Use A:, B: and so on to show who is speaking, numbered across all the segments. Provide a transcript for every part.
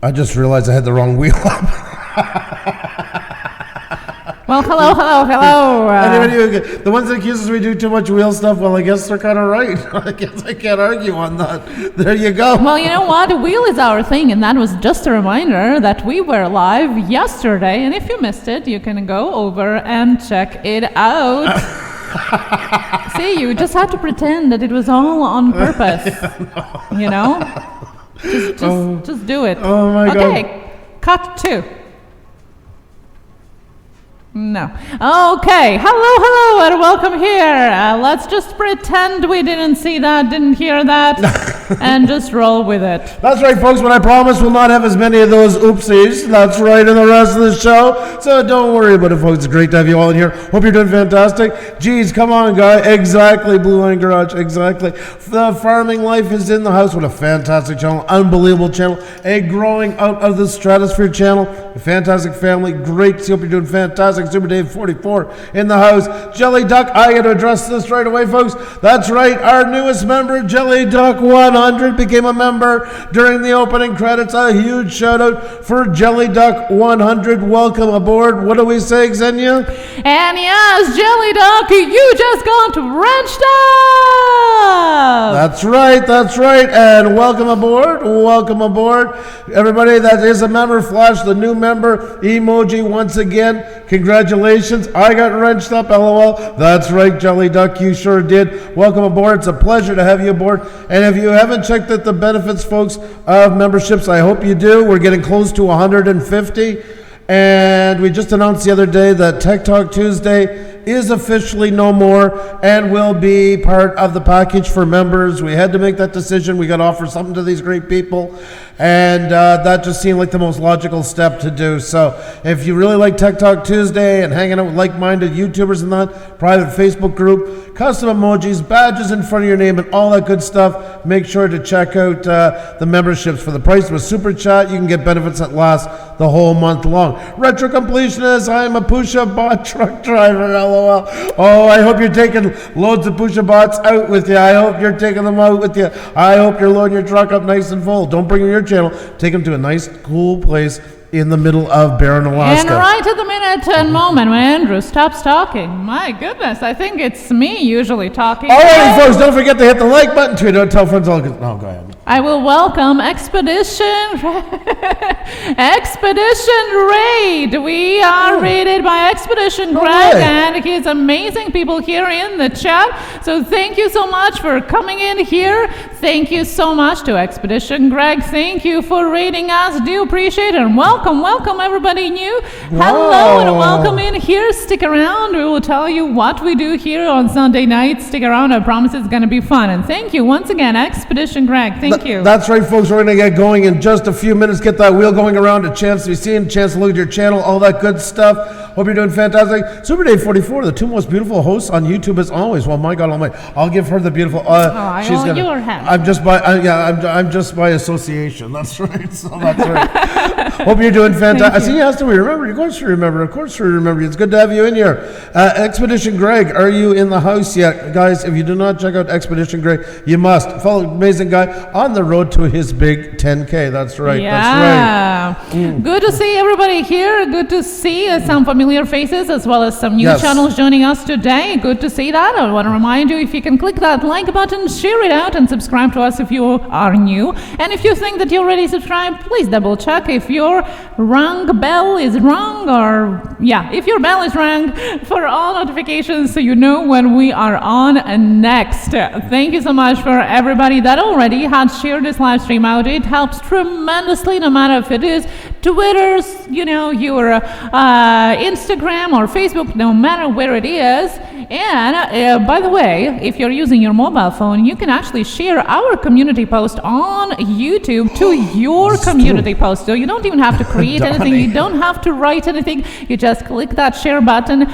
A: I just realized I had the wrong wheel up.
B: Well, hello.
A: Anyway, the ones that accuse us we do too much wheel stuff, well, I guess they're kind of right. I guess I can't argue on that. There you go.
B: Well, you know what? Wheel is our thing, and that was just a reminder that we were live yesterday. And if you missed it, you can go over and check it out. See, you just had to pretend that it was all on purpose. You know? Just do it.
A: Oh, my God.
B: Okay, cut 2. No. Okay. Hello, and welcome here. Let's just pretend we didn't see that, didn't hear that, and just roll with it.
A: That's right, folks. But I promise we'll not have as many of those oopsies. That's right in the rest of the show. So don't worry about it, folks. It's great to have you all in here. Hope you're doing fantastic. Geez, come on, guy. Exactly, Blue Line Garage. Exactly. The Farming Life is in the house. What a fantastic channel. Unbelievable channel. A growing out of the stratosphere channel. A fantastic family. Great to see. Hope you're doing fantastic. Super Dave 44 in the house. Jelly Duck, I got to address this right away, folks. That's right, our newest member, Jelly Duck 100, became a member during the opening credits. A huge shout out for Jelly Duck 100. Welcome aboard. What do we say, Xenia?
B: And yes, Jelly Duck, you just got wrenched up.
A: That's right. And welcome aboard. Everybody that is a member, flash the new member emoji once again. Congratulations. I got wrenched up, LOL. That's right, Jelly Duck, you sure did. Welcome aboard. It's a pleasure to have you aboard. And if you haven't checked out the benefits, folks, of memberships, I hope you do. We're getting close to 150. And we just announced the other day that Tech Talk Tuesday is officially no more and will be part of the package for members. We had to make that decision. We got to offer something to these great people. And that just seemed like the most logical step to do. So if you really like Tech Talk Tuesday and hanging out with like-minded YouTubers and that, private Facebook group, custom emojis, badges in front of your name, and all that good stuff, make sure to check out the memberships. For the price of a super chat, you can get benefits that last the whole month long. Retro Completionist, I am a Pusa bot truck driver, LOL. Oh, I hope you're taking loads of Pusa bots out with you. I hope you're taking them out with you. I hope you're loading your truck up nice and full. Don't bring them to your channel. Take them to a nice, cool place in the middle of Barron, Alaska.
B: And right at the minute and moment when Andrew stops talking. My goodness, I think it's me usually talking.
A: All right, folks, don't forget to hit the like button too. Don't tell friends all good. No, go ahead.
B: I will welcome Expedition Raid. We are raided by Expedition Greg and his amazing people here in the chat. So thank you so much for coming in here. Thank you so much to Expedition Greg. Thank you for raiding us. Do appreciate it. And welcome everybody new. Hello and welcome in here. Stick around. We will tell you what we do here on Sunday nights. Stick around. I promise it's going to be fun. And thank you once again, Expedition Greg. Thank you.
A: That's right, folks. We're going to get going in just a few minutes. Get that wheel going around. A chance to be seen. A chance to look at your channel. All that good stuff. Hope you're doing fantastic. Super Dave 44, the two most beautiful hosts on YouTube as always. Well, my God almighty. I'll give her the beautiful...
B: your hand.
A: I'm just by association. That's right. So that's right. Hope you're doing fantastic. I see you asked me, remember? Of course we remember. It's good to have you in here. Expedition Greg, are you in the house yet? Guys, if you do not check out Expedition Greg, you must. Follow amazing guy on the road to his big 10K. That's right.
B: Yeah. That's right. Good to see everybody here. Good to see some familiar faces as well as some new channels joining us today. Good to see that. I want to remind you, if you can click that like button, share it out, and subscribe to us if you are new. And if you think that you're already subscribed, please double check if your bell is rung, or if your bell is rung for all notifications so you know when we are on next. Thank you so much for everybody that already had shared this live stream out. It helps tremendously, no matter if it is Twitter's, your Instagram or Facebook, no matter where it is. And by the way, if you're using your mobile phone, you can actually share our community post on YouTube to your community post. So you don't even have to create anything. You don't have to write anything. You just click that share button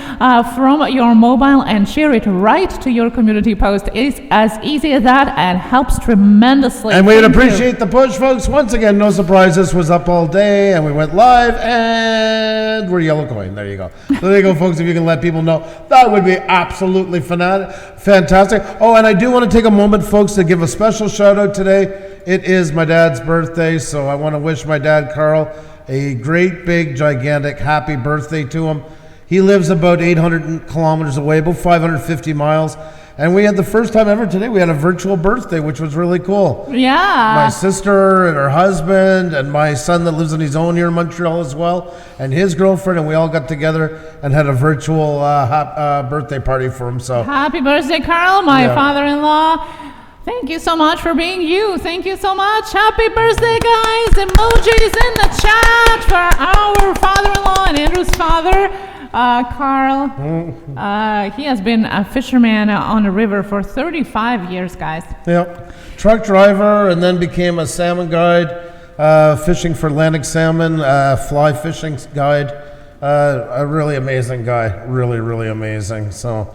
B: from your mobile and share it right to your community post. It's as easy as that and helps tremendously.
A: And we'd appreciate the push, folks. Once again, no surprise, this was up all day and we went live and we're yellow coin. There you go. So there you go, folks. If you can let people know, that would be absolutely fantastic. Oh, and I do want to take a moment, folks, to give a special shout out today. it is my dad's birthday, so I want to wish my dad, Carl, a great, big, gigantic, happy birthday to him. He lives about 800 kilometers away, about 550 miles. And we had the first time ever today, we had a virtual birthday, which was really cool.
B: Yeah.
A: My sister and her husband and my son that lives on his own here in Montreal as well, and his girlfriend, and we all got together and had a virtual birthday party for him. So
B: happy birthday, Carl, my father-in-law. Thank you so much for being you. Thank you so much. Happy birthday, guys. Emojis in the chat for our father-in-law and Andrew's father. Carl, he has been a fisherman on the river for 35 years, guys.
A: Yep. Truck driver, and then became a salmon guide, fishing for Atlantic salmon, fly fishing guide. A really amazing guy. Really, really amazing. So.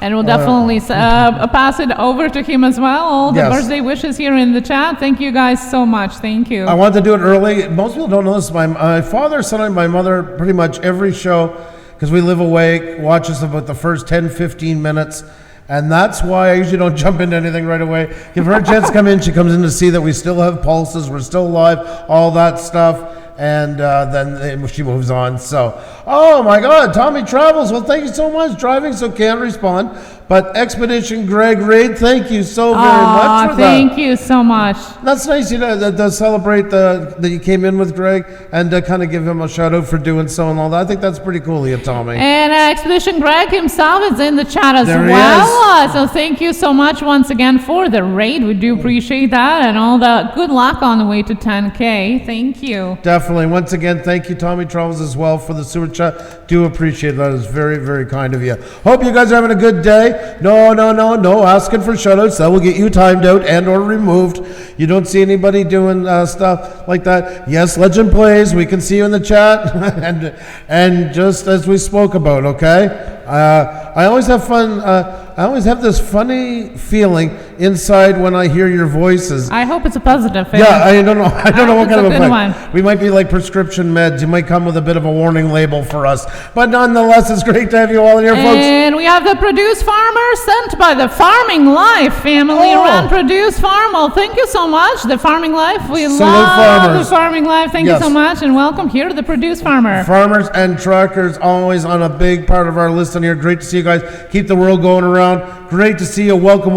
B: And we'll definitely pass it over to him as well. All the birthday wishes here in the chat. Thank you guys so much. Thank you.
A: I want to do it early. Most people don't know this. My father, son, and my mother, pretty much every show, because we live awake, watch us about the first 10, 15 minutes. And that's why I usually don't jump into anything right away. Give her a chance to come in. She comes in to see that we still have pulses, we're still live, all that stuff. And then she moves on. So, oh my God, Tommy Travels. Well, thank you so much. Driving, so can't respond. But Expedition Greg Raid, thank you so very much for that.
B: Thank you so much.
A: That's nice, you know, to celebrate that you came in with Greg and to kind of give him a shout out for doing so and all that. I think that's pretty cool of you, Tommy.
B: And Expedition Greg himself is in the chat as
A: there
B: well. So thank you so much once again for the raid. We do appreciate that, and all the good luck on the way to 10K. Thank you.
A: Definitely. Once again, thank you, Tommy Travels, as well, for the super chat. Do appreciate that. It's very, very kind of you. Hope you guys are having a good day. No asking for shoutouts. That will get you timed out and or removed. You don't see anybody doing stuff like that. Yes, Legend Plays. We can see you in the chat. and just as we spoke about, okay? I always have fun. I always have this funny feeling inside when I hear your voices.
B: I hope it's a positive feeling.
A: Yeah, I don't know. I don't know what kind of
B: effect.
A: We might be like prescription meds. You might come with a bit of a warning label for us. But nonetheless, it's great to have you all here, folks.
B: And we have the Produce Farmer sent by the Farming Life family around Produce Farm. Well, thank you so much, the Farming Life. We love the Farming Life. Thank you so much, and welcome here to the Produce Farmer.
A: Farmers and truckers always on a big part of our list on here. Great to see you guys. Keep the world going around. Great to see you. Welcome.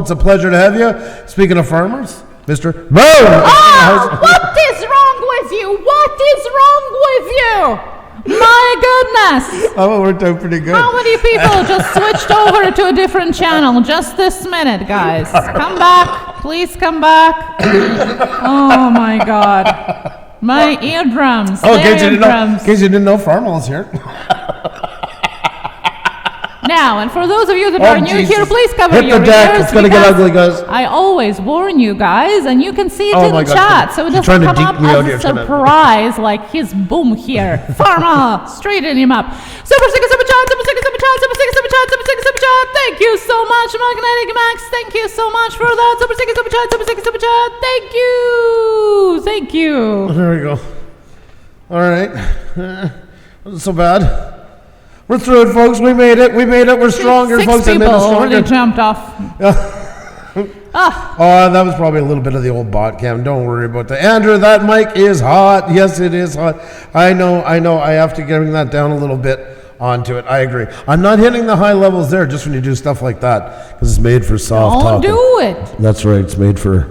A: It's a pleasure to have you. Speaking of farmers, Mr. Boom!
B: Oh, what is wrong with you? What is wrong with you? My goodness!
A: Oh, it worked out pretty good.
B: How many people just switched over to a different channel just this minute, guys? Come back. Please come back. Oh, my God. My eardrums.
A: Oh, in case you didn't know, Farmal is here.
B: Now, and for those of you that are new here, please cover
A: Hit
B: your
A: the deck.
B: ears.
A: It's going to get ugly, guys.
B: I always warn you guys, and you can see it in the chat, so it doesn't come up as a surprise like his boom here. Pharma, straighten him up. Super sticker, super chat, super sticker, super chat, super sticker, super chat, super sticker, super chat. Thank you so much, Magnetic Max. Thank you so much for that. Super sticker, super chat, super sticker, super chat. Thank you. Thank you.
A: There we go. All right. Wasn't so bad. We're through it, folks. We made it. We're stronger, folks.
B: Six people already jumped off.
A: Oh, that was probably a little bit of the old bot cam. Don't worry about that. Andrew, that mic is hot. Yes, it is hot. I know. I have to get that down a little bit onto it. I agree. I'm not hitting the high levels there just when you do stuff like that because it's made for soft talking.
B: Don't do it.
A: That's right. It's made for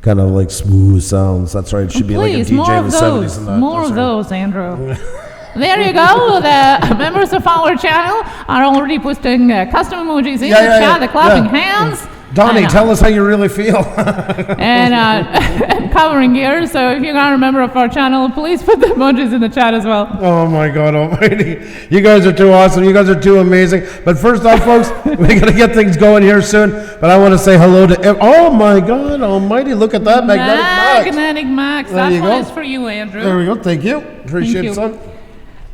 A: kind of like smooth sounds. That's right. It should be like a DJ in the 70s and that.
B: More of those, Andrew. There you go. The members of our channel are already posting custom emojis in the chat, the clapping hands.
A: Donnie, tell us how you really feel.
B: and covering ears. So if you're not a member of our channel, please put the emojis in the chat as well.
A: Oh my God almighty. You guys are too awesome. You guys are too amazing. But first off, folks, we got to get things going here soon. But I want to say hello to oh my God almighty. Look at that.
B: Magnetic Max. That one is for you, Andrew.
A: There we go. Thank you. Appreciate it, son.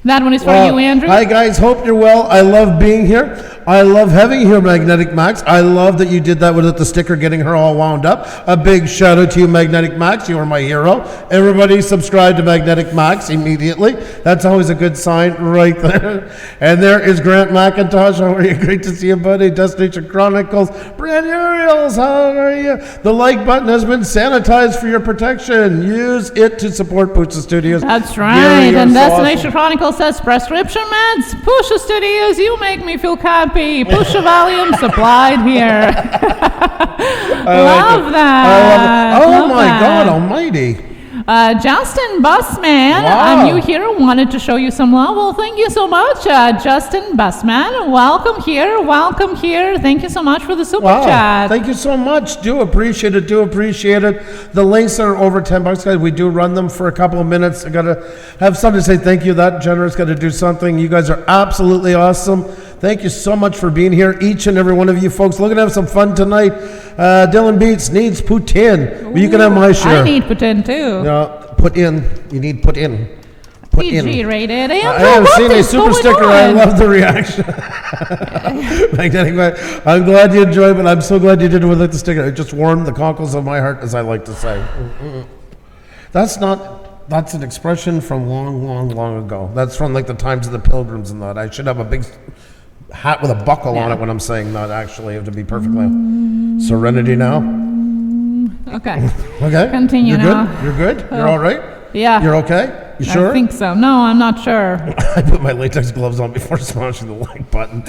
B: That one is for you, Andrew.
A: Hi, guys. Hope you're well. I love being here. I love having you here, Magnetic Max. I love that you did that with the sticker, getting her all wound up. A big shout out to you, Magnetic Max. You are my hero. Everybody subscribe to Magnetic Max immediately. That's always a good sign right there. And there is Grant McIntosh. How are you? Great to see you, buddy. Destination Chronicles. Brand Uriels, how are you? The like button has been sanitized for your protection. Use it to support Pusa Studios.
B: That's right. And Destination Chronicles says prescription meds. Pusa Studios, you make me feel happy. Pusa volume supplied here. Love that.
A: Oh my God Almighty.
B: Justin Busman,
A: Wow.
B: I'm new here. Wanted to show you some love. Well, thank you so much, Justin Busman. Welcome here. Welcome here. Thank you so much for the super chat.
A: Thank you so much. Do appreciate it. Do appreciate it. The links are over $10, guys. We do run them for a couple of minutes. I gotta have something to say thank you. That generous. Got to do something. You guys are absolutely awesome. Thank you so much for being here, each and every one of you folks. Looking to have some fun tonight. Dylan Beats needs Putin. Well, you can have my share.
B: I need Putin too.
A: Put in. You need put in. Put
B: PG
A: in.
B: rated.
A: I have seen a super sticker. I love the reaction. Magnetic Man, I'm glad you enjoyed it. I'm so glad you did it with the sticker. It just warmed the cockles of my heart, as I like to say. That's an expression from long ago. That's from like the times of the Pilgrims and that. I should have a big hat with a buckle on it when I'm saying that, actually, to be perfectly Serenity now.
B: Okay.
A: Okay.
B: Continue
A: You're
B: now.
A: good? You're good? You're all right?
B: Yeah.
A: You're okay? You sure?
B: I think so. No, I'm not sure.
A: I put my latex gloves on before smashing the like button.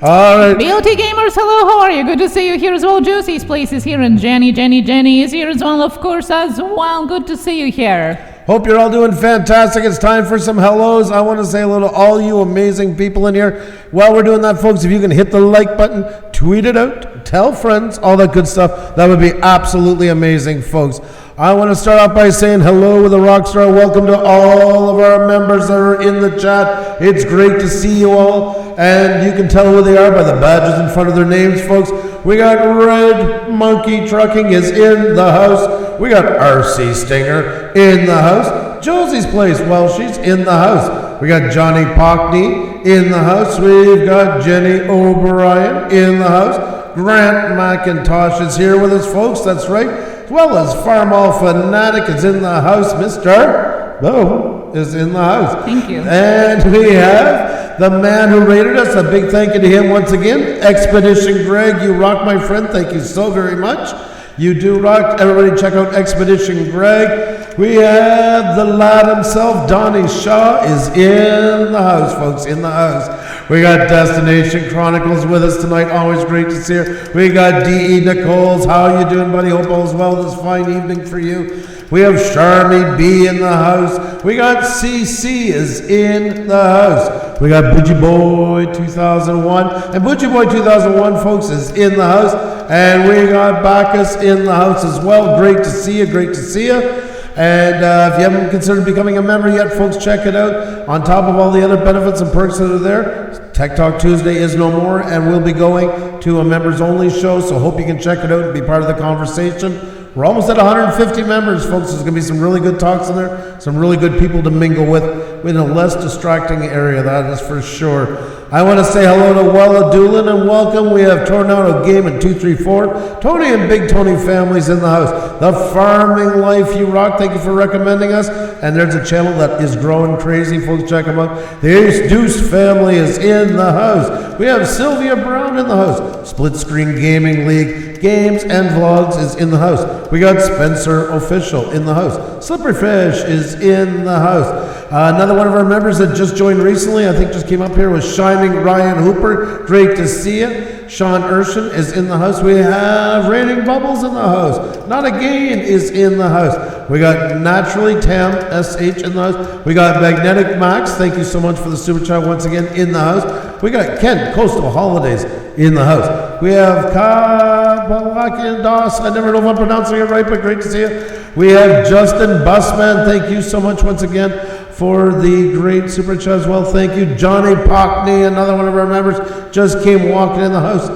A: All right.
B: BOT Gamers, hello, how are you? Good to see you here as well. Juicy's Place is here, and Jenny is here as well, of course, as well. Good to see you here.
A: Hope you're all doing fantastic. It's time for some hellos. I want to say hello to all you amazing people in here. While we're doing that, folks, if you can hit the like button, tweet it out, tell friends, all that good stuff, that would be absolutely amazing, folks. I want to start off by saying hello with a rock star. Welcome to all of our members that are in the chat. It's great to see you all, and you can tell who they are by the badges in front of their names, folks. We got Red Monkey Trucking is in the house. We got RC Stinger in the house. Josie's Place, well, she's in the house. We got Johnny Pockney in the house. We've got Jenny O'Brien in the house. Grant McIntosh is here with us, folks. That's right. As well as Farmall Fanatic is in the house. Mr. Bo is in the house.
B: Thank you.
A: And we have the man who rated us. A big thank you to him once again. Expedition Greg, you rock, my friend. Thank you so very much. You do rock. Everybody check out Expedition Greg. We have the lad himself, Donnie Shaw, is in the house, folks, in the house. We got Destination Chronicles with us tonight. Always great to see her. We got D.E. Nichols. How you doing, buddy? Hope all's well this fine evening for you. We have Charmy B in the house. We got CC is in the house. We got Bougie Boy 2001. And Bougie Boy 2001, folks, is in the house. And we got Bacchus in the house as well. Great to see you. Great to see you. And if you haven't considered becoming a member yet, folks, check it out. On top of all the other benefits and perks that are there, Tech Talk Tuesday is no more, and we'll be going to a members-only show, so hope you can check it out and be part of the conversation. We're almost at 150 members, folks. There's going to be some really good talks in there, some really good people to mingle with in a less distracting area, that is for sure. I want to say hello to Wella Doolin and welcome. We have Tornado Game at 234. Tony and Big Tony families in the house. The Farming Life You Rock, thank you for recommending us. And there's a channel that is growing crazy, folks. Check them out. The Ace Deuce family is in the house. We have Sylvia Brown in the house. Split Screen Gaming League Games and Vlogs is in the house. We got Spencer Official in the house. Slippery Fish is in the house. Another one of our members that just joined recently, I think just came up here, was Shining Ryan Hooper. Great to see you. Sean Urshan is in the house. We have Raining Bubbles in the house. Not Again is in the house. We got Naturally Tam SH in the house. We got Magnetic Max. Thank you so much for the super chat once again in the house. We got Kent Coastal Holidays in the house. We have Kabalakian Das. I never know if I'm pronouncing it right, but great to see you. We have Justin Busman. Thank you so much once again for the great super chat as well. Thank you. Johnny Pockney, another one of our members, just came walking in the house.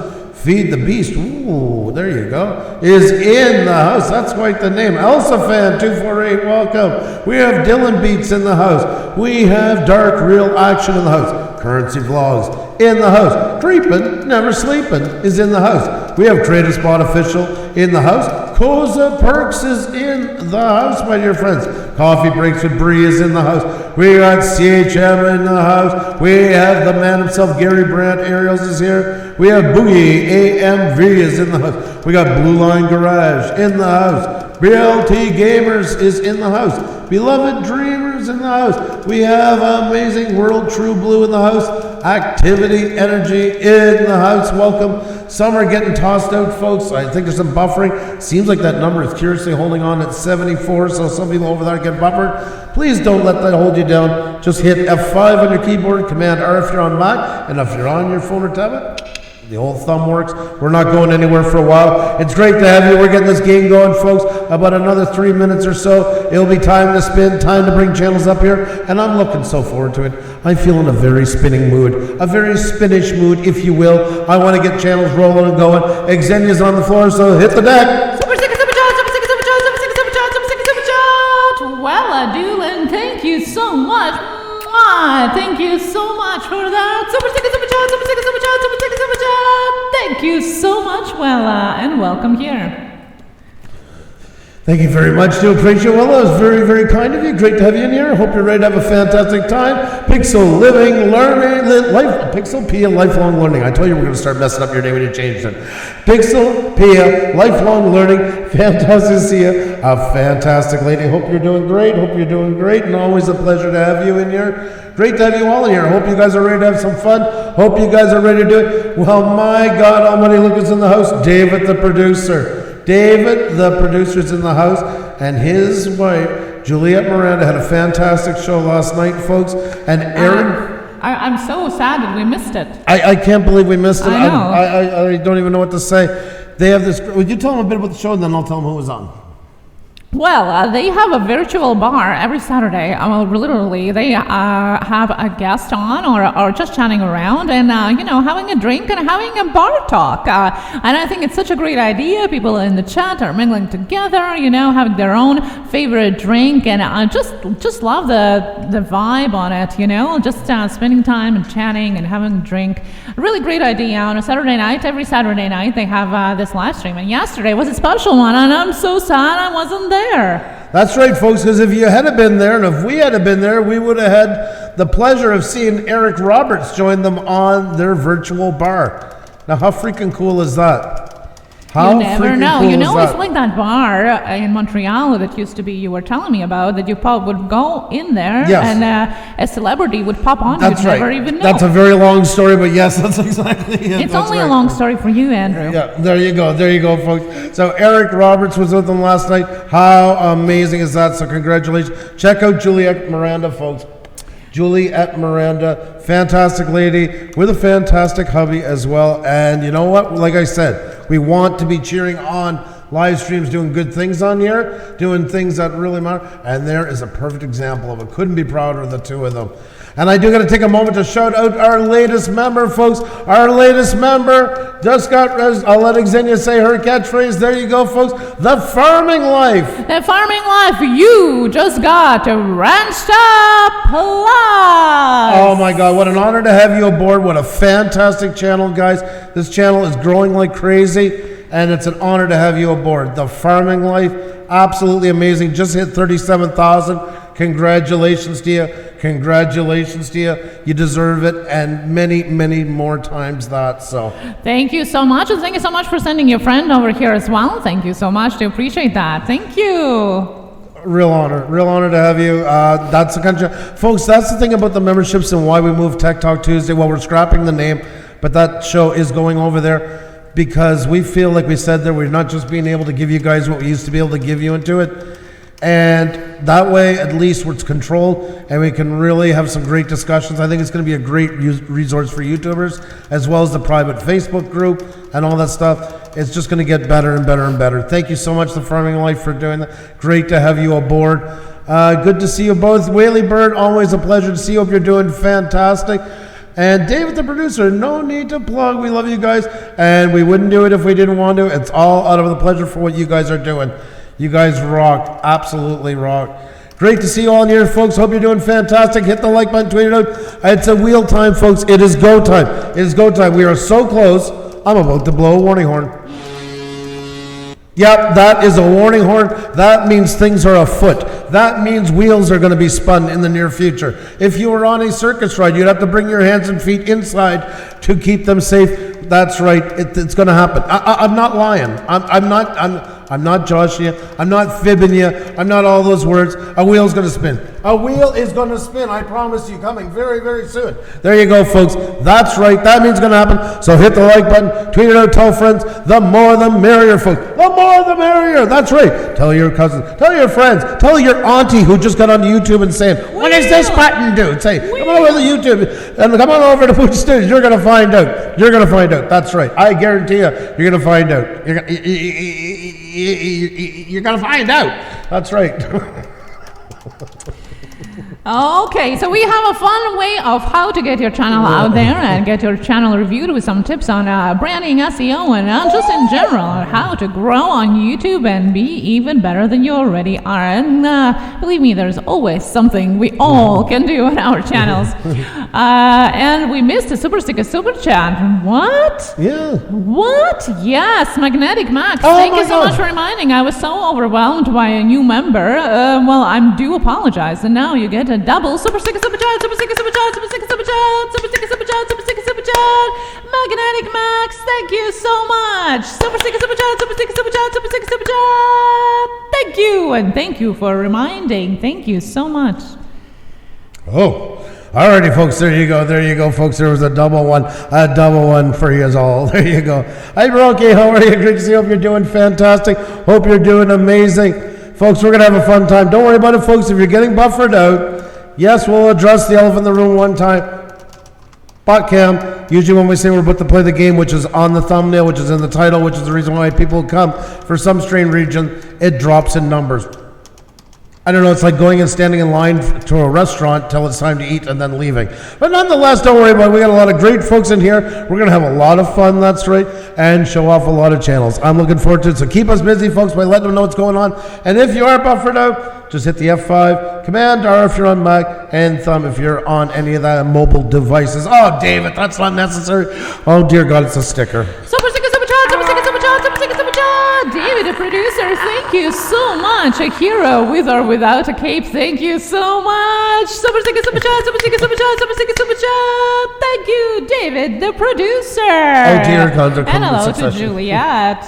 A: Feed the Beast, ooh, there you go, is in the house. That's quite the name. Elsa Fan 248, welcome. We have Dylan Beats in the house. We have Dark Real Action in the house. Currency Vlogs in the house. Creepin', Never Sleepin' is in the house. We have Creative Spot Official in the house. Koza Perks is in the house, my dear friends. Coffee Breaks with Bree is in the house. We got CHM in the house. We have the man himself, Gary Brandt. Ariels is here. We have Boogie AMV is in the house. We got Blue Line Garage in the house. BLT Gamers is in the house. Beloved Dreamers in the house. We have Amazing World True Blue in the house. Activity Energy in the house. Welcome. Some are getting tossed out, folks. I think there's some buffering. Seems like that number is curiously holding on at 74, so some people over there get buffered. Please don't let that hold you down. Just hit F5 on your keyboard, Command R if you're on Mac, and if you're on your phone or tablet, the old thumb works. We're not going anywhere for a while. It's great to have you. We're getting this game going, folks. About another 3 minutes or so. It'll be time to spin, time to bring channels up here, and I'm looking so forward to it. I feel in a very spinning mood, a very spinnish mood, if you will. I want to get channels rolling and going. Xenia's on the floor, so hit the deck.
B: Super Sticker, Super Chat, Super Sticker, Super Chat, Super Sticker, Super Chat, Super Sticker, Super Chat. Well, Doolin, thank you so much. Mwah. Thank you so much for that. Super Sticker, Super Chat, Super Sticker, Super Chat, Super Sticker, Super Chat. Thank you so much, Wella, and welcome here.
A: Thank you very much. Do appreciate it. Well, that was very, very kind of you. Great to have you in here. Hope you're ready to have a fantastic time. Pixel Living Learning, Pixel Pia Lifelong Learning. I told you we're going to start messing up your name when you changed it. Pixel Pia Lifelong Learning. Fantastic to see you. A fantastic lady. Hope you're doing great. Hope you're doing great. And always a pleasure to have you in here. Great to have you all in here. Hope you guys are ready to have some fun. Hope you guys are ready to do it. Well, my God Almighty, look who's in the house. David, the producer. David, the producer's in the house, and his wife, Juliet Miranda, had a fantastic show last night, folks. And Aaron...
B: I'm so sad that we missed it.
A: I can't believe we missed it.
B: I know.
A: I don't even know what to say. They have this... Would you tell them a bit about the show, and then I'll tell them who was on?
B: Well, they have a virtual bar every Saturday. Literally, they have a guest on or just chatting around and, having a drink and having a bar talk. And I think it's such a great idea. People in the chat are mingling together, having their own favorite drink. And I just love the vibe on it, just spending time and chatting and having a drink. A really great idea on a Saturday night. Every Saturday night, they have this live stream. And yesterday was a special one, and I'm so sad I wasn't there.
A: That's right, folks, because if you had been there, and if we had been there, we would have had the pleasure of seeing Eric Roberts join them on their virtual bar. Now, how freaking cool is that? How
B: you never know.
A: Cool
B: It's like that bar in Montreal that used to be, you were telling me about, that you would go in there and a celebrity would pop on.
A: That's right.
B: Never even know.
A: That's a very long story, but yes, that's exactly it.
B: It's only a long story for you, Andrew.
A: Yeah, there you go, folks. So Eric Roberts was with them last night. How amazing is that? So congratulations. Check out Juliet Miranda, folks. Juliet Miranda, fantastic lady with a fantastic hubby as well. And you know what? Like I said, we want to be cheering on live streams, doing good things on here, doing things that really matter. And there is a perfect example of it. Couldn't be prouder of the two of them. And I do got to take a moment to shout out our latest member, folks. Our latest member just got, I'll let Xenia say her catchphrase. There you go, folks. The Farming Life.
B: The Farming Life, you just got Ranched Up Plus.
A: Oh my God, what an honor to have you aboard. What a fantastic channel, guys. This channel is growing like crazy, and it's an honor to have you aboard. The Farming Life, absolutely amazing. Just hit 37,000. Congratulations to you. Congratulations to you. You deserve it, and many, many more times that. So
B: thank you so much, and thank you so much for sending your friend over here as well. Thank you so much. To appreciate that. Thank you.
A: Real honor to have you. That's the country, folks. That's the thing about the memberships and why we moved Tech Talk Tuesday. Well, we're scrapping the name, but that show is going over there because we feel, like we said there, we're not just being able to give you guys what we used to be able to give you into it. And that way, at least, it's controlled, and we can really have some great discussions. I think it's going to be a great resource for YouTubers, as well as the private Facebook group and all that stuff. It's just going to get better and better and better. Thank you so much, The Farming Life, for doing that. Great to have you aboard. Good to see you both. Whaley Bird, always a pleasure to see you. Hope you're doing fantastic. And David, the producer, no need to plug. We love you guys, and we wouldn't do it if we didn't want to. It's all out of the pleasure for what you guys are doing. You guys rock. Absolutely rock. Great to see you all in here, folks. Hope you're doing fantastic. Hit the like button, tweet it out. It's a wheel time, folks. It is go time. It is go time. We are so close. I'm about to blow a warning horn. Yep, that is a warning horn. That means things are afoot. That means wheels are going to be spun in the near future. If you were on a circus ride, you'd have to bring your hands and feet inside to keep them safe. That's right. It's going to happen. I'm not lying. I'm not joshing you. I'm not fibbing you. I'm not all those words. A wheel's going to spin. A wheel is going to spin. I promise you, coming very, very soon. There you go, folks. That's right. That means it's going to happen. So hit the like button, tweet it out, tell friends. The more the merrier, folks. The more the merrier. That's right. Tell your cousins. Tell your friends. Tell your auntie who just got on YouTube and saying, what does this button do? Say, come on over to YouTube and come on over to Pusa Studios. You're going to find out. You're going to find out. That's right. I guarantee you, you're going to find out. You're going to find out. That's right.
B: Okay, so we have a fun way of how to get your channel out there and get your channel reviewed with some tips on branding, SEO, and just in general how to grow on YouTube and be even better than you already are. And believe me, there's always something we all can do on our channels. And we missed a super sticker super chat. What?
A: Yeah.
B: What? Yes, Magnetic Max.
A: Oh
B: Thank you so
A: God.
B: much for reminding. I was so overwhelmed by a new member. Well, I do apologize. And now you get a double super sticker super chat, super sticker super chat, super sticker super chat, super sticker super chat, super sticker super chat. Magnetic Max, thank you so much. Super sticker super chat, super sticker super chat, super sticker super chat. Thank you, and thank you for reminding. Thank you so much.
A: Oh. Alrighty, folks, there you go, folks. There was a double one for you all. There you go. Hi, Rocky, how are you? Great to see you. Hope you're doing fantastic. Hope you're doing amazing. Folks, we're going to have a fun time. Don't worry about it, folks. If you're getting buffered out, yes, we'll address the elephant in the room one time. Bot cam, usually when we say we're about to play the game, which is on the thumbnail, which is in the title, which is the reason why people come, for some strange reason, it drops in numbers. I don't know, it's like going and standing in line to a restaurant till it's time to eat and then leaving. But nonetheless, don't worry about it. We got a lot of great folks in here. We're going to have a lot of fun, that's right, and show off a lot of channels. I'm looking forward to it. So keep us busy, folks, by letting them know what's going on. And if you are buffered out, just hit the F5, Command R if you're on Mac, and thumb if you're on any of the mobile devices. Oh, David, that's not necessary. Oh, dear God, it's a sticker.
B: Super sticker super chat, super sticker super chat, super sticker super chat. David, the producer, thank you so much. A hero with or without a cape, thank you so much. Super sticker super chat, super sticker super chat, super sticker super chat. Thank you, David, the producer.
A: Oh, dear God, they're
B: and
A: coming
B: hello
A: in
B: to
A: succession.
B: Juliet.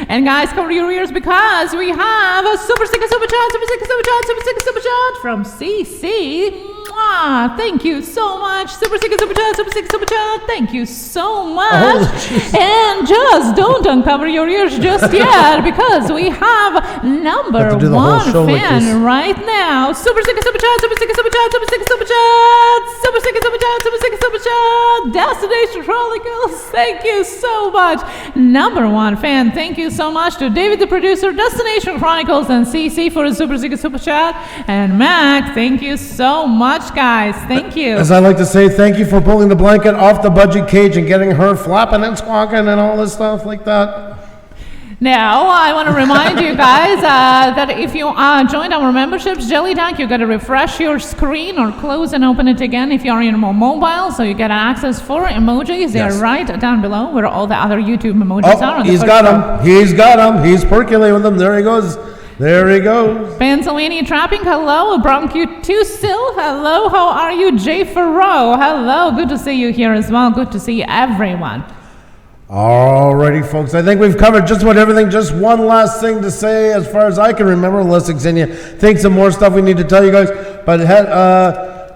B: And guys, cover your ears because we have a super sticker super chat, super sticker super chat, super sticker super chat from CC. Mwah. Thank you so much. Super sticker super chat, super sticker super chat. Thank you so much.
A: Oh,
B: and just don't uncover your ears just yet because we have number
A: do the whole
B: one
A: show like
B: fan
A: this.
B: right now. Super sticker super chat, super sticker super chat, super sticker super chat, super sticker super chat, super sticker super chat. Destination Chronicles. Thank you so much. Number one fan. Thank you so much to David the producer, Destination Chronicles, and CC for a super sticker super chat. And Mac, thank you so much, guys. Thank you.
A: As I like to say, thank you for pulling the blanket off the budget cage and getting her flapping and squawking and all this stuff like that.
B: Now, I want to remind you guys that if you joined our memberships, Jelly Duck, you got to refresh your screen or close and open it again if you're in mobile, so you get access for emojis. They're right down below where all the other YouTube emojis are. On the
A: He's
B: first
A: got
B: row.
A: them. He's got them. He's percolating with them. There he goes. There he goes.
B: Pennsylvania Trapping, hello. Broncu 2 still, hello. How are you? Jay Farrow, hello. Good to see you here as well. Good to see everyone.
A: Alrighty, folks. I think we've covered just about everything. Just one last thing to say, as far as I can remember, unless Xenia thinks of more stuff we need to tell you guys. But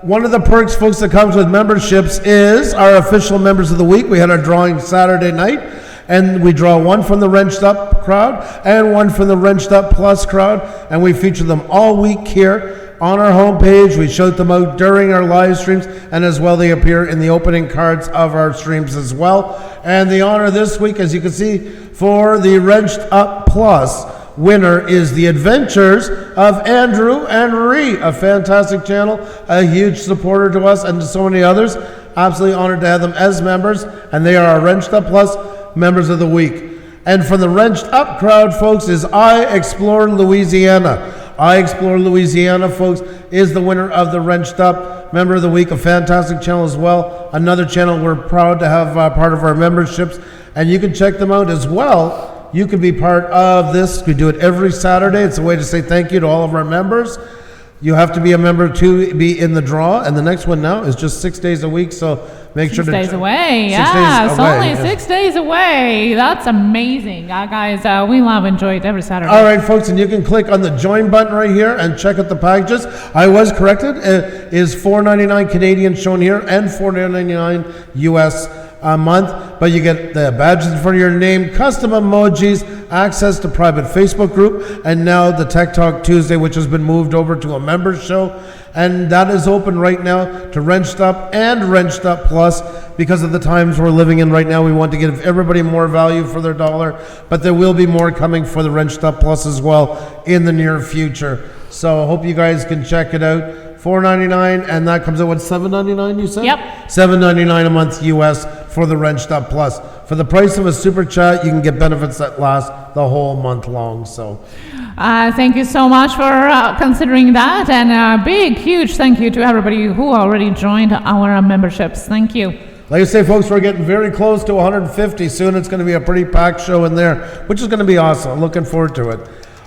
A: one of the perks, folks, that comes with memberships is our official members of the week. We had our drawing Saturday night, and we draw one from the Wrenched Up crowd and one from the Wrenched Up Plus crowd, and we feature them all week here on our homepage. We shout them out during our live streams, and as well they appear in the opening cards of our streams as well. And the honor this week, as you can see, for the Wrenched Up Plus winner is The Adventures of Andrew and Ree, a fantastic channel, a huge supporter to us and to so many others. Absolutely honored to have them as members, and they are our Wrenched Up Plus members of the week. And from the Wrenched Up crowd, folks, is I Explore Louisiana. I Explore Louisiana, folks, is the winner of the Wrenched Up Member of the Week, a fantastic channel as well. Another channel we're proud to have part of our memberships, and you can check them out as well. You can be part of this. We do it every Saturday. It's a way to say thank you to all of our members. You have to be a member to be in the draw, and the next one now is just 6 days a week, so make sure to...
B: 6 days away,
A: 6 days
B: it's
A: away,
B: only
A: yeah.
B: 6 days away. That's amazing. Guys, we love enjoy it every Saturday.
A: All right, folks, and you can click on the join button right here and check out the packages. I was corrected. It is $4.99 Canadian shown here and $4.99 US a month, but you get the badges in front of your name, custom emojis, access to private Facebook group, and now the Tech Talk Tuesday, which has been moved over to a members show, and that is open right now to Wrenched Up and Wrenched Up Plus. Because of the times we're living in right now, we want to give everybody more value for their dollar, but there will be more coming for the Wrenched Up Plus as well in the near future. So I hope you guys can check it out. $4.99, and that comes out what, $7.99 you said?
B: Yep.
A: $7.99 a month US for the Wrenched Up Plus. For the price of a super chat, you can get benefits that last the whole month long. So,
B: thank you so much for considering that, and a big, huge thank you to everybody who already joined our memberships. Thank you.
A: like I say, folks, we're getting very close to 150 soon. It's going to be a pretty packed show in there, which is going to be awesome. I'm looking forward to it.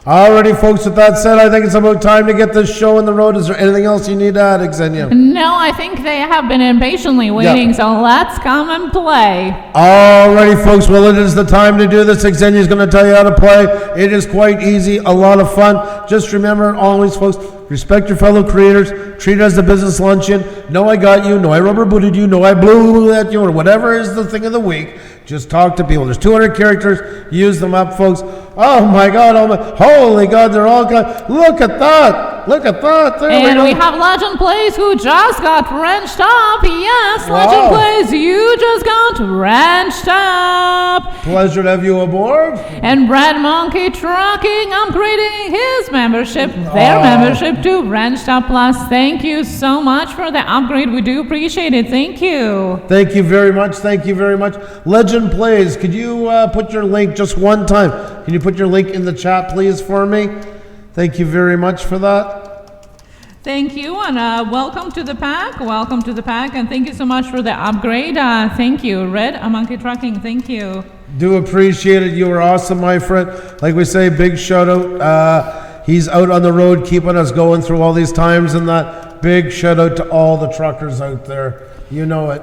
A: Alrighty, folks, with that said, I think it's about time to get this show on the road. Is there anything else you need to add, Xenia?
B: No, I think they have been impatiently waiting, so let's come and play.
A: Alrighty, folks, well, it is the time to do this. Xenia is going to tell you how to play. It is quite easy, a lot of fun. Just remember, always, folks, respect your fellow creators. Treat it as a business luncheon. No, I got you. No, I rubber booted you. No, I blew at you. Or whatever is the thing of the week. Just talk to people. There's 200 characters. Use them up, folks. Oh my God! Oh my! Holy God! They're all got. Look at that! Look at that! There
B: And
A: we
B: we
A: go.
B: have Legend Plays who just got wrenched up. Yes,
A: Wow.
B: Legend Plays, you just got wrenched up.
A: Pleasure to have you aboard.
B: And Brad Monkey Trucking upgrading his membership, their membership to Wrenched Up Plus. Thank you so much for the upgrade. We do appreciate it. Thank you.
A: Thank you very much. Thank you very much. Legend Plays, could you put your link just one time? Can you put your link in the chat, please, for me? Thank you very much for that.
B: Thank you, and welcome to the pack. Welcome to the pack, and thank you so much for the upgrade. Thank you, Red Monkey Trucking. Thank you.
A: Do appreciate it. You were awesome, my friend. Like we say, big shout out. He's out on the road keeping us going through all these times, and that big shout out to all the truckers out there. You know it.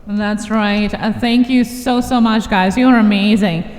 B: That's right. Thank you so much, guys. You're amazing.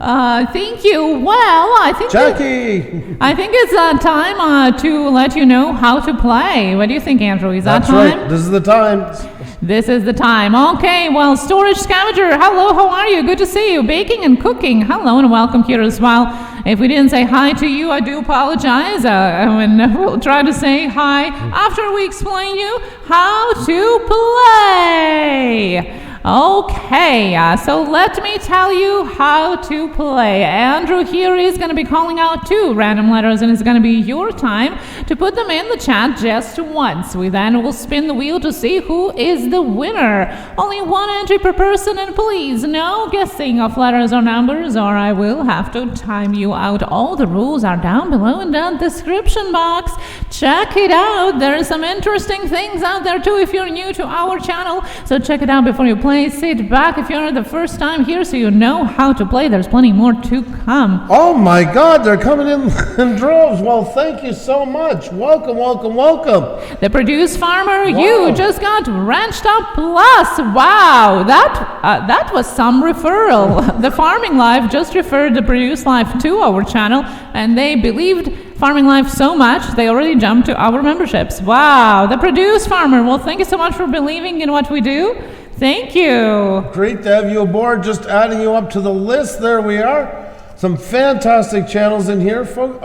B: Thank you. Well, I think
A: Jackie!
B: I think it's time to let you know how to play. What do you think, Andrew? Is that
A: That's
B: time?
A: right. This is the time.
B: This is the time. Okay, well, Storage Scavenger, hello, how are you? Good to see you. Baking and Cooking, hello, and welcome here as well. If we didn't say hi to you, I do apologize. And we'll try to say hi after we explain you how to play. Okay, so let me tell you how to play. Andrew here is going to be calling out 2 random letters, and it's going to be your time to put them in the chat just once. We then will spin the wheel to see who is the winner. Only 1 entry per person, and please, no guessing of letters or numbers, or I will have to time you out. All the rules are down below in the description box. Check it out. There are some interesting things out there too if you're new to our channel, so check it out before you play. Sit back if you're the first time here so you know how to play. There's plenty more to come.
A: Oh my God, they're coming in droves. Well, thank you so much. Welcome, welcome, welcome.
B: The Produce Farmer,
A: Wow.
B: you just got Wrenched Up Plus. Wow, that was some referral. The Farming Life just referred the Produce Life to our channel, and they believed Farming Life so much, they already jumped to our memberships. Wow, the Produce Farmer. Well, thank you so much for believing in what we do. Thank you.
A: Great to have you aboard. Just adding you up to the list. There we are. Some fantastic channels in here, folks.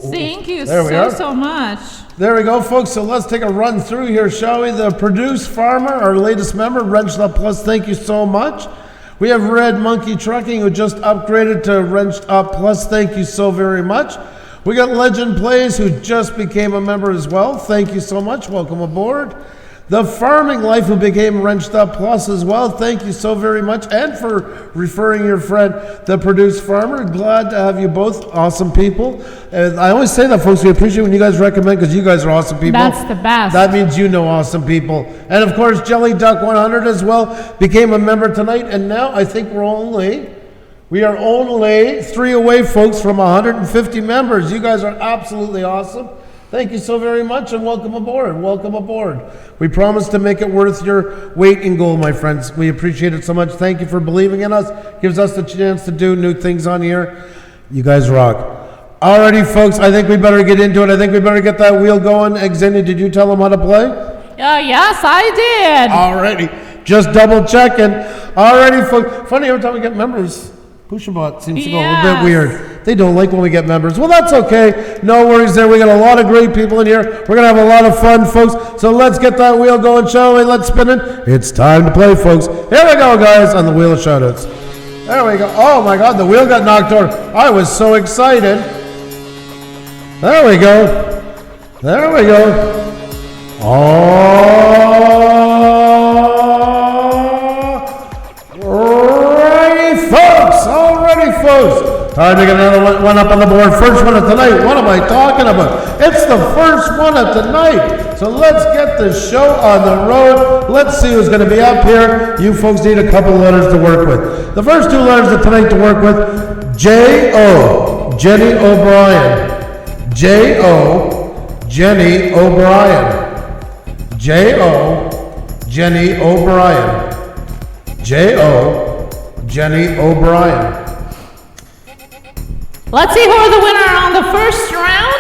B: Thank you
A: There we are.
B: so much.
A: There we go, folks. So let's take a run through here, shall we? The Produce Farmer, our latest member, Wrenched Up Plus. Thank you so much. We have Red Monkey Trucking, who just upgraded to Wrenched Up Plus. Thank you so very much. We got Legend Plays, who just became a member as well. Thank you so much. Welcome aboard. The Farming Life who became Wrenched Up Plus as well. Thank you so very much. And for referring your friend, the Produced Farmer. Glad to have you both. Awesome people. And I always say that, folks. We appreciate when you guys recommend because you guys are awesome people.
B: That's the best.
A: That means you know awesome people. And of course, Jelly Duck 100 as well became a member tonight. And now I think we are only 3 away, folks, from 150 members. You guys are absolutely awesome. Thank you so very much and welcome aboard. Welcome aboard. We promise to make it worth your weight in gold, my friends. We appreciate it so much. Thank you for believing in us. Gives us the chance to do new things on here. You guys rock. Alrighty, folks, I think we better get into it. I think we better get that wheel going. Xenia, did you tell them how to play?
B: Yes, I did.
A: Alrighty. Just double checking. Alrighty, folks. Funny, every time we get members, PusaBot seems to go a little bit weird. They don't like when we get members. Well, that's okay. No worries there. We got a lot of great people in here. We're going to have a lot of fun, folks. So let's get that wheel going, shall we? Let's spin it. It's time to play, folks. Here we go, guys, on the Wheel of Shoutouts. There we go. Oh, my God, the wheel got knocked over. I was so excited. There we go. There we go. Alrighty, folks. Time to get another one up on the board. First one of tonight. What am I talking about? It's the first one of tonight. So let's get the show on the road. Let's see who's going to be up here. You folks need a couple letters to work with. The first 2 letters of tonight to work with. J-O, Jenny O'Brien. J-O, Jenny O'Brien. J-O, Jenny O'Brien. J-O, Jenny O'Brien.
B: Let's see who are the winner on the first round.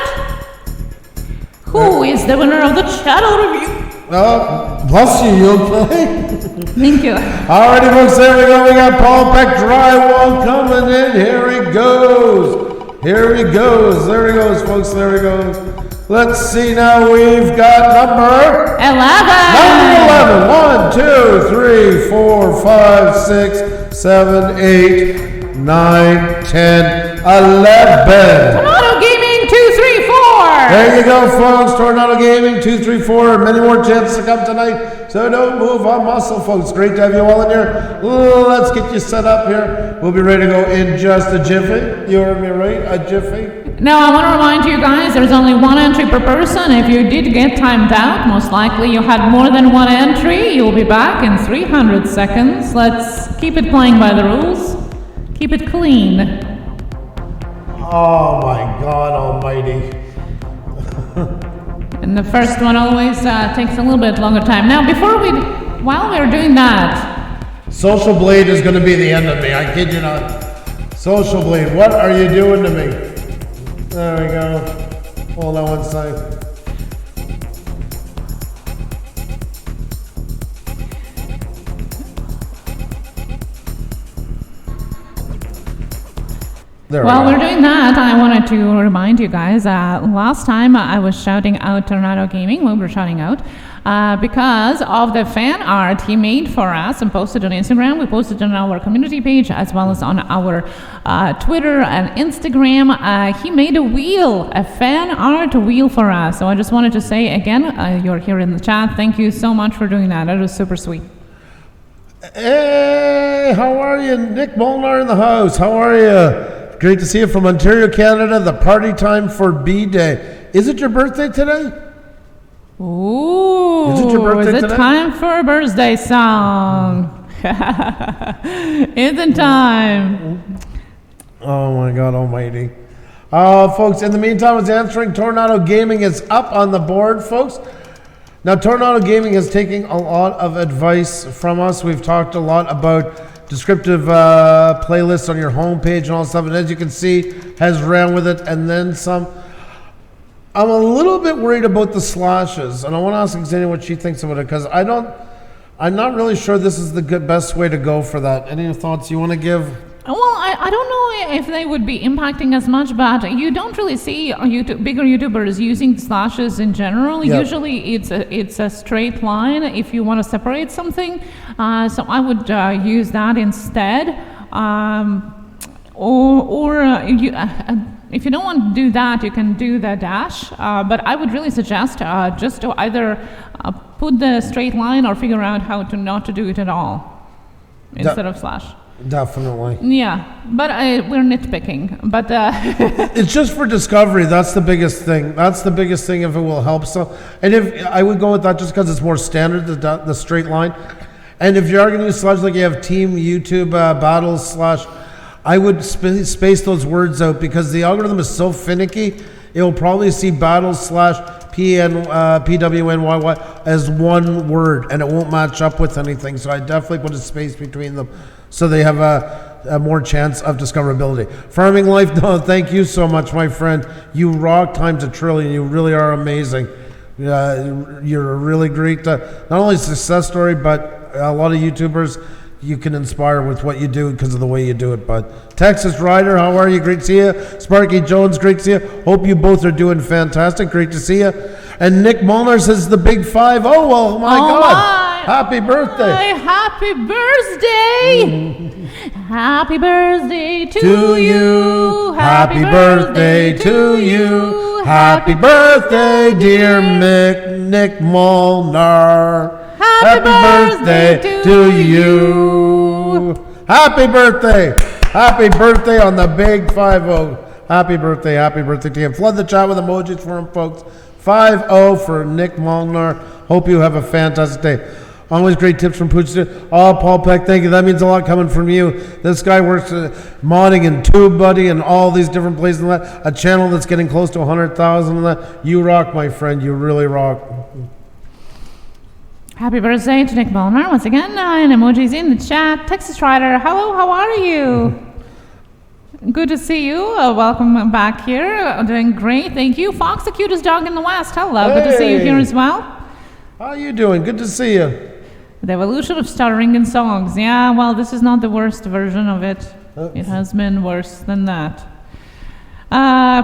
B: Who is the winner of the channel review?
A: Bless you, okay?
B: Thank you.
A: Alrighty, folks, there we go. We got Paul Peck Drywall coming in. Here he goes. Here he goes. There he goes, folks. There he goes. Let's see now. We've got number
B: 11.
A: Number 11. 1, 2, 3, 4, 5, 6, 7, 8, 9, 10, 11.
B: Tornado Gaming 234.
A: There you go, folks. Tornado Gaming 234. Many more chances to come tonight. So don't move on muscle, folks. Great to have you all in here. Let's get you set up here. We'll be ready to go in just a jiffy. You heard me right? A jiffy.
B: Now, I want to remind you guys, there's only 1 entry per person. If you did get timed out, most likely you had more than 1 entry. You'll be back in 300 seconds. Let's keep it playing by the rules. Keep it clean.
A: Oh my God almighty.
B: And the first one always takes a little bit longer time. Now, while we're doing that...
A: Social Blade is going to be the end of me. I kid you not. Social Blade, what are you doing to me? There we go. Hold on one second.
B: While we're doing that, I wanted to remind you guys, last time I was shouting out Tornado Gaming, we were shouting out, because of the fan art he made for us and posted on Instagram. We posted on our community page as well as on our Twitter and Instagram. He made a fan art wheel for us. So I just wanted to say again, you're here in the chat. Thank you so much for doing that. That was super sweet.
A: Hey, how are you? Nick Molnar in the house. How are you? Great to see you from Ontario, Canada. The party time for B-Day. Is it your birthday today?
B: Ooh,
A: is it your birthday today?
B: Time for a birthday song? It's in time.
A: Oh my God almighty. Folks, in the meantime, it's answering. Tornado Gaming is up on the board, folks. Now, Tornado Gaming is taking a lot of advice from us. We've talked a lot about descriptive playlists on your homepage and all that stuff, and as you can see, has ran with it and then some. I'm a little bit worried about the slashes, and I want to ask Xenia what she thinks about it, because I'm not really sure this is the best way to go for that. Any thoughts you want to give?
B: Well, I don't know if they would be impacting as much, but you don't really see bigger YouTubers using slashes in general. Yep. Usually it's a straight line if you want to separate something. So I would use that instead. If you don't want to do that, you can do the dash. But I would really suggest just to either put the straight line or figure out how to not to do it at all instead of slash.
A: Definitely.
B: Yeah, but we're nitpicking. But
A: it's just for discovery. That's the biggest thing. That's the biggest thing if it will help. So, and if I would go with that just because it's more standard, the straight line. And if you are going to use slash like you have team YouTube battles slash, I would space those words out because the algorithm is so finicky. It will probably see battles slash PWNYY as one word, and it won't match up with anything. So I definitely put a space between them, so they have a more chance of discoverability. Farming Life, no, thank you so much, my friend. You rock times a trillion. You really are amazing. You're a really great, not only success story, but a lot of YouTubers you can inspire with what you do because of the way you do it. But Texas Rider, how are you? Great to see you. Sparky Jones, great to see you. Hope you both are doing fantastic. Great to see you. And Nick Molnar says the big 5-0. Well, my God. Happy birthday.
B: Happy birthday. Happy birthday to you.
A: Happy birthday to you. Happy birthday, dear Nick Molnar. Happy birthday to you. Happy birthday. Happy birthday on the big 5-0. Happy birthday to you. Flood the chat with emojis for him, folks. 5-0 for Nick Molnar. Hope you have a fantastic day. Always great tips from Pusa. Oh, Paul Peck, thank you. That means a lot coming from you. This guy works modding in TubeBuddy and all these different places and that. A channel that's getting close to 100,000 and that. You rock, my friend. You really rock.
B: Happy birthday to Nick Molnar once again, and emojis in the chat. Texas Rider, hello, how are you? Good to see you. Welcome back here. Doing great, thank you. Fox, the cutest dog in the West. Hello, good to see you here as well.
A: How are you doing? Good to see you.
B: The evolution of stuttering in songs. Yeah, well, this is not the worst version of it. It has been worse than that.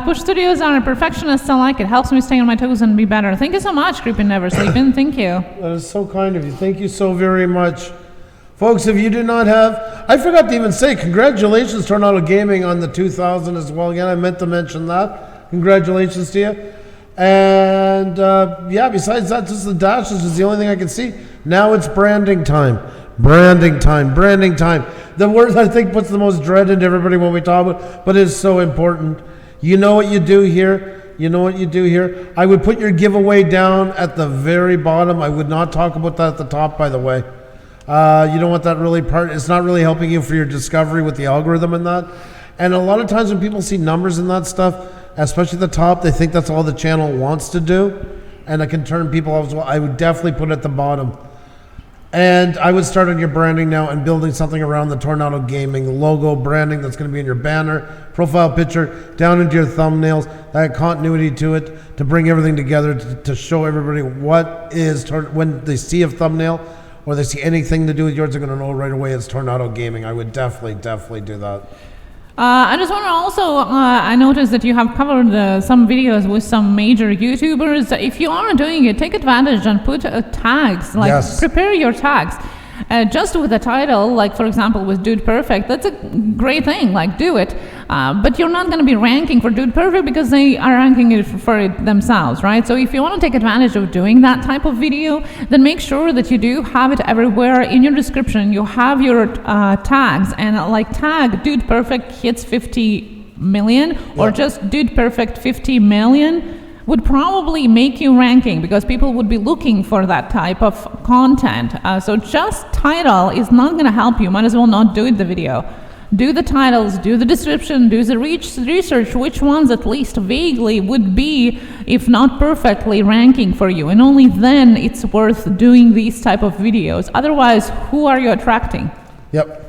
B: Push Studios are a perfectionist. I like it. Helps me stay on my toes and be better. Thank you so much, Creeping Never Sleeping. Thank you.
A: That is so kind of you. Thank you so very much. Folks, if you do not have, I forgot to even say, congratulations, Tornado Gaming, on the 2000 as well. Again, I meant to mention that. Congratulations to you. And yeah, besides that, just the dashes is the only thing I can see. Now it's branding time. Branding time. The word I think puts the most dread into everybody when we talk about, but it's so important. You know what you do here. I would put your giveaway down at the very bottom. I would not talk about that at the top, by the way. You don't want that really part. It's not really helping you for your discovery with the algorithm and that. And a lot of times when people see numbers and that stuff, especially at the top, they think that's all the channel wants to do. And it can turn people off as well. I would definitely put it at the bottom. And I would start on your branding now and building something around the Tornado Gaming logo branding that's going to be in your banner, profile picture, down into your thumbnails, that continuity to it, to bring everything together, to show everybody what is, when they see a thumbnail or they see anything to do with yours, they're going to know right away it's Tornado Gaming. I would definitely do that.
B: I just want to also, I noticed that you have covered some videos with some major YouTubers. If you are doing it, take advantage and put tags, prepare your tags. Just with a title, like for example with Dude Perfect, that's a great thing, do it. But you're not going to be ranking for Dude Perfect because they are ranking it for it themselves, right? So if you want to take advantage of doing that type of video, then make sure that you do have it everywhere in your description. You have your tags, and tag Dude Perfect hits 50 million or just Dude Perfect 50 million would probably make you ranking because people would be looking for that type of content. So just title is not going to help you. Might as well not do the video. Do the titles, do the description, do the research, which ones at least vaguely would be, if not perfectly, ranking for you. And only then it's worth doing these type of videos. Otherwise, who are you attracting?
A: Yep.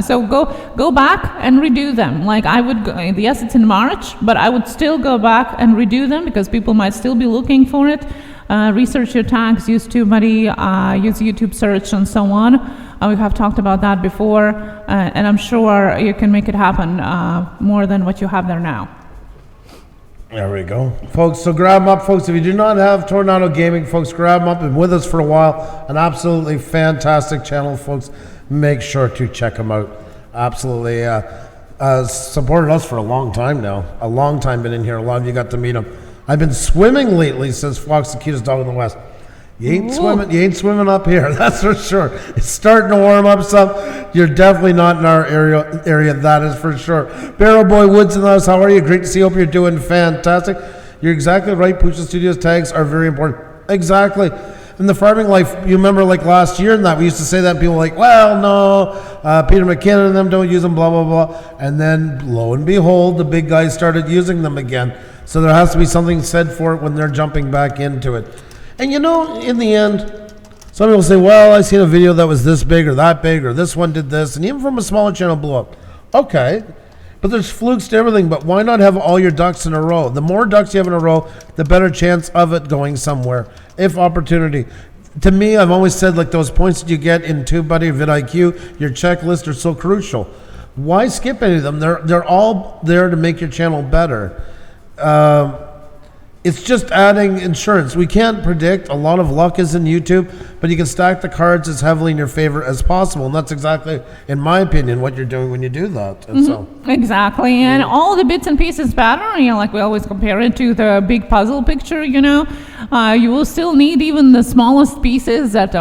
B: So go back and redo them. I would, yes, it's in March, but I would still go back and redo them because people might still be looking for it. Research your tags, use TubeBuddy, use YouTube search, and so on. We have talked about that before, and I'm sure you can make it happen more than what you have there now.
A: There we go. Folks, so grab them up, folks. If you do not have Tornado Gaming, folks, grab them up. Been with us for a while. An absolutely fantastic channel, folks. Make sure to check them out. Absolutely. Supported us for a long time now. A long time been in here. A lot of you got to meet him. I've been swimming lately, says Fox, the cutest dog in the West. You ain't swimming up here, that's for sure. It's starting to warm up some. You're definitely not in our area, that is for sure. Barrel Boy Woods in the house, how are you? Great to see you. Hope you're doing fantastic. You're exactly right. Pusa Studios tags are very important. Exactly. In the farming life, you remember like last year and that, we used to say that, and people were like, well, no, Peter McKinnon and them don't use them, blah, blah, blah. And then, lo and behold, the big guys started using them again. So there has to be something said for it when they're jumping back into it. And you know, in the end, some people say, well, I seen a video that was this big or that big, or this one did this, and even from a smaller channel blew up. Okay, but there's flukes to everything, but why not have all your ducks in a row? The more ducks you have in a row, the better chance of it going somewhere, if opportunity. To me, I've always said, like, those points that you get in TubeBuddy, vidIQ, your checklist are so crucial. Why skip any of them? They're all there to make your channel better. It's just adding insurance. We can't predict. A lot of luck is in YouTube, but you can stack the cards as heavily in your favor as possible. And that's exactly, in my opinion, what you're doing when you do that. And so,
B: exactly. And all the bits and pieces matter. You know, like we always compare it to the big puzzle picture, you know. You will still need even the smallest pieces that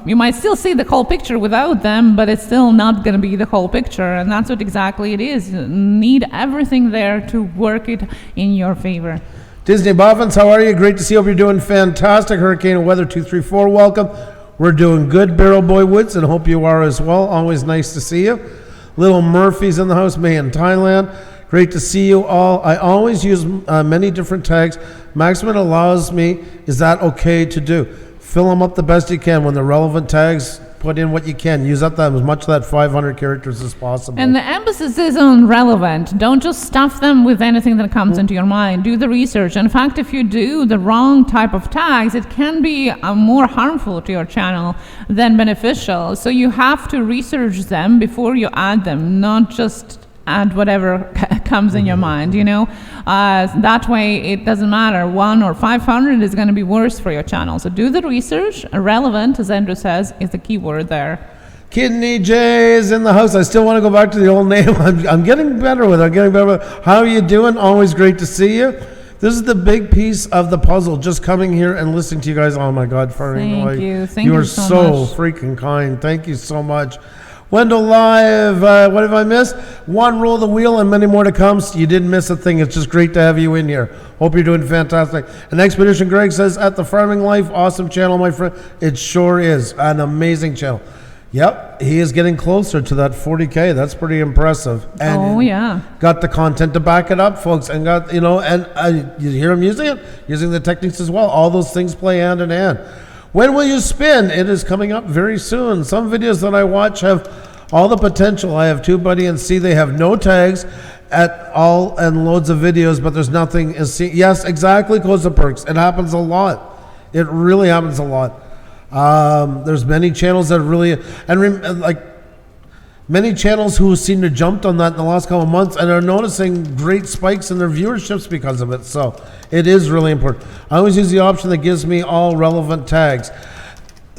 B: you might still see the whole picture without them, but it's still not going to be the whole picture. And that's what exactly it is. You need everything there to work it in your favor.
A: Disney Boffins, how are you? Great to see you. Hope you're doing fantastic. Hurricane Weather 234, welcome. We're doing good, Barrel Boy Woods, and hope you are as well. Always nice to see you. Little Murphy's in the house, May in Thailand. Great to see you all. I always use many different tags. Maximum allows me, is that okay to do? Fill them up the best you can. When the relevant tags, put in what you can. Use up that as much of that 500 characters as possible.
B: And the emphasis is on relevant. Don't just stuff them with anything that comes into your mind. Do the research. In fact, if you do the wrong type of tags, it can be more harmful to your channel than beneficial. So you have to research them before you add them, not just add whatever comes in your mind, you know. That way it doesn't matter. 1 or 500 is going to be worse for your channel. So do the research. Relevant, as Andrew says, is the key word there.
A: Kidney J is in the house. I still want to go back to the old name. I'm getting better with it. I'm getting better with it. How are you doing? Always great to see you. This is the big piece of the puzzle, just coming here and listening to you guys. Oh my God,
B: Thank you. Thank
A: you
B: you
A: are
B: so much.
A: freaking kind. Thank you so much. Wendell Live, what have I missed? One roll of the wheel and many more to come. So you didn't miss a thing. It's just great to have you in here. Hope you're doing fantastic. And Expedition Greg says, at the Farming Life, awesome channel, my friend. It sure is an amazing channel. Yep, he is getting closer to that 40K. That's pretty impressive. And
B: oh, yeah.
A: Got the content to back it up, folks. And got, you know, and you hear him using it, using the techniques as well. All those things play hand in hand. When will you spin? It is coming up very soon. Some videos that I watch have all the potential. I have TubeBuddy and C. They have no tags at all and loads of videos, but there's nothing. Yes, exactly, Close the Perks. It happens a lot. It really happens a lot. There's many channels that really, many channels who seem to jumped on that in the last couple of months and are noticing great spikes in their viewerships because of it. So it is really important. I always use the option that gives me all relevant tags.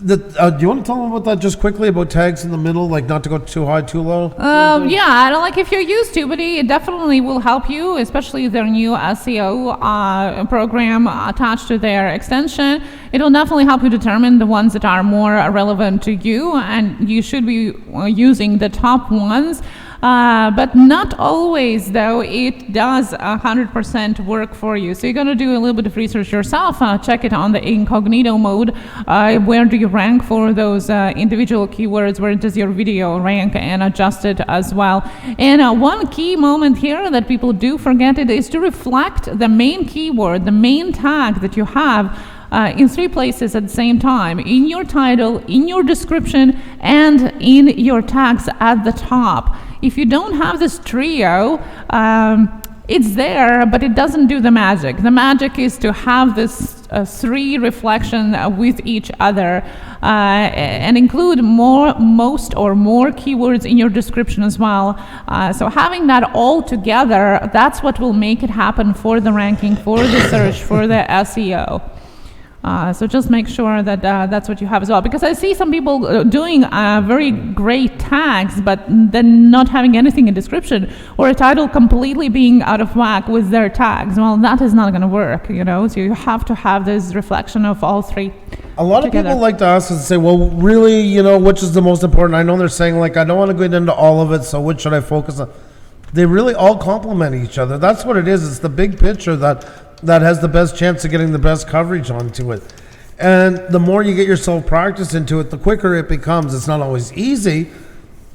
A: Do you want to tell them about that just quickly, about tags in the middle, like not to go too high, too low?
B: Yeah, I don't like if you're used to, but it definitely will help you, especially their new SEO program attached to their extension. It'll definitely help you determine the ones that are more relevant to you, and you should be using the top ones. But not always, though. It does 100% work for you. So you're going to do a little bit of research yourself. Check it on the incognito mode. Where do you rank for those individual keywords? Where does your video rank, and adjust it as well. And one key moment here that people do forget it is to reflect the main keyword, the main tag that you have in 3 places at the same time: in your title, in your description, and in your tags at the top. If you don't have this trio, it's there, but it doesn't do the magic. The magic is to have this 3 reflection with each other, and include most or more keywords in your description as well. So having that all together, that's what will make it happen for the ranking, for the search, for the SEO. So just make sure that that's what you have as well. Because I see some people doing very great tags, but then not having anything in description or a title completely being out of whack with their tags. Well, that is not going to work, you know. So you have to have this reflection of all three.
A: A lot
B: together.
A: of people like to ask us and say, well, really, you know, which is the most important? I know they're saying, like, I don't want to go into all of it, so which should I focus on? They really all complement each other. That's what it is. It's the big picture that has the best chance of getting the best coverage onto it. And the more you get yourself practice into it, the quicker it becomes. It's not always easy,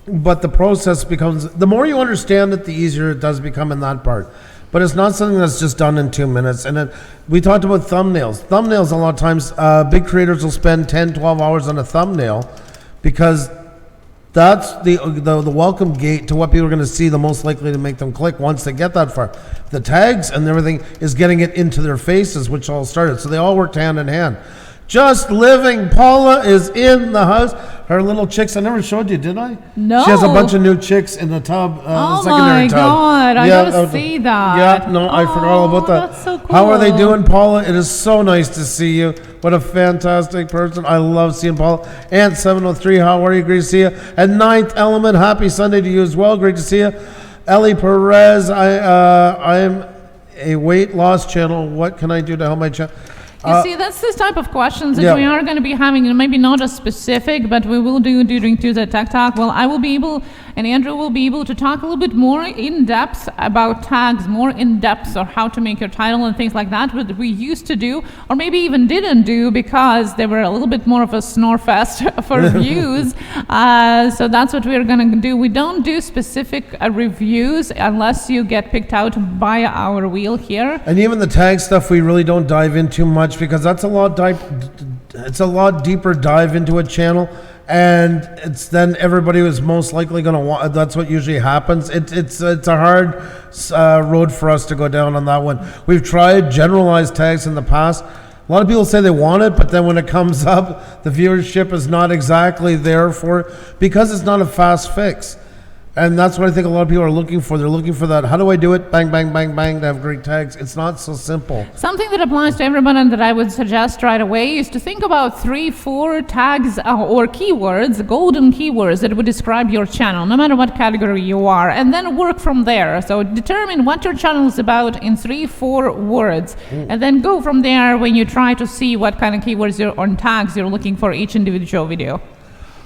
A: but the process becomes, the more you understand it, the easier it does become in that part. But it's not something that's just done in 2 minutes. And then we talked about thumbnails. Thumbnails, a lot of times, big creators will spend 10, 12 hours on a thumbnail because that's the welcome gate to what people are going to see, the most likely to make them click once they get that far. The tags and everything is getting it into their faces, which all started. So they all worked hand in hand. Just living. Paula is in the house. Her little chicks. I never showed you, did I?
B: No.
A: She has a bunch of new chicks in the tub.
B: Oh
A: secondary
B: my
A: tub.
B: God! I gotta see that.
A: Yeah, no, I forgot all about that.
B: That's so cool.
A: How are they doing, Paula? It is so nice to see you. What a fantastic person. I love seeing Paula. Aunt 703, how are you? Great to see you. And Ninth Element, happy Sunday to you as well. Great to see you. Ellie Perez, I am a weight loss channel. What can I do to help my channel?
B: You see, that's this type of questions that we are going to be having, maybe not as specific, but we will do during Tuesday Tech Talk. Well, I will be able, and Andrew will be able to talk a little bit more in depth about tags, more in depth, or how to make your title and things like that, what we used to do, or maybe even didn't do because they were a little bit more of a snore fest for reviews. So that's what we're going to do. We don't do specific reviews unless you get picked out by our wheel here.
A: And even the tag stuff, we really don't dive into much because that's it's a lot deeper dive into a channel, and it's then everybody is most likely going to want. That's what usually happens. It's a hard road for us to go down on that one. We've tried generalized tags in the past. A lot of people say they want it, but then when it comes up, the viewership is not exactly there for it because it's not a fast fix. And that's what I think a lot of people are looking for. They're looking for that, how do I do it? Bang, bang, bang, bang, to have great tags. It's not so simple.
B: Something that applies to everyone and that I would suggest right away is to think about 3-4 tags or keywords, golden keywords that would describe your channel, no matter what category you are, and then work from there. So determine what your channel is about in 3-4 words, and then go from there when you try to see what kind of keywords or tags you're looking for each individual video.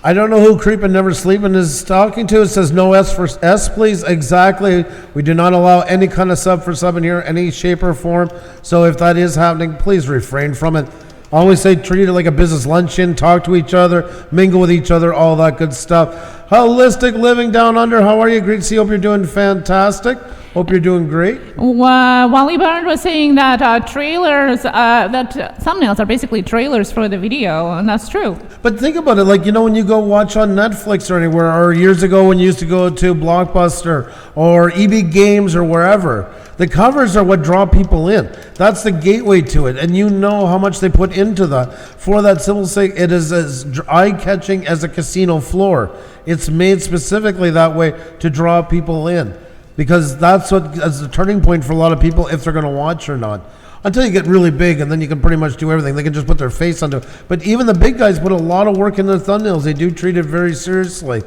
A: I don't know who Creepin' Never Sleepin' is talking to. It says no S for S, please. Exactly. We do not allow any kind of sub for sub in here, any shape or form. So if that is happening, please refrain from it. Always say treat it like a business luncheon, talk to each other, mingle with each other, all that good stuff. Holistic Living Down Under, how are you? Great to see you. Hope you're doing fantastic. Hope you're doing great.
B: Wally Barrett was saying that trailers, that thumbnails are basically trailers for the video, and that's true.
A: But think about it, like, you know, when you go watch on Netflix or anywhere, or years ago when you used to go to Blockbuster or EB Games or wherever, the covers are what draw people in. That's the gateway to it, and you know how much they put into that. For that simple sake, it is as eye-catching as a casino floor. It's made specifically that way to draw people in. Because that's what is the turning point for a lot of people if they're going to watch or not. Until you get really big and then you can pretty much do everything. They can just put their face onto it. But even the big guys put a lot of work in their thumbnails. They do treat it very seriously.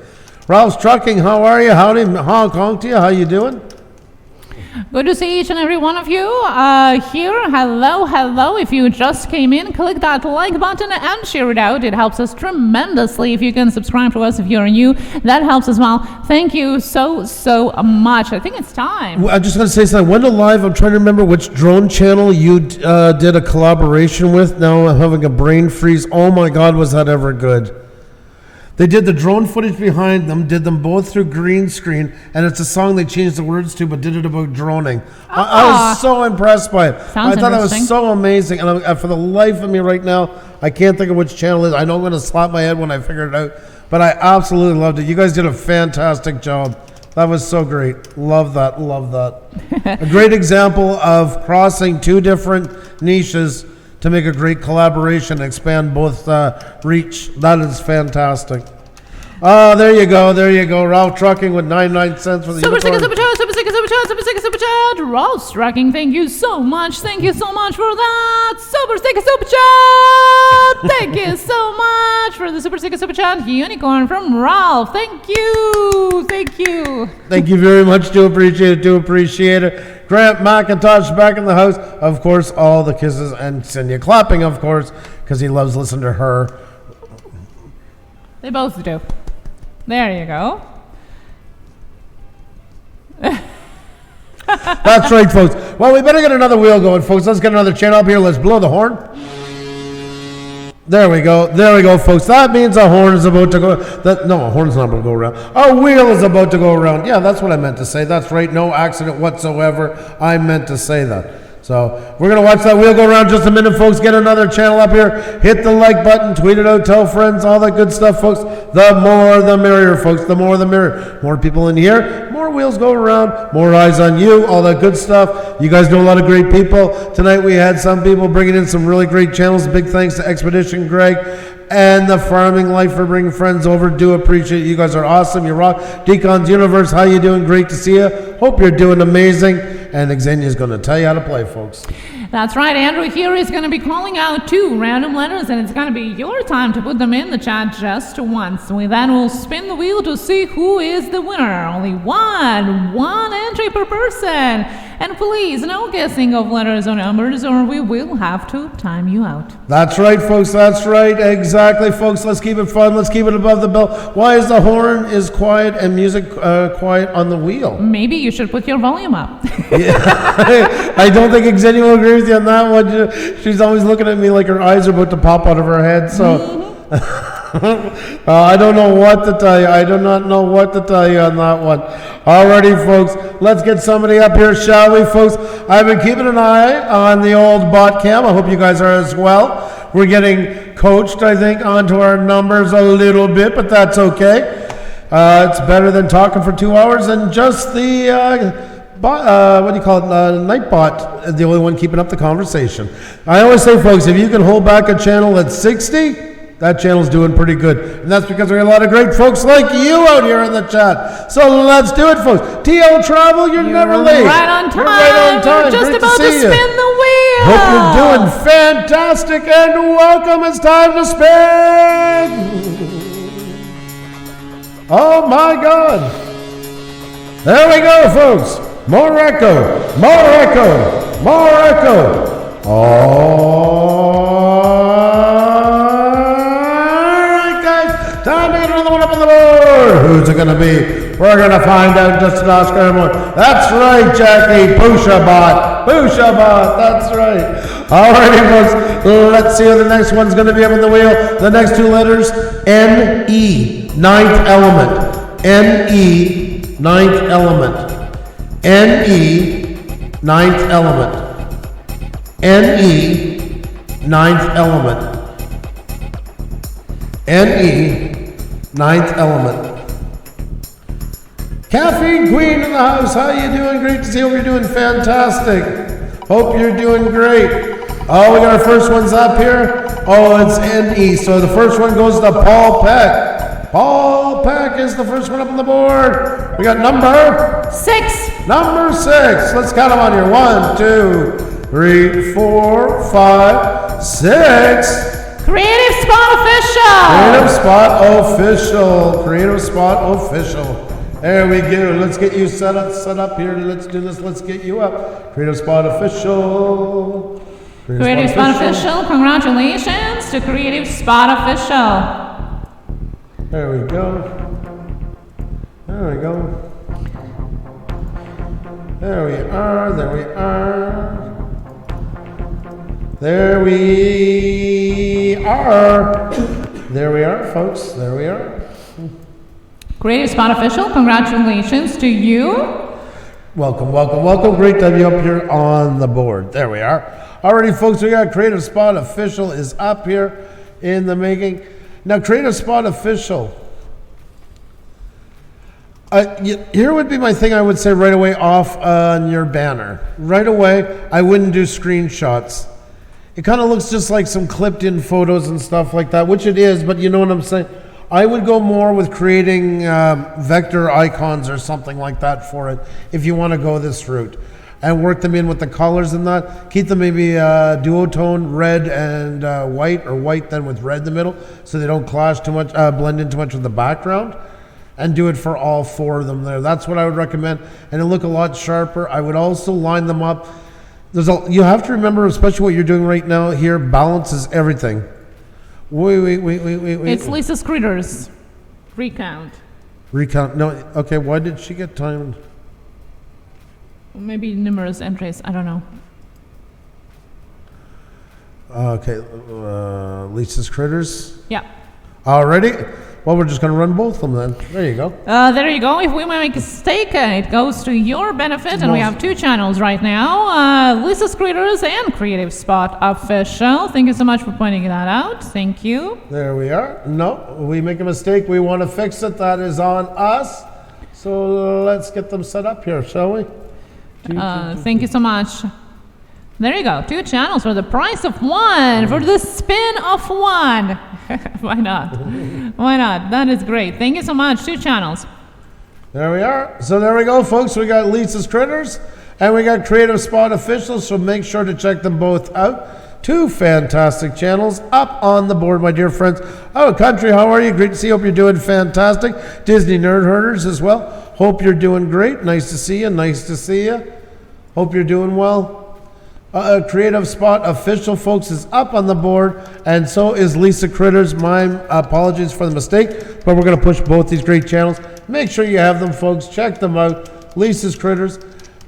A: Ralph's Trucking, how are you? Howdy, Hong Kong to you. How you doing?
B: Good to see each and every one of you here. Hello. If you just came in, click that like button and share it out. It helps us tremendously. If you can subscribe to us if you're new, that helps as well. Thank you so much. I think it's time.
A: I'm just going to say something. Went live. I'm trying to remember which drone channel you did a collaboration with. Now I'm having a brain freeze. Oh my God, was that ever good? They did the drone footage behind them, did them both through green screen, and it's a song they changed the words to, but did it about droning. I was so impressed by it. I thought it was so amazing, and for the life of me right now, I can't think of which channel it is. I know I'm going to slap my head when I figure it out, but I absolutely loved it. You guys did a fantastic job. That was so great. Love that. A great example of crossing two different niches to make a great collaboration and expand both reach. That is fantastic. Oh, there you go. Ralph Trucking with 99 cents for the
B: Super sticker,
A: unicorn.
B: super chat, super sticker, super chat, super sticker, super chat. Ralph's Trucking, thank you so much. Thank you so much for that. Super sticker, super chat. Thank you so much for the super sticker, super chat. Unicorn from Ralph. Thank you. Thank you.
A: Thank you very much. Do appreciate it. Grant McIntosh back in the house. Of course, all the kisses and Cinia clapping, of course, because he loves listening to her.
B: They both do. There you go.
A: That's right, folks. Well, we better get another wheel going, folks. Let's get another channel up here. Let's blow the horn. There we go, folks. That means a horn is about to go. A horn's not going to go around. A wheel is about to go around. Yeah, that's what I meant to say. That's right. No accident whatsoever. I meant to say that. So we're going to watch that wheel go around just a minute, folks. Get another channel up here. Hit the like button. Tweet it out. Tell friends. All that good stuff, folks. The more the merrier, folks. The more the merrier. More people in here. More wheels go around. More eyes on you. All that good stuff. You guys know a lot of great people. Tonight we had some people bringing in some really great channels. Big thanks to Expedition Greg and the Farming Life for bringing friends over. Do appreciate it. You guys are awesome. You rock. Deacon's Universe, how you doing? Great to see you. Hope you're doing amazing. And Xenia's going to tell you how to play, folks.
B: That's right. Andrew here is going to be calling out 2 random letters, and it's going to be your time to put them in the chat just once. We then will spin the wheel to see who is the winner. Only one entry per person. And please, no guessing of letters or numbers, or we will have to time you out.
A: That's right, folks. That's right. Exactly, folks. Let's keep it fun. Let's keep it above the belt. Why is the horn is quiet and music quiet on the wheel?
B: Maybe you should put your volume up.
A: Yeah. I don't think Xenia will agree with you on that one. She's always looking at me like her eyes are about to pop out of her head. So I don't know what to tell you. I do not know what to tell you on that one. Alrighty, folks. Let's get somebody up here, shall we, folks? I've been keeping an eye on the old bot cam. I hope you guys are as well. We're getting coached, I think, onto our numbers a little bit, but that's okay. It's better than talking for 2 hours and just the what do you call it? Nightbot, the only one keeping up the conversation. I always say, folks, if you can hold back a channel at 60, that channel's doing pretty good. And that's because we have a lot of great folks like you out here in the chat. So let's do it, folks. TL Travel, you're never late.
B: Right on time.
A: You're right on time.
B: We're just
A: Great
B: about to
A: see you.
B: spin the wheel.
A: Hope you're doing fantastic and welcome. It's time to spin. Oh my God. There we go, folks. More echo, more echo, more echo. All right, guys, time to get another one up on the board. Who's it going to be? We're going to find out just an Oscar everyone. That's right, Jackie, Pusa bot, that's right. All righty, folks, let's see who the next one's going to be up on the wheel. The next 2 letters, N-E, 9th element, N-E, 9th element. N-E, 9th element. N-E, 9th element. N-E, 9th element. Caffeine Queen in the house. How you doing? Great to see you. You're doing fantastic. Hope you're doing great. Oh, we got our first ones up here. Oh, it's N-E. So the first one goes to Paul Peck. Paul Peck is the first one up on the board. We got number
B: 6.
A: Number 6. Let's count them on here. 1, 2, 3, 4, 5, 6.
B: Creative Spot Official.
A: Creative Spot Official. Creative Spot Official. There we go. Let's get you set up here. Let's do this. Let's get you up. Creative Spot Official.
B: Creative Spot Official. Congratulations to Creative Spot Official.
A: There we go. There we go. There we are. There we are. There we are. There we are, folks. There we are.
B: Creative Spot Official, congratulations to you.
A: Welcome, welcome, welcome. Great to have you up here on the board. There we are. Alrighty, folks, we got Creative Spot Official is up here in the making. Now, Creative Spot Official. Here would be my thing I would say right away off on your banner. Right away, I wouldn't do screenshots. It kind of looks just like some clipped in photos and stuff like that, which it is, but you know what I'm saying? I would go more with creating vector icons or something like that for it if you want to go this route. And work them in with the colors and that. Keep them maybe duotone, red and white, or white then with red in the middle, so they don't clash too much, blend in too much with the background. And do it for all 4 of them there. That's what I would recommend. And it'll look a lot sharper. I would also line them up. You have to remember, especially what you're doing right now here, balance is everything. Wait.
B: It's Lisa's Critters. Recount.
A: No, okay, why did she get timed?
B: Maybe numerous entries, I don't know.
A: Okay, Lisa's Critters.
B: Yeah.
A: Alrighty. Well, we're just going to run both of them then. There you go.
B: There you go. If we make a mistake, it goes to your benefit. And we have 2 channels right now. Lisa's Critters and Creative Spot Official. Thank you so much for pointing that out. Thank you.
A: There we are. No, we make a mistake. We want to fix it. That is on us. So let's get them set up here, shall we?
B: Thank you so much. There you go. 2 channels for the price of 1, for the spin of 1. Why not? Why not? That is great. Thank you so much. 2 channels.
A: There we are. So there we go, folks. We got Lisa's Critters and we got Creative Spot Official. So make sure to check them both out. 2 fantastic channels up on the board, my dear friends. Oh, Country, how are you? Great to see you. Hope you're doing fantastic. Disney Nerd Herders as well. Hope you're doing great. Nice to see you. Nice to see you. Hope you're doing well. Creative Spot Official, folks, is up on the board, and so is Lisa Critters. My apologies for the mistake, but we're going to push both these great channels. Make sure you have them, folks. Check them out. Lisa's Critters.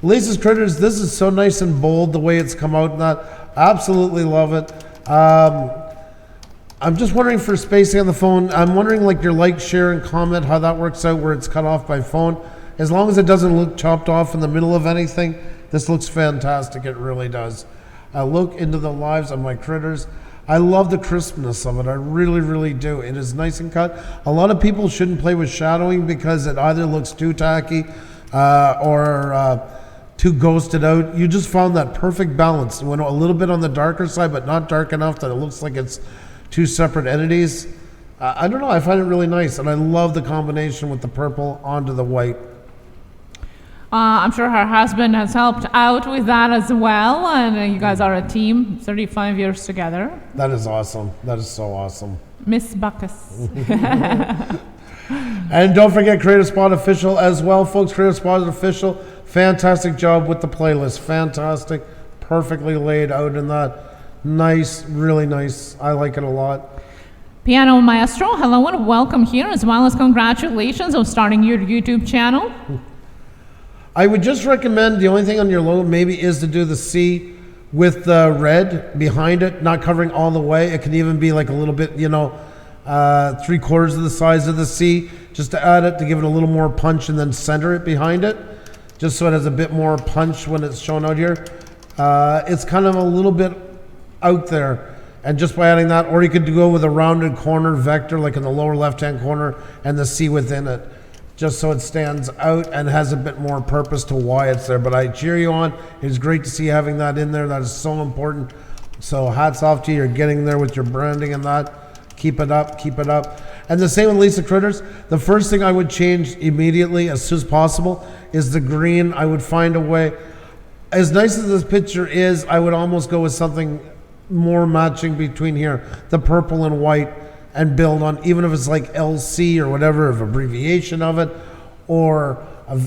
A: Lisa's Critters, this is so nice and bold, the way it's come out and that. Absolutely love it. I'm just wondering for spacing on the phone. I'm wondering, like, your like, share, and comment, how that works out where it's cut off by phone. As long as it doesn't look chopped off in the middle of anything, this looks fantastic. It really does. I look into the lives of my critters. I love the crispness of it. I really, really do. It is nice and cut. A lot of people shouldn't play with shadowing because it either looks too tacky or too ghosted out. You just found that perfect balance. You went a little bit on the darker side, but not dark enough that it looks like it's 2 separate entities. I don't know. I find it really nice, and I love the combination with the purple onto the white.
B: I'm sure her husband has helped out with that as well, and you guys are a team, 35 years together.
A: That is awesome. That is so awesome.
B: Miss Bacchus.
A: And don't forget Creative Spot Official as well, folks. Creative Spot Official, fantastic job with the playlist. Fantastic, perfectly laid out in that. Nice, really nice. I like it a lot.
B: Piano Maestro, hello and welcome here, as well as congratulations on starting your YouTube channel.
A: I would just recommend, the only thing on your logo maybe is to do the C with the red behind it, not covering all the way. It can even be like a little bit, 3/4 of the size of the C, just to add it, to give it a little more punch, and then center it behind it, just so it has a bit more punch when it's shown out here. It's kind of a little bit out there, and just by adding that, or you could go with a rounded corner vector, like in the lower left-hand corner, and the C within it, just so it stands out and has a bit more purpose to why it's there. But I cheer you on. It's great to see having that in there. That is so important. So hats off to you. You're getting there with your branding and that. Keep it up. Keep it up. And the same with Lisa Critters. The first thing I would change immediately, as soon as possible, is the green. I would find a way. As nice as this picture is, I would almost go with something more matching between here, the purple and white, and build on, even if it's like LC or whatever, of abbreviation of it, or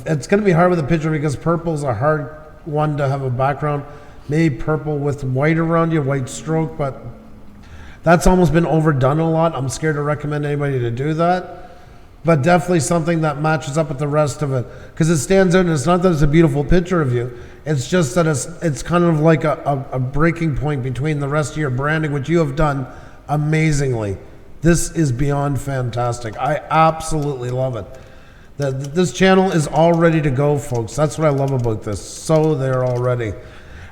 A: it's going to be hard with a picture because purple's a hard one to have a background. Maybe purple with white around you, white stroke, but that's almost been overdone a lot. I'm scared to recommend anybody to do that, but definitely something that matches up with the rest of it, because it stands out. And it's not that it's a beautiful picture of you, it's just that it's kind of like a breaking point between the rest of your branding, which you have done amazingly. This is beyond fantastic. I absolutely love it. This channel is all ready to go, folks. That's what I love about this. So they're all ready.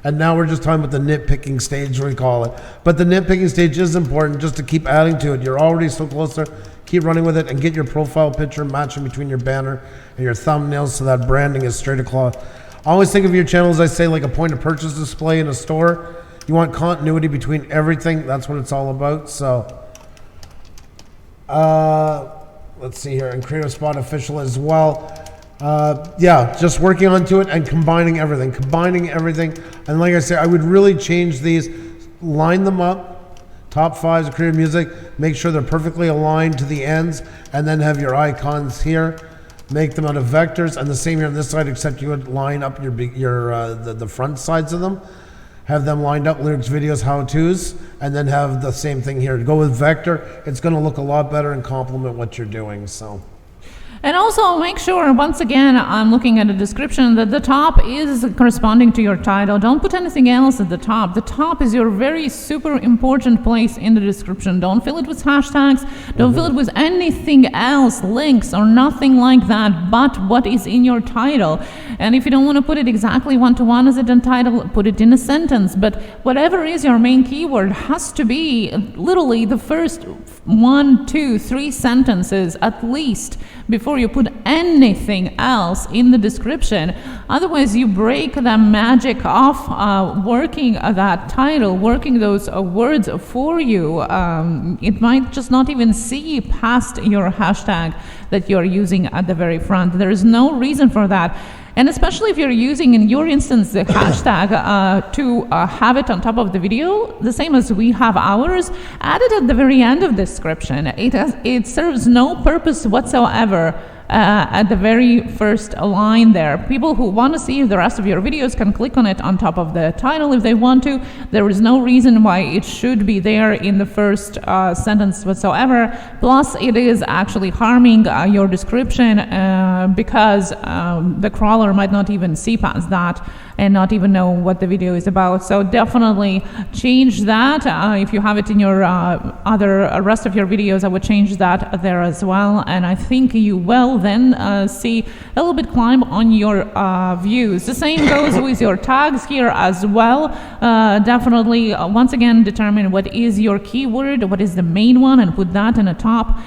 A: And now we're just talking about the nitpicking stage, we call it. But the nitpicking stage is important, just to keep adding to it. You're already so close there. Keep running with it and get your profile picture matching between your banner and your thumbnails, so that branding is straight across. I always think of your channel, as I say, like a point of purchase display in a store. You want continuity between everything. That's what it's all about. So let's see here, and Creative Spot Official as well. Yeah, just working onto it and combining everything. And like I say, I would really change these, line them up, top 5s of creative music, make sure they're perfectly aligned to the ends, and then have your icons here. Make them out of vectors, and the same here on this side, except you would line up the front sides of them. Have them lined up, lyrics, videos, how-tos, and then have the same thing here. Go with vector. It's going to look a lot better and complement what you're doing. So.
B: And also make sure, once again, I'm looking at the description, that the top is corresponding to your title. Don't put anything else at the top. The top is your very super important place in the description. Don't fill it with hashtags. Don't fill it with anything else, links or nothing like that, but what is in your title. And if you don't want to put it exactly one-to-one as it in title, put it in a sentence. But whatever is your main keyword has to be literally the first 1, 2, 3 sentences at least before you put anything else in the description. Otherwise, you break the magic of working that title, working those words for you. It might just not even see past your hashtag that you're using at the very front. There is no reason for that. And especially if you're using, in your instance, the hashtag to have it on top of the video, the same as we have ours, add it at the very end of the description. It serves no purpose whatsoever at the very first line there. People who want to see the rest of your videos can click on it on top of the title if they want to. There is no reason why it should be there in the first sentence whatsoever. Plus, it is actually harming your description because the crawler might not even see past that and not even know what the video is about. So definitely change that. If you have it in your other rest of your videos, I would change that there as well. And I think you will then see a little bit climb on your views. The same goes with your tags here as well. Definitely, once again, determine what is your keyword, what is the main one, and put that in the top.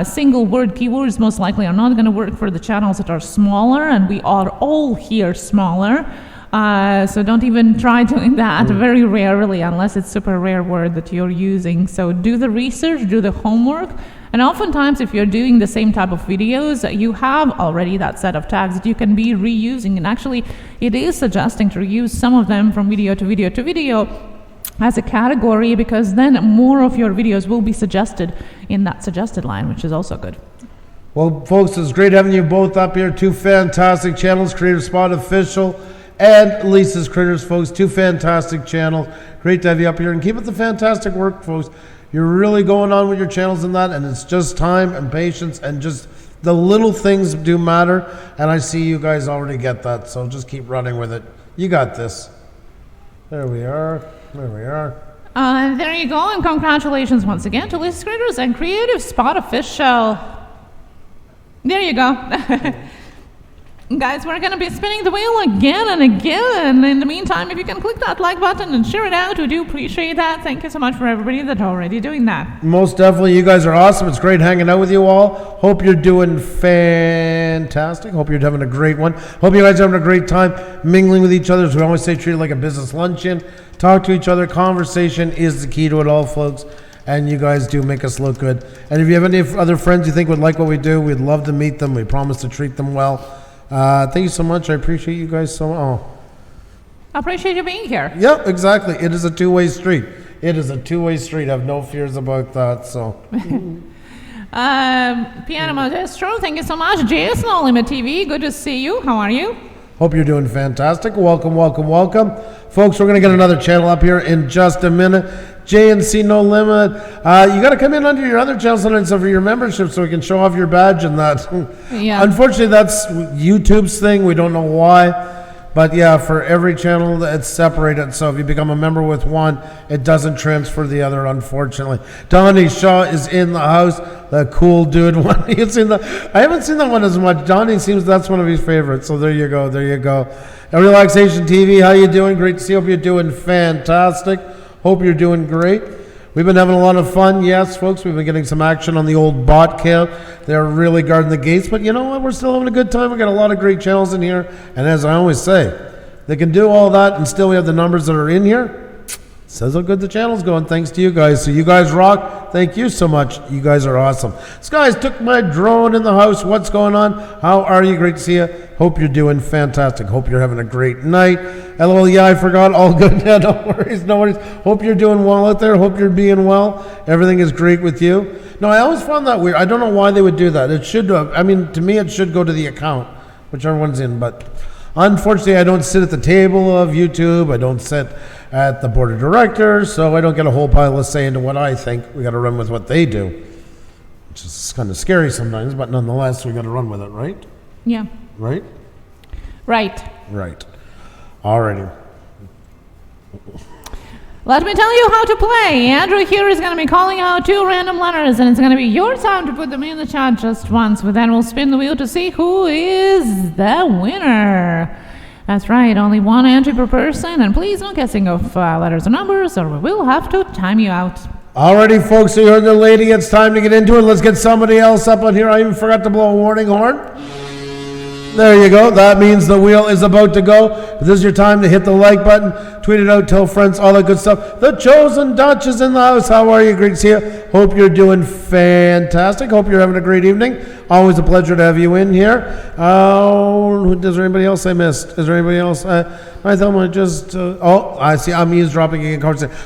B: Single word keywords most likely are not going to work for the channels that are smaller, and we are all here smaller. So don't even try doing that, very rarely, unless it's super rare word that you're using. So do the research, do the homework, and oftentimes if you're doing the same type of videos, you have already that set of tags that you can be reusing. And actually, it is suggesting to reuse some of them from video to video to video as a category, because then more of your videos will be suggested in that suggested line, which is also good.
A: Well, folks, it's great having you both up here. 2 fantastic channels, Creative Spot Official and Lisa's Critters, folks. 2 fantastic channels. Great to have you up here, and keep up the fantastic work, folks. You're really going on with your channels and that, and it's just time and patience, and just the little things do matter, and I see you guys already get that, so just keep running with it. You got this. There we are. There
B: you go, and congratulations once again to Lisa's Critters and Creative Spot Official. There you go. Guys, we're going to be spinning the wheel again and again. In the meantime, if you can click that like button and share it out, we do appreciate that. Thank you so much for everybody that's already doing that.
A: Most definitely. You guys are awesome. It's great hanging out with you all. Hope you're doing fantastic. Hope you're having a great one. Hope you guys are having a great time mingling with each other. As we always say, treat it like a business luncheon. Talk to each other. Conversation is the key to it all, folks. And you guys do make us look good. And if you have any other friends you think would like what we do, we'd love to meet them. We promise to treat them well. Thank you so much. I appreciate you guys so much. Oh.
B: I appreciate you being here.
A: Yep, exactly. It is a two-way street. It is a two-way street. I have no fears about that. So.
B: Piano Maestro, thank you so much. Jason, No Limit TV, good to see you. How are you?
A: Hope you're doing fantastic. Welcome. Folks, we're going to get another channel up here in just a minute. JNC No Limit. You got to come in under your other channels sometimes for your membership so we can show off your badge and that.
B: Yeah.
A: Unfortunately, that's YouTube's thing. We don't know why. But yeah, for every channel, it's separated. So if you become a member with one, it doesn't transfer the other, unfortunately. Donnie Shaw is in the house. The cool dude one. I haven't seen that one as much. Donnie seems that's one of his favorites. So there you go. Relaxation TV, how you doing? Great to see you. Hope you're doing fantastic. Hope you're doing great. We've been having a lot of fun. Yes, folks, we've been getting some action on the old bot camp. They're really guarding the gates, but you know what? We're still having a good time. We've got a lot of great channels in here. And as I always say, they can do all that and still we have the numbers that are in here. Says how good the channel's going, thanks to you guys. So you guys rock. Thank you so much. You guys are awesome. This guys took my drone in the house. What's going on? How are you? Great to see you. Hope you're doing fantastic. Hope you're having a great night. LOL, yeah, I forgot. All good. Yeah, no worries, no worries. Hope you're doing well out there. Hope you're being well. Everything is great with you. No, I always found that weird. I don't know why they would do that. It should, to me, it should go to the account, whichever one's in, but unfortunately, I don't sit at the table of YouTube. I don't sit at the board of directors, so I don't get a whole pile of say into what I think. We got to run with what they do, which is kind of scary sometimes, but nonetheless, we got to run with it, right?
B: Yeah.
A: Right?
B: Right.
A: Right. Alrighty.
B: Let me tell you how to play. Andrew here is going to be calling out 2 random letters, and it's going to be your time to put them in the chat just once. But then we'll spin the wheel to see who is the winner. That's right, only 1 entry per person, and please no guessing of letters or numbers, or we will have to time you out.
A: Alrighty, folks, so you heard the lady. It's time to get into it. Let's get somebody else up on here. I even forgot to blow a warning horn. There you go. That means the wheel is about to go. This is your time to hit the like button, tweet it out, tell friends, all that good stuff. The Chosen Dutch is in the house. How are you? Great to see you. Hope you're doing fantastic. Hope you're having a great evening. Always a pleasure to have you in here. Is there anybody else I missed? Is there anybody else? I thought I just... I see. I'm eavesdropping again.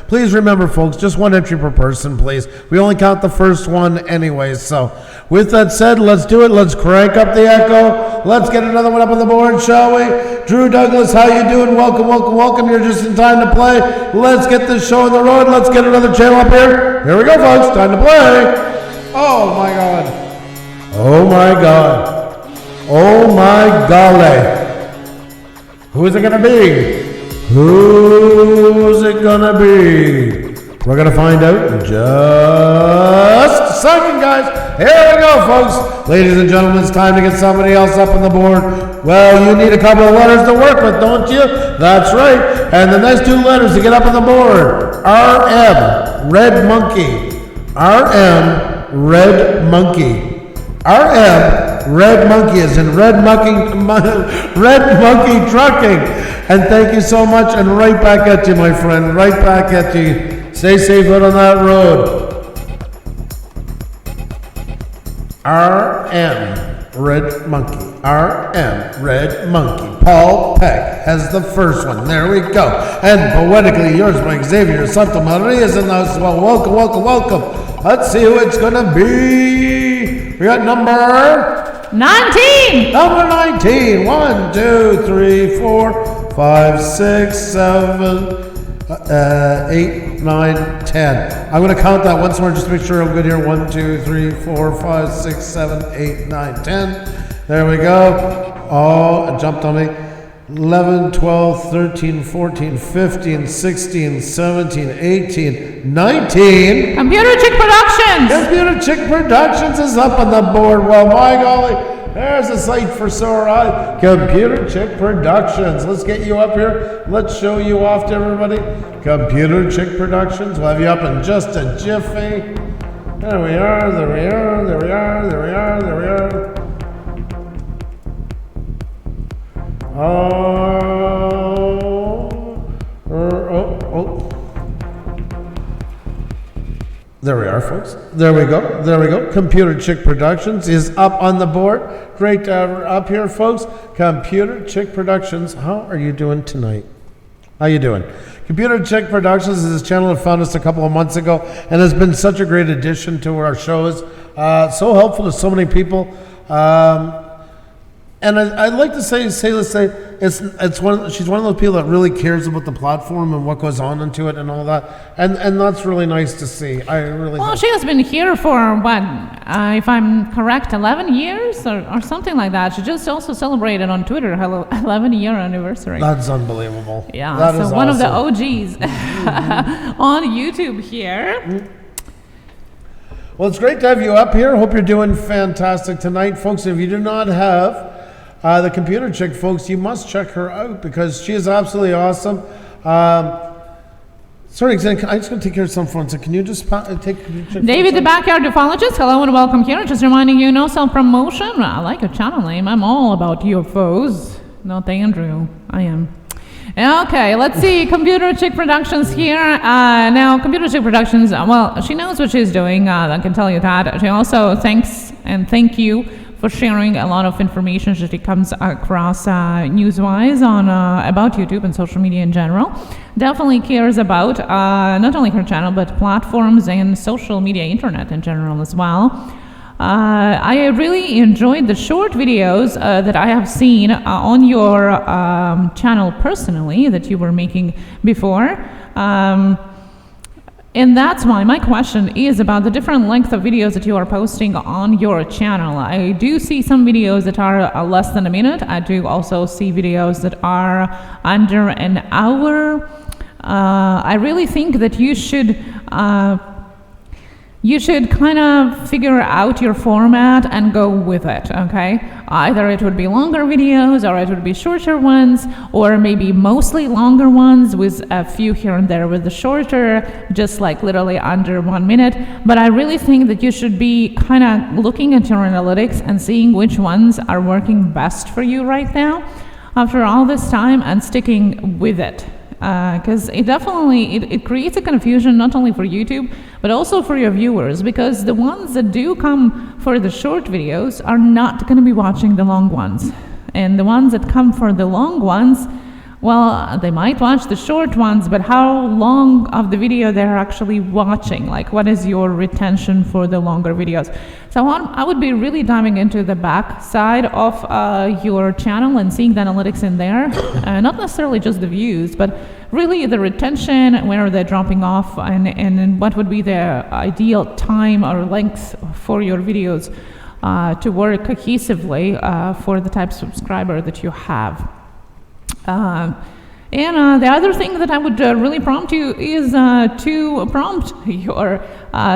A: Please remember, folks, just 1 entry per person, please. We only count the first one anyway. So with that said, let's do it. Let's crank up the echo. Let's get another one up on the board, shall we? Drew Douglas, how you doing? Welcome, welcome, welcome. You're just in time to play. Let's get this show on the road. Let's get another channel up here. Here we go, folks. Time to play. Oh, my God. Oh, my God. Oh, my golly. Who is it going to be? Who's it going to be? We're going to find out in just a second, guys. Here we go, folks. Ladies and gentlemen, it's time to get somebody else up on the board. Well, you need a couple of letters to work with, don't you? That's right. And the next 2 letters to get up on the board. RM, Red Monkey. RM, Red Monkey. RM, Red Monkey is in Red Monkey Trucking. And thank you so much, and right back at you, my friend, right back at you. Stay safe out on that road. RM, Red Monkey. RM, Red Monkey. Paul Peck has the first one. There we go. And poetically yours, Mike Xavier Santa Maria is in the house as well. Welcome, welcome, welcome. Let's see who it's going to be. We got number 19. Number 19. 1, 2, 3, 4, 5, 6, 7, 8, 9, 10. I'm going to count that once more just to make sure I'm good here. 1, 2, 3, 4, 5, 6, 7, 8, 9, 10. There we go. Oh, it jumped on me. 11, 12, 13, 14, 15, 16, 17, 18, 19.
B: Computer Chick Productions.
A: Computer Chick Productions is up on the board. Well, my golly, there's a sight for sore eye. Computer Chick Productions. Let's get you up here. Let's show you off to everybody. Computer Chick Productions. We'll have you up in just a jiffy. There we are, there we are, there we are, there we are, there we are. There we are, folks. There we go. There we go. Computer Chick Productions is up on the board. Great to have her up here, folks. Computer Chick Productions. How are you doing tonight? How you doing? Computer Chick Productions is a channel that found us a couple of months ago and has been such a great addition to our shows. So helpful to so many people. And I'd like to say, she's one of those people that really cares about the platform and what goes on into it and all that, and that's really nice to see.
B: Well, she has been here for what, if I'm correct, 11 years or something like that. She just also celebrated on Twitter her 11-year anniversary.
A: That's unbelievable.
B: Yeah,
A: that
B: so
A: is
B: one
A: awesome.
B: of the OGs on YouTube here.
A: Well, it's great to have you up here. Hope you're doing fantastic tonight, folks. If you do not have the Computer Chick, folks, you must check her out because she is absolutely awesome. Sorry, I'm just going to take care of some phone. So can you just take
B: David, the Backyard Ufologist. Hello and welcome here. Just reminding you, no self-promotion. I like your channel name. I'm all about UFOs. Not Andrew. I am. Okay, let's see. Computer Chick Productions here. Now, Computer Chick Productions, well, she knows what she's doing. I can tell you that. She also thank you for sharing a lot of information that she comes across news-wise on about YouTube and social media in general. Definitely cares about not only her channel, but platforms and social media, internet in general as well. I really enjoyed the short videos that I have seen on your channel personally that you were making before. And that's why my question is about the different length of videos that you are posting on your channel. I do see some videos that are less than a minute. I do also see videos that are under an hour. I really think that you should kind of figure out your format and go with it, okay? Either it would be longer videos or it would be shorter ones, or maybe mostly longer ones with a few here and there with the shorter, just like literally under 1 minute. But I really think that you should be kind of looking at your analytics and seeing which ones are working best for you right now after all this time and sticking with it. Because it definitely it creates a confusion not only for YouTube but also for your viewers, because the ones that do come for the short videos are not going to be watching the long ones, and the ones that come for the long ones, well, they might watch the short ones, but how long of the video they're actually watching? Like, what is your retention for the longer videos? So I would be really diving into the back side of your channel and seeing the analytics in there, not necessarily just the views, but really the retention, where are they dropping off, and what would be the ideal time or length for your videos to work cohesively for the type of subscriber that you have. And the other thing that I would really prompt you is to prompt your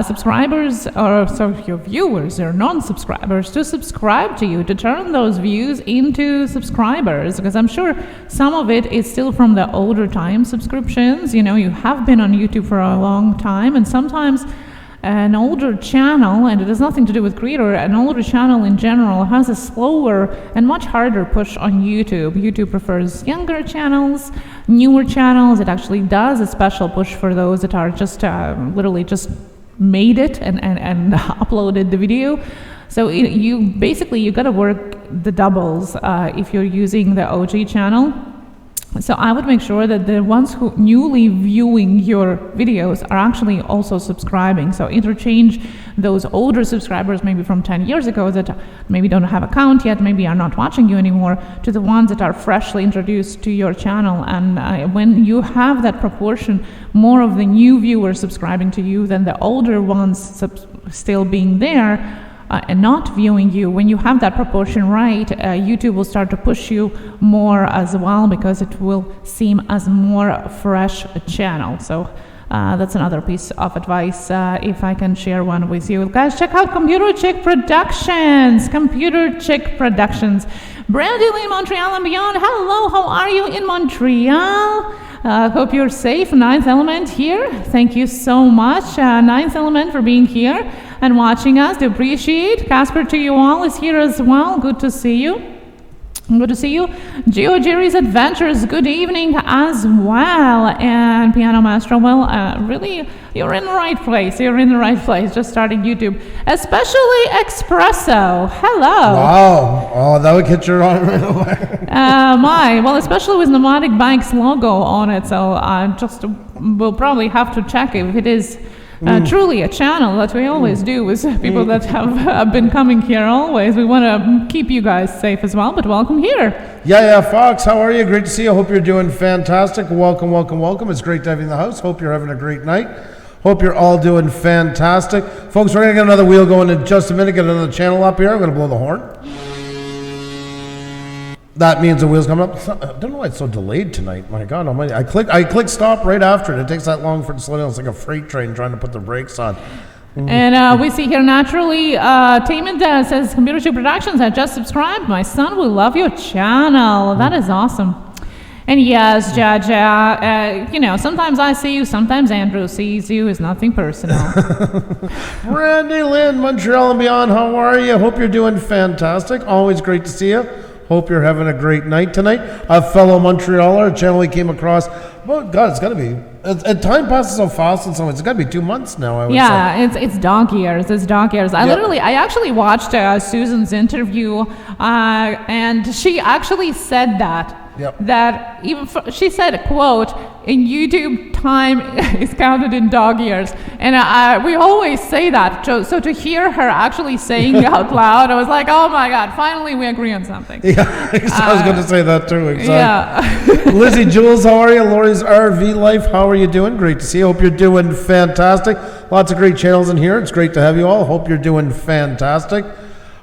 B: subscribers, or your viewers or non-subscribers, to subscribe to you, to turn those views into subscribers, because I'm sure some of it is still from the older time subscriptions. You know, you have been on YouTube for a long time, and sometimes an older channel, and it has nothing to do with creator, an older channel in general has a slower and much harder push on YouTube. YouTube prefers younger channels, newer channels. It actually does a special push for those that are just literally just made it and uploaded the video. So you got to work the doubles if you're using the OG channel. So I would make sure that the ones who newly viewing your videos are actually also subscribing. So interchange those older subscribers, maybe from 10 years ago, that maybe don't have account yet, maybe are not watching you anymore, to the ones that are freshly introduced to your channel. And when you have that proportion, more of the new viewers subscribing to you than the older ones still being there, and not viewing you, when you have that proportion right, YouTube will start to push you more as well, because it will seem as more fresh channel. So that's another piece of advice, if I can share one with you. Guys, check out Computer Chick Productions. Computer Chick Productions. Brandy in Montreal and beyond. Hello, how are you in Montreal? Hope you're safe. Ninth Element here. Thank you so much, Ninth Element, for being here and watching us. Do appreciate. Casper to you all is here as well. Good to see you. Good to see you. Geo Jerry's Adventures, good evening as well. And Piano Master, well, really, you're in the right place. You're in the right place, just starting YouTube. Especially Espresso. Hello.
A: Wow. Oh, that would catch your eye right away.
B: Well, especially with Nomadic Bikes logo on it. So we'll probably have to check if it is truly a channel that we always do with people that have been coming here always. We want to keep you guys safe as well, but welcome here.
A: Yeah, Fox, how are you? Great to see you. Hope you're doing fantastic. Welcome, welcome, welcome. It's great to have you in the house. Hope you're having a great night. Hope you're all doing fantastic. Folks, we're going to get another wheel going in just a minute. Get another channel up here. I'm going to blow the horn. That means the wheel's coming up. I don't know why it's so delayed tonight. My God almighty. I click stop right after it. It takes that long for it to slow down. It's like a freight train trying to put the brakes on.
B: And we see here naturally, Taman says, Computer Chick Productions, I just subscribed. My son will love your channel. That is awesome. And yes, Jaja, sometimes I see you, sometimes Andrew sees you. It's nothing personal.
A: Randy Lynn, Montreal and beyond, how are you? Hope you're doing fantastic. Always great to see you. Hope you're having a great night tonight. A fellow Montrealer, a channel we came across. Well, God, it's got to be. Time passes so fast in some ways. It's got to be 2 months now, I would say.
B: Yeah, it's dog years. It's dog years. I actually watched Susan's interview, and she actually said that.
A: Yep.
B: That even she said, quote, in YouTube, time is counted in dog years. And we always say that. So to hear her actually saying it out loud, I was like, oh my God, finally we agree on something.
A: Yeah, I was going to say that too. Exactly.
B: Yeah.
A: Lizzie Jules, how are you? Lori's RV Life, how are you doing? Great to see you. Hope you're doing fantastic. Lots of great channels in here. It's great to have you all. Hope you're doing fantastic.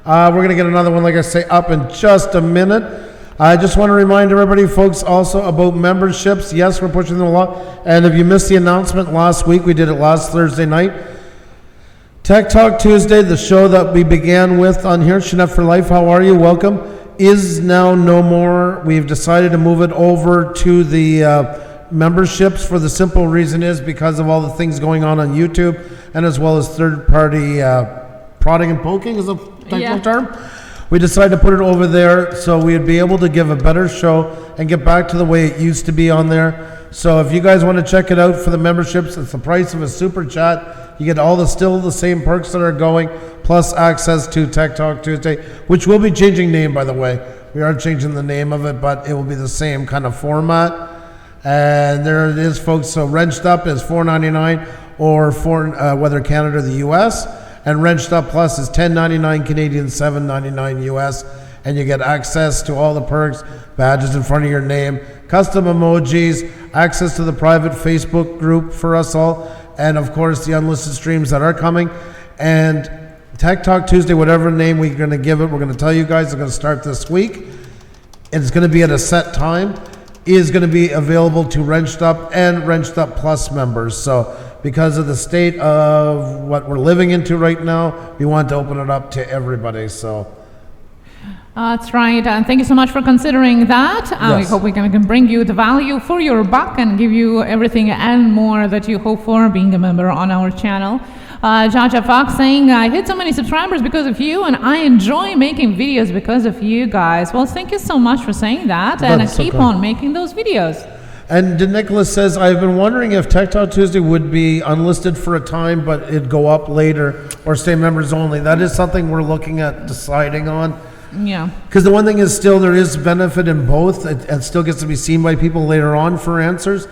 A: We're going to get another one, like I say, up in just a minute. I just want to remind everybody, folks, also about memberships. Yes, we're pushing them a lot. And if you missed the announcement last week, we did it last Thursday night. Tech Talk Tuesday, the show that we began with on here, Shoutout for Life, how are you? Welcome. Is now no more. We've decided to move it over to the memberships for the simple reason is because of all the things going on YouTube and as well as third-party prodding and poking is a technical term. We decided to put it over there so we'd be able to give a better show and get back to the way it used to be on there. So if you guys want to check it out for the memberships, it's the price of a super chat. You get all still the same perks that are going, plus access to Tech Talk Tuesday, which will be changing name, by the way. We are changing the name of it, but it will be the same kind of format. And there it is, folks. So Wrenched Up is $4.99 or whether Canada or the US. And Wrenched Up Plus is $10.99 Canadian, $7.99 US, and you get access to all the perks, badges in front of your name, custom emojis, access to the private Facebook group for us all, and of course the unlisted streams that are coming. And Tech Talk Tuesday, whatever name we're going to give it, we're going to tell you guys it's going to start this week. It's going to be at a set time. Is going to be available to Wrenched Up and Wrenched Up Plus members. So because of the state of what we're living into right now, we want to open it up to everybody. So
B: that's right. And thank you so much for considering that. We hope we can bring you the value for your buck and give you everything and more that you hope for being a member on our channel. Jaja Fox saying, I hit so many subscribers because of you, and I enjoy making videos because of you guys. Well, thank you so much for saying that, and keep on making those videos.
A: And Nicholas says, I've been wondering if Tech Talk Tuesday would be unlisted for a time, but it'd go up later or stay members only. That is something we're looking at deciding on.
B: Yeah.
A: Because the one thing is still there is benefit in both. It still gets to be seen by people later on for answers.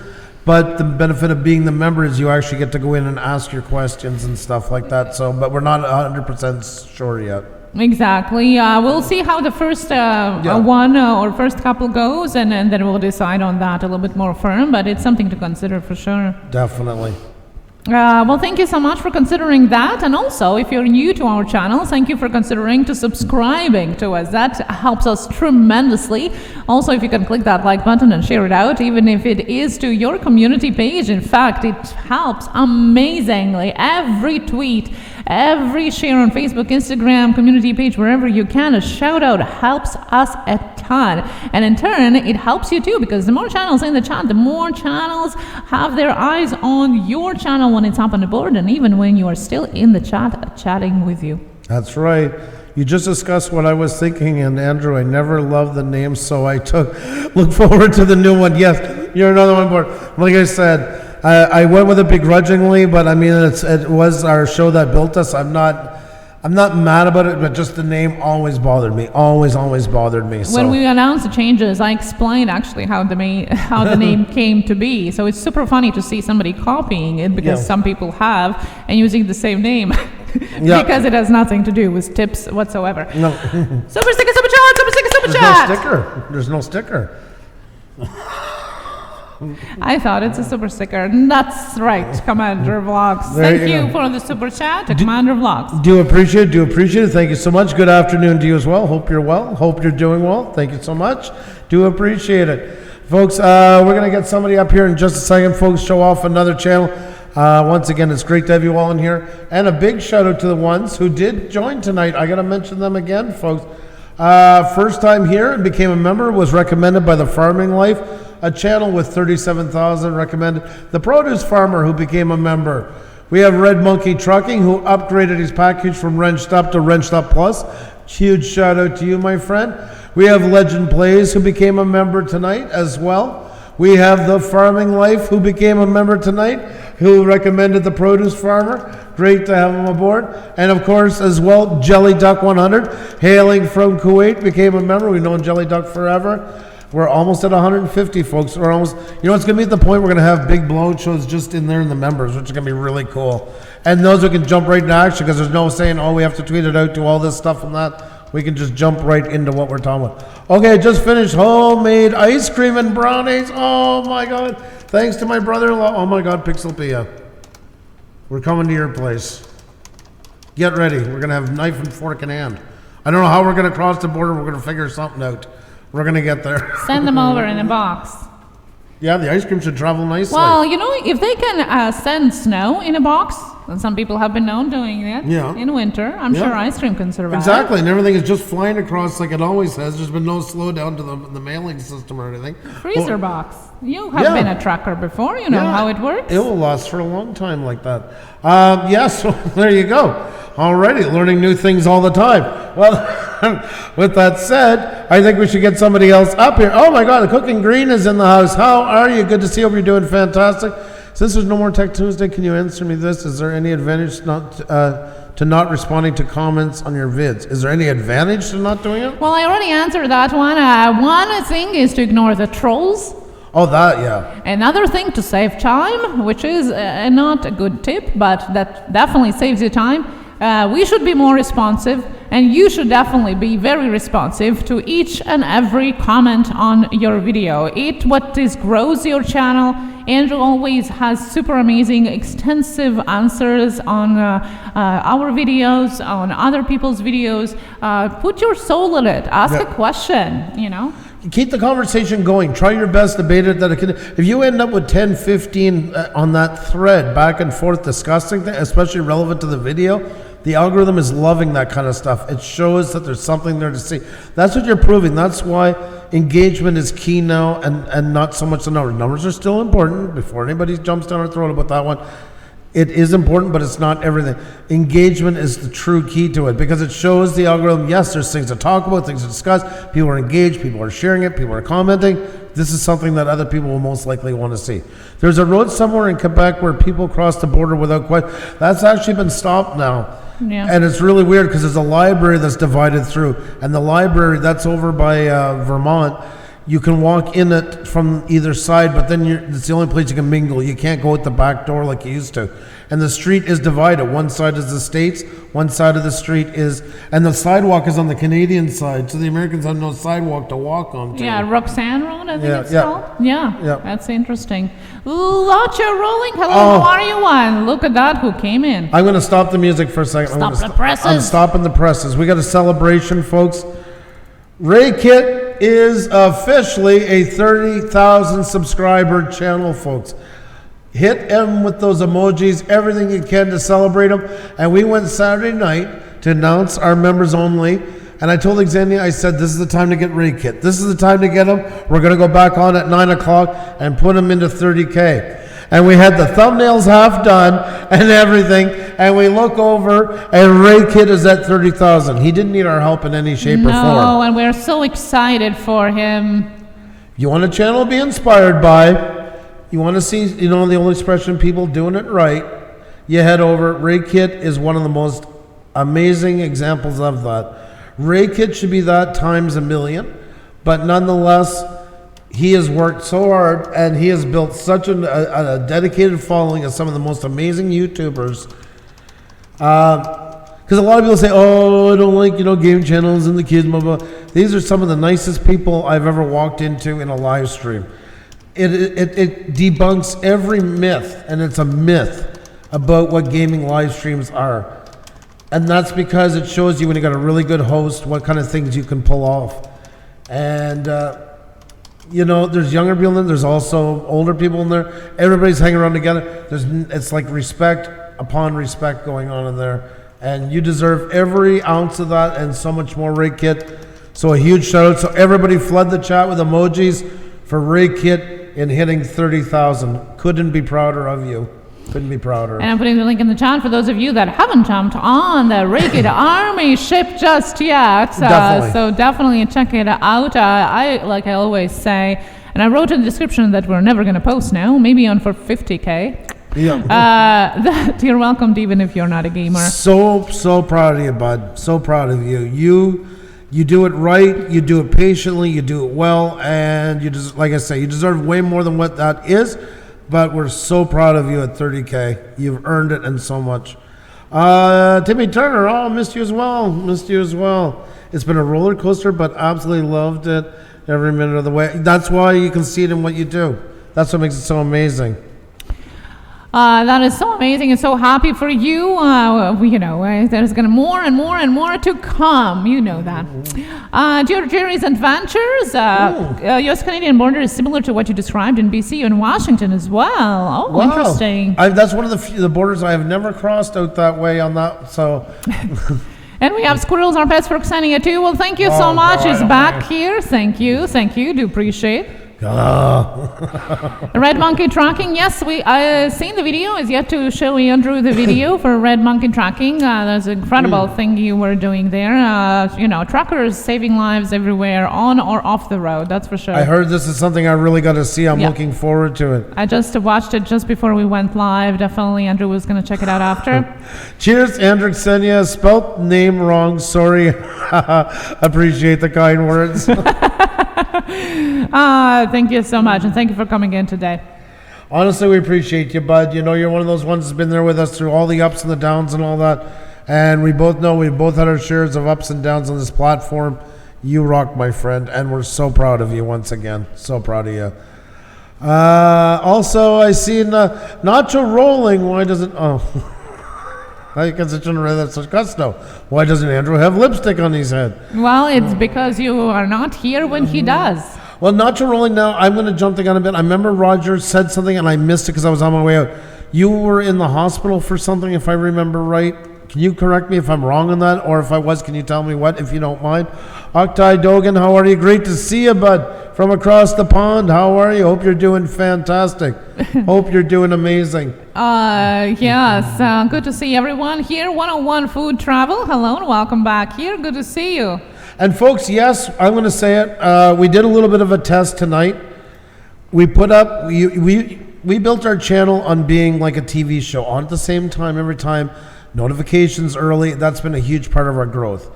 A: But the benefit of being the member is you actually get to go in and ask your questions and stuff like that. So, but we're not 100% sure yet.
B: Exactly. We'll see how the first one or first couple goes, and then we'll decide on that a little bit more firm. But it's something to consider for sure.
A: Definitely.
B: Well, thank you so much for considering that. And also, if you're new to our channel, thank you for considering subscribing to us. That helps us tremendously. Also, if you can click that like button and share it out, even if it is to your community page. In fact, it helps amazingly. Every tweet, every share on Facebook, Instagram, community page, wherever you can, a shout out helps us a ton. And in turn, it helps you too, because the more channels in the chat, the more channels have their eyes on your channel when it's up on the board, and even when you are still in the chat, chatting with you.
A: That's right. You just discussed what I was thinking, and Andrew, I never loved the name, so I look forward to the new one. Yes, you're another one board. Like I said, I went with it begrudgingly, but I mean, it was our show that built us. I'm not mad about it, but just the name always bothered me. Always bothered me. So.
B: When we announced the changes, I explained actually how the name came to be. So it's super funny to see somebody copying it, because some people have, and using the same name. Because it has nothing to do with tips whatsoever. No. Super sticker, super chat, super sticker, super chat.
A: There's no sticker.
B: I thought it's a super sticker. That's right, Commander Vlogs. Thank you for the super chat, Commander Vlogs.
A: Do appreciate it. Thank you so much. Good afternoon to you as well. Hope you're well. Hope you're doing well. Thank you so much. Do appreciate it. Folks, we're going to get somebody up here in just a second, folks, show off another channel. Once again, it's great to have you all in here. And a big shout out to the ones who did join tonight. I got to mention them again, folks. First time here and became a member, was recommended by The Farming Life, a channel with 37,000 recommended. The Produce Farmer, who became a member. We have Red Monkey Trucking, who upgraded his package from Wrenched Up to Wrenched Up Plus. Huge shout out to you, my friend. We have Legend Plays, who became a member tonight as well. We have The Farming Life, who became a member tonight, who recommended the Produce Farmer. Great to have him aboard. And of course, as well, Jelly Duck 100, hailing from Kuwait, became a member. We've known Jelly Duck forever. We're almost at 150, folks. We're almost, you know, it's going to be at the point we're going to have big blowout shows just in there in the members, which is going to be really cool. And those who can jump right into action, because there's no saying, oh, we have to tweet it out to all this stuff and that. We can just jump right into what we're talking about. Okay, just finished homemade ice cream and brownies. Oh my God. Thanks to my brother-in-law. Oh my God, Pixelpia. We're coming to your place. Get ready. We're going to have knife and fork in hand. I don't know how we're going to cross the border. We're going to figure something out. We're going to get there.
B: Send them over in a box.
A: Yeah, the ice cream should travel nicely.
B: Well, you know, if they can send snow in a box, and some people have been known doing it in winter, I'm sure ice cream can survive.
A: Exactly, and everything is just flying across like it always has. There's been no slowdown to the mailing system or anything.
B: Freezer box. You have been a trucker before. You know how it works.
A: It will last for a long time like that. So there you go. Alrighty, learning new things all the time. Well, with that said, I think we should get somebody else up here. Oh my God, the Cooking Green is in the house. How are you? Good to see you. Hope you're doing fantastic. Since there's no more Tech Tuesday, can you answer me this? Is there any advantage to not responding to comments on your vids? Is there any advantage to not doing it?
B: Well, I already answered that one. One thing is to ignore the trolls.
A: Oh, that, yeah.
B: Another thing to save time, which is not a good tip, but that definitely saves you time. We should be more responsive, and you should definitely be very responsive to each and every comment on your video. Grows your channel. Andrew always has super amazing, extensive answers on our videos, on other people's videos. Put your soul in it. Ask a question, you know.
A: Keep the conversation going. Try your best to bait it. If you end up with 10, 15 on that thread, back and forth discussing things, especially relevant to the video, the algorithm is loving that kind of stuff. It shows that there's something there to see. That's what you're proving. That's why engagement is key now, and not so much the numbers. Numbers are still important. Before anybody jumps down our throat about that one, it is important, but it's not everything. Engagement is the true key to it, because it shows the algorithm, yes, there's things to talk about, things to discuss, people are engaged, people are sharing it, people are commenting. This is something that other people will most likely want to see. There's a road somewhere in Quebec where people cross the border without question. That's actually been stopped now.
B: Yeah.
A: And it's really weird because there's a library that's divided through, and the library that's over by Vermont, you can walk in it from either side, but then it's the only place you can mingle. You can't go out the back door like you used to. And the street is divided. One side is the States, one side of the street is, and the sidewalk is on the Canadian side, so the Americans have no sidewalk to walk on.
B: Yeah, Roxanne Road, I think it's called. Yeah, that's interesting. Lacha rolling. Hello, how are you one? Look at that, who came in.
A: I'm going to stop the music for a second.
B: Stop the presses.
A: I'm stopping the presses. We got a celebration, folks. Ray Kit is officially a 30,000 subscriber channel, folks. Hit him with those emojis, everything you can to celebrate him. And we went Saturday night to announce our members only. And I told Xenia, I said, this is the time to get Ray Kit. This is the time to get him. We're going to go back on at 9 o'clock and put him into 30K. And we had the thumbnails half done and everything. And we look over, and Ray Kit is at 30,000. He didn't need our help in any shape or form.
B: No, and we're so excited for him.
A: You want a channel to be inspired by, you want to see, the only expression, people doing it right, you head over. Ray Kit is one of the most amazing examples of that. Ray Kit should be that times a million, but nonetheless, he has worked so hard, and he has built such a dedicated following of some of the most amazing YouTubers. Because a lot of people say, oh, I don't like, game channels and the kids, blah, blah. These are some of the nicest people I've ever walked into in a live stream. It debunks every myth, and it's a myth about what gaming live streams are. And that's because it shows you, when you got a really good host, what kind of things you can pull off. And, there's younger people in there, there's also older people in there. Everybody's hanging around together. It's like respect upon respect going on in there. And you deserve every ounce of that and so much more, Ray Kit. So a huge shout out. So everybody flood the chat with emojis for Ray Kit in hitting 30,000. Couldn't be prouder of you. Couldn't be prouder.
B: And I'm putting the link in the chat for those of you that haven't jumped on the Raked Army ship just yet.
A: Definitely.
B: So definitely check it out. Like I always say, and I wrote in the description that we're never going to post now, maybe on for 50K.
A: Yeah.
B: That you're welcomed even if you're not a gamer.
A: So proud of you, bud. So proud of you. You do it right, you do it patiently, you do it well, and you just, like I say, you deserve way more than what that is. But we're so proud of you at 30K. You've earned it and so much. Timmy Turner, missed you as well. It's been a roller coaster, but absolutely loved it every minute of the way. That's why you can see it in what you do. That's what makes it so amazing.
B: That is so amazing and so happy for you. There's going to more and more to come. You know that. Jerry's Adventures. U.S.-Canadian border is similar to what you described in BC and Washington as well. Oh, wow. Interesting.
A: That's one of the borders I have never crossed out that way on that. So.
B: And we have Squirrels, our pets, for sending it too. Well, thank you so much. He's back here. Thank you. Do appreciate. Red Monkey Tracking, yes, I seen the video. Is yet to show Andrew the video for Red Monkey Tracking. That's an incredible thing you were doing there. Truckers saving lives everywhere, on or off the road, that's for sure.
A: I heard this is something I really got to see. I'm looking forward to it.
B: I just watched it just before we went live. Definitely Andrew was going to check it out after.
A: Cheers, Andrew Ksenia. Spelt name wrong, sorry. Appreciate the kind words.
B: Thank you so much, and thank you for coming in today.
A: Honestly, we appreciate you, bud. You're one of those ones that's been there with us through all the ups and the downs and all that. And we both know we both had our shares of ups and downs on this platform. You rock, my friend, and we're so proud of you once again. So proud of you. Also, I seen Nacho Rolling. Why doesn't... I guess I shouldn't have read that such gusto. Why doesn't Andrew have lipstick on his head?
B: Well, it's because you are not here when he does.
A: Well, Nacho Rolling now, I'm going to jump the gun a bit. I remember Roger said something and I missed it because I was on my way out. You were in the hospital for something, if I remember right. Can you correct me if I'm wrong on that? Or if I was, can you tell me what, if you don't mind? Octai Dogan, how are you? Great to see you, bud. From across the pond, how are you? Hope you're doing fantastic. Hope you're doing amazing.
B: Yes, good to see everyone here. 101 Food Travel, hello and welcome back here. Good to see you.
A: And folks, yes, I'm going to say it. We did a little bit of a test tonight. We put up, we built our channel on being like a TV show, on at the same time, every time, notifications early. That's been a huge part of our growth.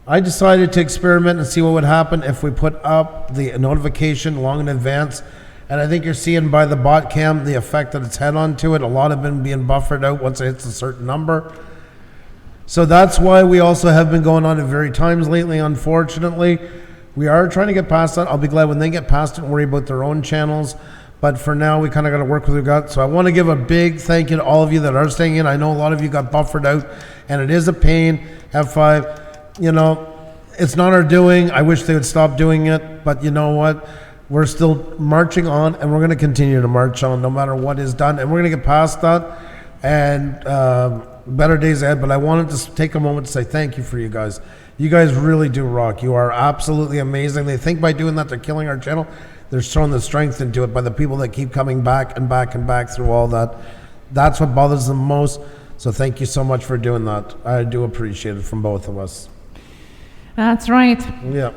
A: I decided to experiment and see what would happen if we put up the notification long in advance. And I think you're seeing by the bot cam the effect that it's had onto it. A lot have been being buffered out once it hits a certain number. So that's why we also have been going on at various times lately, unfortunately. We are trying to get past that. I'll be glad when they get past it and worry about their own channels. But for now, we kind of got to work with what we got. So I want to give a big thank you to all of you that are staying in. I know a lot of you got buffered out, and it is a pain. F5, it's not our doing. I wish they would stop doing it. But you know what? We're still marching on, and we're going to continue to march on no matter what is done. And we're going to get past that and better days ahead. But I wanted to take a moment to say thank you for you guys. You guys really do rock. You are absolutely amazing. They think by doing that they're killing our channel. They're showing the strength into it by the people that keep coming back and back and back through all that. That's what bothers them most. So thank you so much for doing that. I do appreciate it from both of us.
B: That's right.
A: Yeah.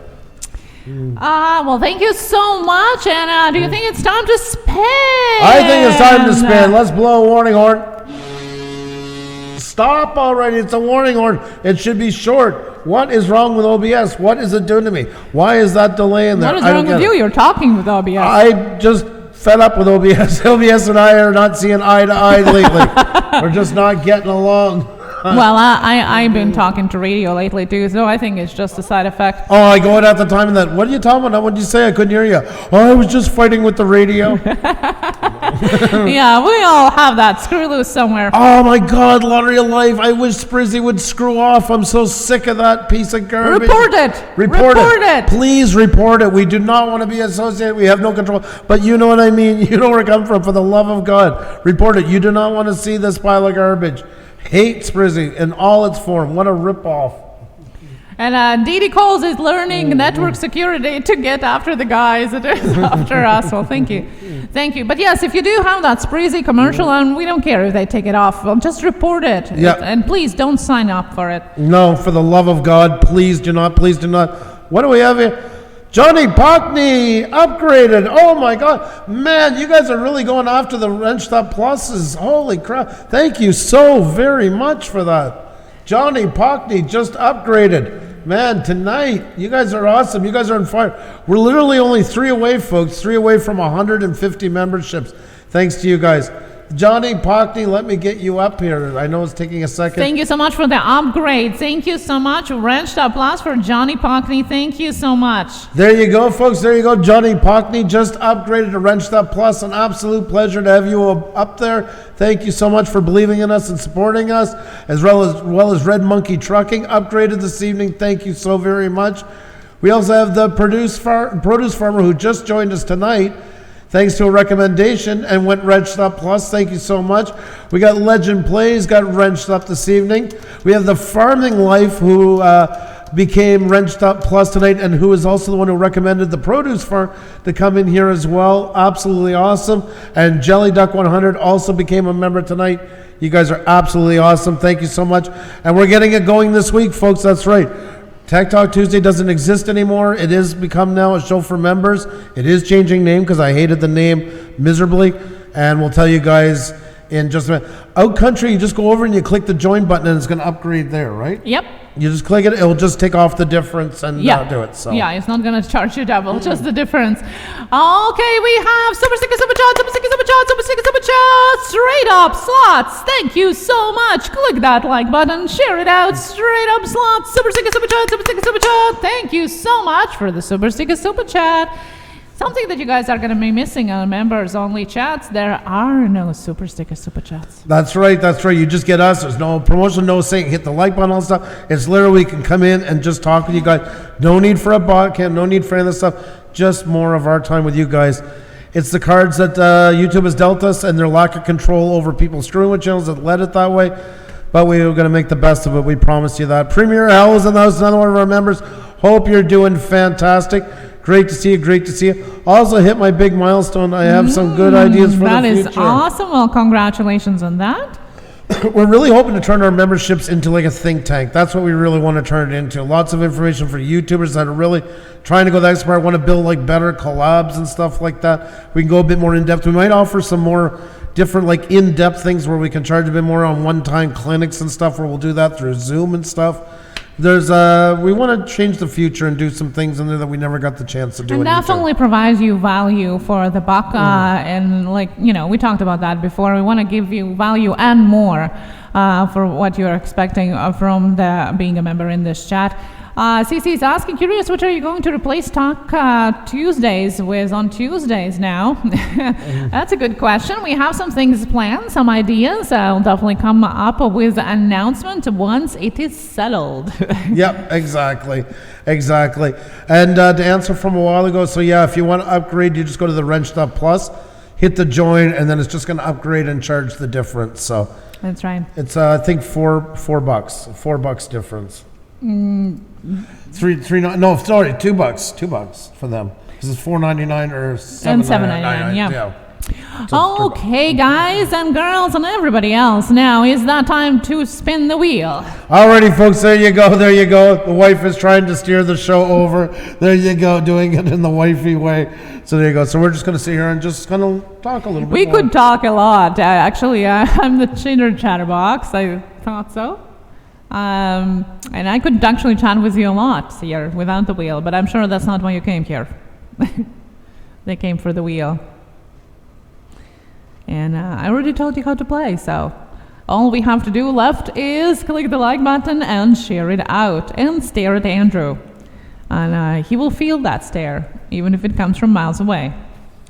B: Well, thank you so much. And do you think it's time to spin?
A: I think it's time to spin. Let's blow a warning horn. Stop already. It's a warning horn. It should be short. What is wrong with OBS? What is it doing to me? Why is that delay in there?
B: What is wrong with you? You're talking with OBS.
A: I just fed up with OBS. OBS and I are not seeing eye to eye lately. We're just not getting along.
B: Well, I've been talking to radio lately too, so I think it's just a side effect.
A: Oh, I go out at the time and that, what are you talking about? What did you say? I couldn't hear you. Oh, I was just fighting with the radio.
B: Yeah, we all have that screw loose somewhere.
A: Oh my God, Lottery of Life. I wish Sprizzy would screw off. I'm so sick of that piece of garbage.
B: Report it.
A: Report it. Please report it. We do not want to be associated. We have no control. But you know what I mean. You know where I come from. For the love of God, report it. You do not want to see this pile of garbage. Hate Sprizzy in all its form. What a ripoff.
B: And Didi Coles is learning network security to get after the guys that are after us. Well, thank you. Thank you. But yes, if you do have that Spreezy commercial, and we don't care if they take it off, well, just report it.
A: Yeah.
B: And please don't sign up for it.
A: No, for the love of God, please do not, please do not. What do we have here? Johnny Pockney upgraded. Oh my God. Man, you guys are really going after the Wrenched Up Pluses. Holy crap. Thank you so very much for that. Johnny Pockney just upgraded. Man, tonight, you guys are awesome. You guys are on fire. We're literally only 3 away, folks. 3 away from 150 memberships. Thanks to you guys. Johnny Pockney, let me get you up here. I know it's taking a second.
B: Thank you so much for the upgrade. Thank you so much. Wrenched Up Plus for Johnny Pockney. Thank you so much.
A: There you go, folks. There you go. Johnny Pockney just upgraded to Wrenched Up Plus. An absolute pleasure to have you up there. Thank you so much for believing in us and supporting us, as well as Red Monkey Trucking upgraded this evening. Thank you so very much. We also have the produce farmer who just joined us tonight, thanks to a recommendation, and went Wrenched Up Plus. Thank you so much. We got Legend Plays, got Wrenched Up this evening. We have the Farming Life, who became Wrenched Up Plus tonight, and who is also the one who recommended the Produce Farm to come in here as well. Absolutely awesome. And Jelly Duck 100 also became a member tonight. You guys are absolutely awesome. Thank you so much. And we're getting it going this week, folks. That's right. Tech Talk Tuesday doesn't exist anymore. It is become now a show for members. It is changing name because I hated the name miserably. And we'll tell you guys in just a minute. Out Country, you just go over and you click the join button and it's going to upgrade there, right?
B: Yep.
A: You just click it, it'll just take off the difference and do it. So.
B: Yeah, it's not going to charge you double, just the difference. Okay, we have Super Sticker Super Chat, Super Sticker Super Chat, Super Sticker Super Chat, straight up slots. Thank you so much. Click that like button, share it out, straight up slots, Super Sticker Super Chat, Super Sticker Super Chat. Thank you so much for the Super Sticker Super Chat. Something that you guys are going to be missing on members only chats, there are no Super Sticker Super Chats.
A: That's right. You just get us. There's no promotion, no saying hit the like button, all that stuff. It's literally we can come in and just talk with you guys. No need for a bot cam, no need for any of this stuff. Just more of our time with you guys. It's the cards that YouTube has dealt us and their lack of control over people screwing with channels that led it that way. But we are going to make the best of it. We promise you that. Premier Hell is in the house, another one of our members. Hope you're doing fantastic. Great to see you. Great to see you. Also hit my big milestone. I have some good ideas for the future.
B: That is awesome. Well, congratulations on that.
A: We're really hoping to turn our memberships into like a think tank. That's what we really want to turn it into. Lots of information for YouTubers that are really trying to go that far, want to build like better collabs and stuff like that. We can go a bit more in depth. We might offer some more different like in-depth things where we can charge a bit more on one-time clinics and stuff, where we'll do that through Zoom and stuff. There's we want to change the future and do some things in there that we never got the chance to do.
B: And definitely provides you value for the buck, and like, you know, we talked about that before. We want to give you value and more for what you're expecting from being a member in this chat. CC is asking, curious, what are you going to replace Talk Tuesdays with on Tuesdays now? That's a good question. We have some things planned, some ideas. I'll definitely come up with an announcement once it is settled.
A: Yep, exactly. And to answer from a while ago, so yeah, if you want to upgrade, you just go to the Wrenched Up Plus, hit the join, and then it's just going to upgrade and charge the difference. So
B: that's right.
A: It's I think $4 difference. $2 for them. This is $4.99 or $7.99.
B: Yeah. Okay, guys and girls and everybody else, now is that time to spin the wheel.
A: Alrighty, folks, there you go. The wife is trying to steer the show over. There you go, doing it in the wifey way. So there you go. So we're just going to sit here and just kind of talk a little bit
B: We
A: more.
B: could talk a lot. Actually, I'm the chitter chatterbox. I thought so. And I could actually chat with you a lot here without the wheel, but I'm sure that's not why you came here. They came for the wheel. And I already told you how to play, so all we have to do left is click the like button and share it out and stare at Andrew. And he will feel that stare, even if it comes from miles away.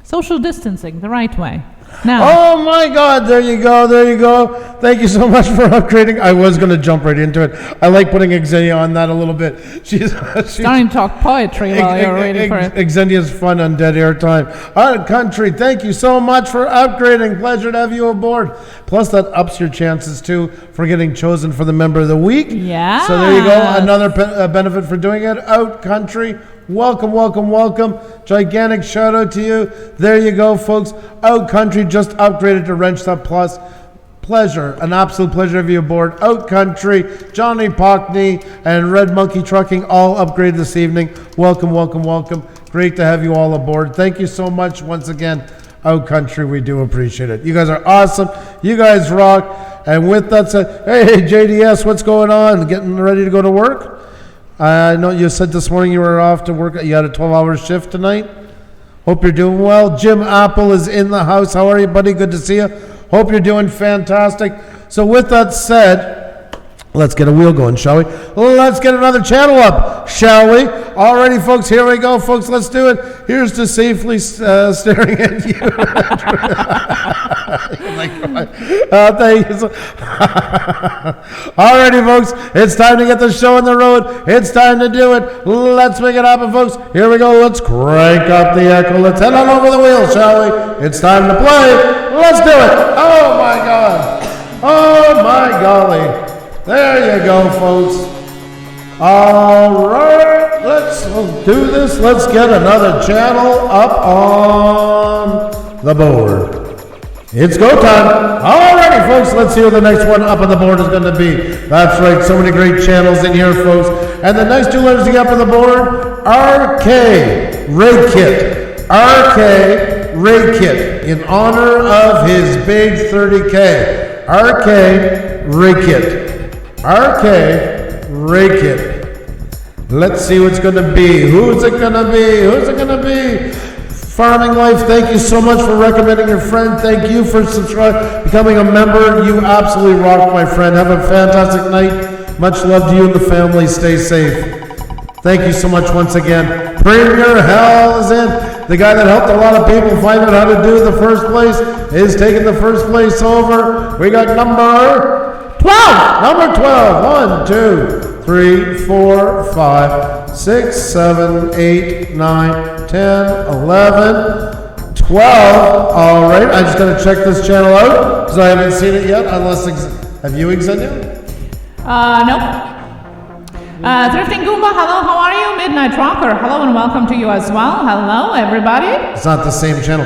B: Social distancing, the right way. No.
A: Oh my God, there you go, there you go. Thank you so much for upgrading. I was going to jump right into it. I like putting Xenia on that a little bit. She's
B: starting to talk poetry while you're waiting for it.
A: Xenia's fun on dead air time. Our country, thank you so much for upgrading. Pleasure to have you aboard. Plus, that ups your chances too for getting chosen for the member of the week.
B: Yeah.
A: So there you go. Another benefit for doing it. Out country. Welcome, welcome, welcome. Gigantic shout out to you. There you go, folks. Out Country just upgraded to Wrench Up Plus. Pleasure, an absolute pleasure to have you aboard. Out Country, Johnny Pockney, and Red Monkey Trucking all upgraded this evening. Welcome, welcome, welcome. Great to have you all aboard. Thank you so much once again. Out Country, we do appreciate it. You guys are awesome. You guys rock. And with that said, hey, JDS, what's going on? Getting ready to go to work? I know you said this morning you were off to work. You had a 12-hour shift tonight. Hope you're doing well. Jim Apple is in the house. How are you, buddy? Good to see you. Hope you're doing fantastic. So with that said, let's get a wheel going, shall we? Let's get another channel up, shall we? Alrighty, folks, here we go, folks. Let's do it. Here's to safely staring at you. Thank you. Alrighty, folks, it's time to get the show on the road. It's time to do it. Let's make it happen, folks. Here we go. Let's crank up the echo. Let's head on over the wheel, shall we? It's time to play. Let's do it. Oh, my God. Oh, my golly. There you go, folks. All right, let's do this. Let's get another channel up on the board. It's go time. All righty, folks, let's see what the next one up on the board is going to be. That's right, so many great channels in here, folks. And the next two letters to get up on the board, RK Ray Kit. RK Ray Kit, in honor of his big 30K. RK Ray Kit. RK Ray Kit. Let's see what's going to be. Who's it going to be? Who's it going to be? Farming Life, thank you so much for recommending your friend. Thank you for becoming a member. You absolutely rock, my friend. Have a fantastic night. Much love to you and the family. Stay safe. Thank you so much once again. Premier Hell is in. The guy that helped a lot of people find out how to do the first place is taking the first place over. We got number 12. Number 12. 1, 2, 3, 4, 5, 6, 7, 8, 9, 10, 11, 12. All right, I just got to check this channel out because I haven't seen it yet. Unless, have you, Xenia?
B: Nope. Thrifting Goomba, hello, how are you? Midnight Rocker, hello and welcome to you as well. Hello, everybody.
A: It's not the same channel.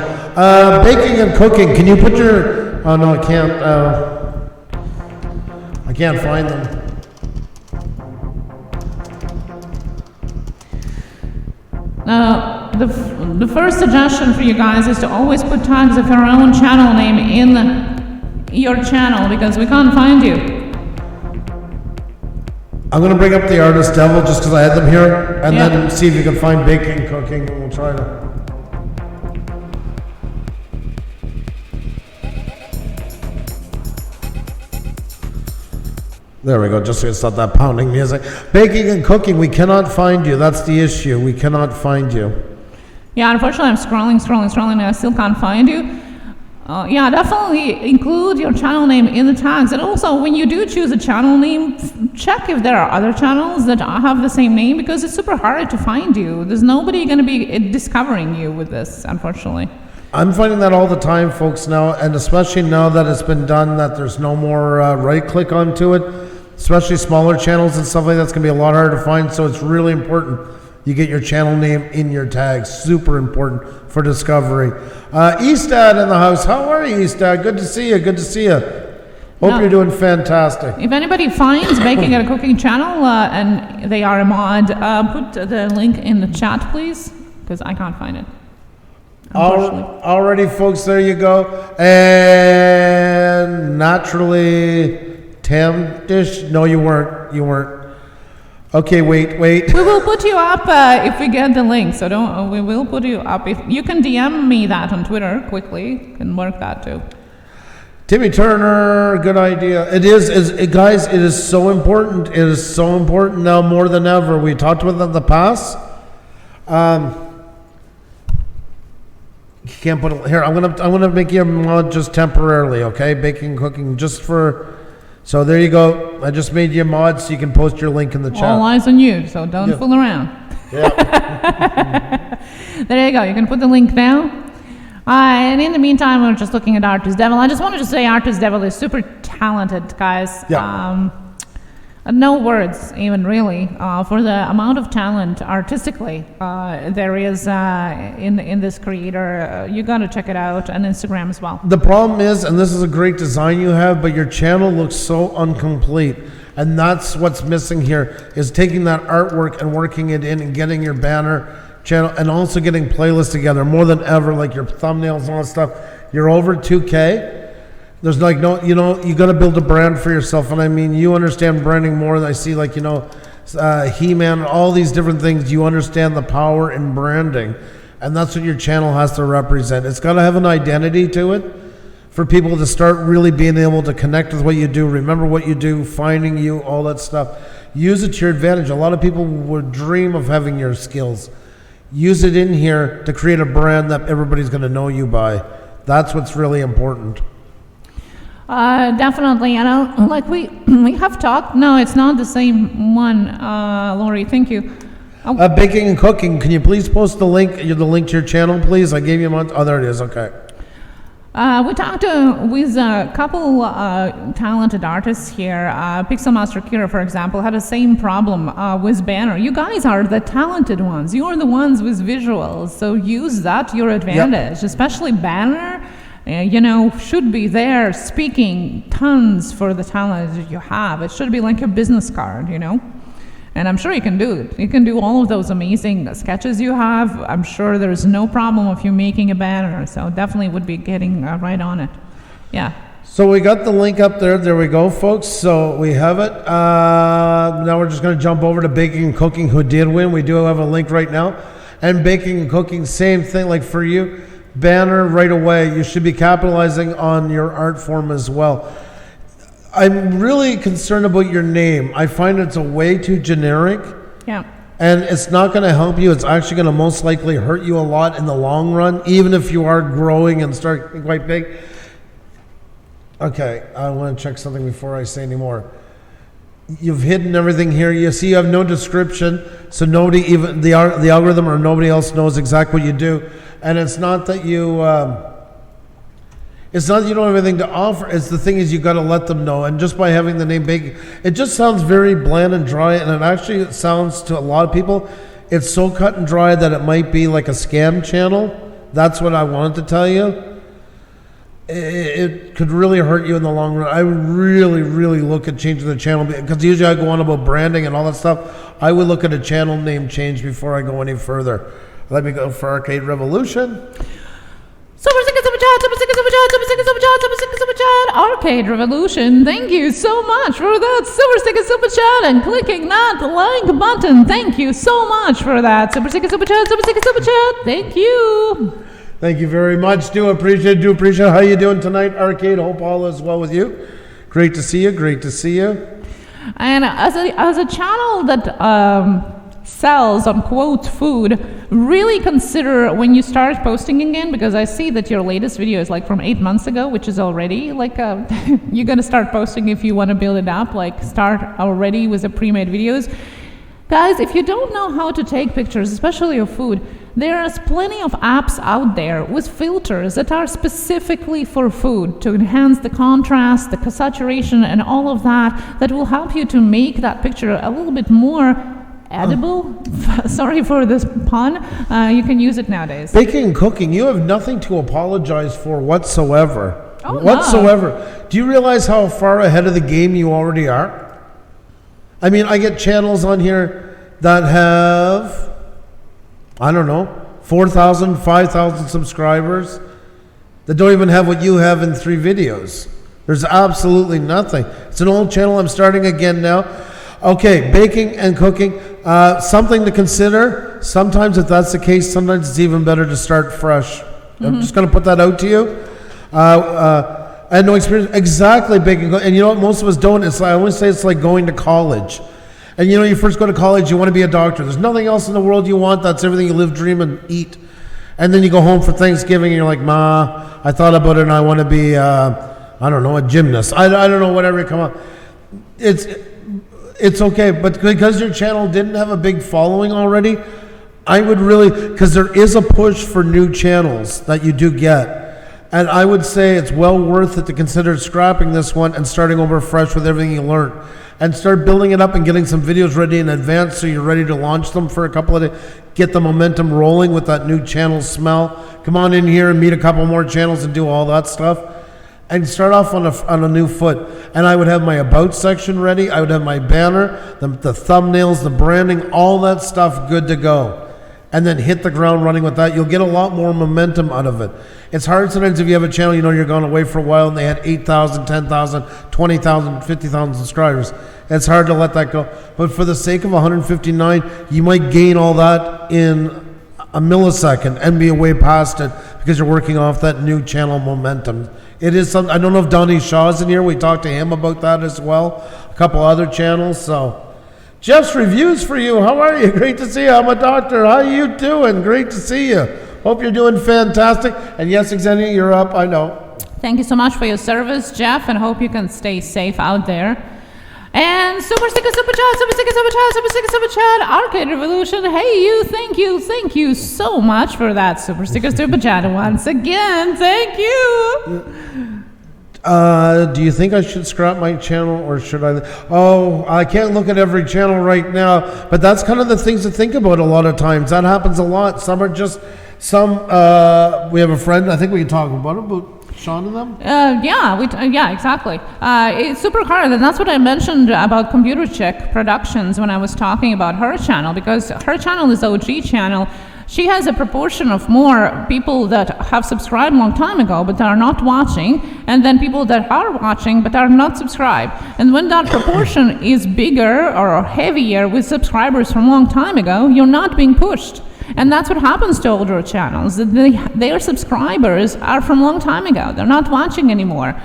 A: Baking and cooking. Can you put your? Oh no, I can't. I can't find them.
B: The first suggestion for you guys is to always put tags of your own channel name in your channel because we can't find you.
A: I'm going to bring up the Artist Devil just because I had them here and then see if you can find baking, cooking, and we'll try to. There we go, just so it's not that pounding music. Baking and cooking, we cannot find you. That's the issue. We cannot find you.
B: Yeah, unfortunately, I'm scrolling, and I still can't find you. Yeah, definitely include your channel name in the tags. And also, when you do choose a channel name, check if there are other channels that have the same name because it's super hard to find you. There's nobody going to be discovering you with this, unfortunately.
A: I'm finding that all the time, folks, now, and especially now that it's been done, that there's no more right-click onto it, especially smaller channels and stuff like that. It's going to be a lot harder to find, so it's really important you get your channel name in your tags. Super important for discovery. Eastad in the house. How are you, Eastad? Good to see you. Good to see you. Hope you're doing fantastic.
B: If anybody finds Baking and Cooking channel and they are a mod, put the link in the chat, please, because I can't find it.
A: Alrighty, folks, there you go. And naturally, Tam Dish. No, you weren't. You weren't. Okay, wait.
B: We will put you up if we get the link. So don't. We will put you up. If you can DM me that on Twitter quickly, can work that too.
A: Timmy Turner, good idea. It is, guys. It is so important. It is so important now more than ever. We talked about it in the past. You can't put it here. I'm gonna make you a mod just temporarily, okay? Baking and cooking just for. So there you go. I just made you a mod so you can post your link in the chat.
B: All eyes on you, so don't fool around.
A: Yeah.
B: There you go. You can put the link down. And in the meantime, we're just looking at Artist Devil. I just wanted to say Artist Devil is super talented, guys.
A: Yeah.
B: No words, even really, for the amount of talent artistically there is in this creator. You got to check it out on Instagram as well.
A: The problem is, and this is a great design you have, but your channel looks so incomplete. And that's what's missing here, is taking that artwork and working it in and getting your banner channel and also getting playlists together more than ever, like your thumbnails and all that stuff. You're over 2K. There's like no, you got to build a brand for yourself. And I mean, you understand branding more than I see, like, He-Man, all these different things. You understand the power in branding. And that's what your channel has to represent. It's got to have an identity to it for people to start really being able to connect with what you do, remember what you do, finding you, all that stuff. Use it to your advantage. A lot of people would dream of having your skills. Use it in here to create a brand that everybody's going to know you by. That's what's really important.
B: Definitely, and like we have talked. No, it's not the same one, Lori. Thank you.
A: Baking and cooking. Can you please post the link to your channel, please? I gave you a month. Oh, there it is. Okay.
B: We talked with a couple talented artists here. Pixelmaster Kira, for example, had the same problem with banner. You guys are the talented ones. You are the ones with visuals, so use that to your advantage, especially banner. Should be there speaking tons for the talent that you have. It should be like a business card, And I'm sure you can do it. You can do all of those amazing sketches you have. I'm sure there's no problem of you making a banner. So definitely would be getting right on it. Yeah.
A: So we got the link up there. There we go, folks. So we have it. Now we're just going to jump over to baking and cooking, who did win. We do have a link right now. And baking and cooking, same thing. Like for you, banner right away. You should be capitalizing on your art form as well. I'm really concerned about your name. I find it's a way too generic.
B: Yeah.
A: And it's not going to help you. It's actually going to most likely hurt you a lot in the long run, even if you are growing and start getting quite big. Okay, I want to check something before I say any more. You've hidden everything here. You see you have no description, so nobody, even the algorithm or nobody else knows exactly what you do. And it's not that you don't have anything to offer. It's the thing is you got to let them know. And just by having the name big, it just sounds very bland and dry. And it sounds to a lot of people, it's so cut and dry that it might be like a scam channel. That's what I wanted to tell you. It could really hurt you in the long run. I would really, really look at changing the channel, because usually I go on about branding and all that stuff. I would look at a channel name change before I go any further. Let me go for Arcade Revolution.
B: Super chat. Arcade Revolution. Thank you so much for that super chat and clicking that like button. Thank you so much for that super chat. Thank you.
A: Thank you very much. Do appreciate how you doing tonight, Arcade. Hope all is well with you. Great to see you.
B: And as a channel that sells unquote food, really consider when you start posting again, because I see that your latest video is like from 8 months ago, which is already like you're gonna start posting if you want to build it up. Like start already with the pre-made videos. Guys, if you don't know how to take pictures, especially of food, there's plenty of apps out there with filters that are specifically for food to enhance the contrast, the saturation, and all of that will help you to make that picture a little bit more edible. Sorry for this pun. You can use it nowadays.
A: Baking and cooking, you have nothing to apologize for whatsoever.
B: Oh,
A: whatsoever.
B: No.
A: Do you realize how far ahead of the game you already are? I mean, I get channels on here that have, I don't know, 4,000, 5,000 subscribers that don't even have what you have in 3 videos. There's absolutely nothing. It's an old channel. I'm starting again now. Okay, baking and cooking, something to consider. Sometimes if that's the case, sometimes it's even better to start fresh. I'm just going to put that out to you. I had no experience exactly baking. And you know what most of us don't? I always say it's like going to college. And you first go to college, you want to be a doctor. There's nothing else in the world you want. That's everything you live, dream, and eat. And then you go home for Thanksgiving and you're like, Ma, I thought about it and I want to be, I don't know, a gymnast. I don't know, whatever you come up. It's okay, but because your channel didn't have a big following already, I would really, because there is a push for new channels that you do get. And I would say it's well worth it to consider scrapping this one and starting over fresh with everything you learned. And start building it up and getting some videos ready in advance so you're ready to launch them for a couple of days. Get the momentum rolling with that new channel smell. Come on in here and meet a couple more channels and do all that stuff. And start off on a new foot. And I would have my about section ready. I would have my banner, the thumbnails, the branding, all that stuff good to go. And then hit the ground running with that. You'll get a lot more momentum out of it. It's hard sometimes if you have a channel, you know you're going away for a while and they had 8,000, 10,000, 20,000, 50,000 subscribers. It's hard to let that go. But for the sake of 159, you might gain all that in a millisecond and be way past it because you're working off that new channel momentum. It is something, I don't know if Donnie Shaw's in here. We talked to him about that as well. A couple other channels, so. Jeff's reviews for you. How are you? Great to see you. I'm a doctor. How you doing? Great to see you. Hope you're doing fantastic. And yes, Xenia, you're up. I know.
B: Thank you so much for your service, Jeff, and hope you can stay safe out there. And super sticker, super chat, super sticker, super chat, super sticker, super chat, Arcade Revolution. Hey, you, thank you so much for that super sticker, super chat once again. Thank you.
A: Do you think I should scrap my channel or should I? Oh, I can't look at every channel right now, but that's kind of the things to think about a lot of times. That happens a lot. Some are just, we have a friend, I think we can talk about Sean and them?
B: Yeah, exactly. It's super hard, and that's what I mentioned about Computer Check Productions when I was talking about her channel, because her channel is OG channel. She has a proportion of more people that have subscribed a long time ago but are not watching, and then people that are watching but are not subscribed. And when that proportion is bigger or heavier with subscribers from a long time ago, you're not being pushed. And that's what happens to older channels. Their subscribers are from a long time ago. They're not watching anymore.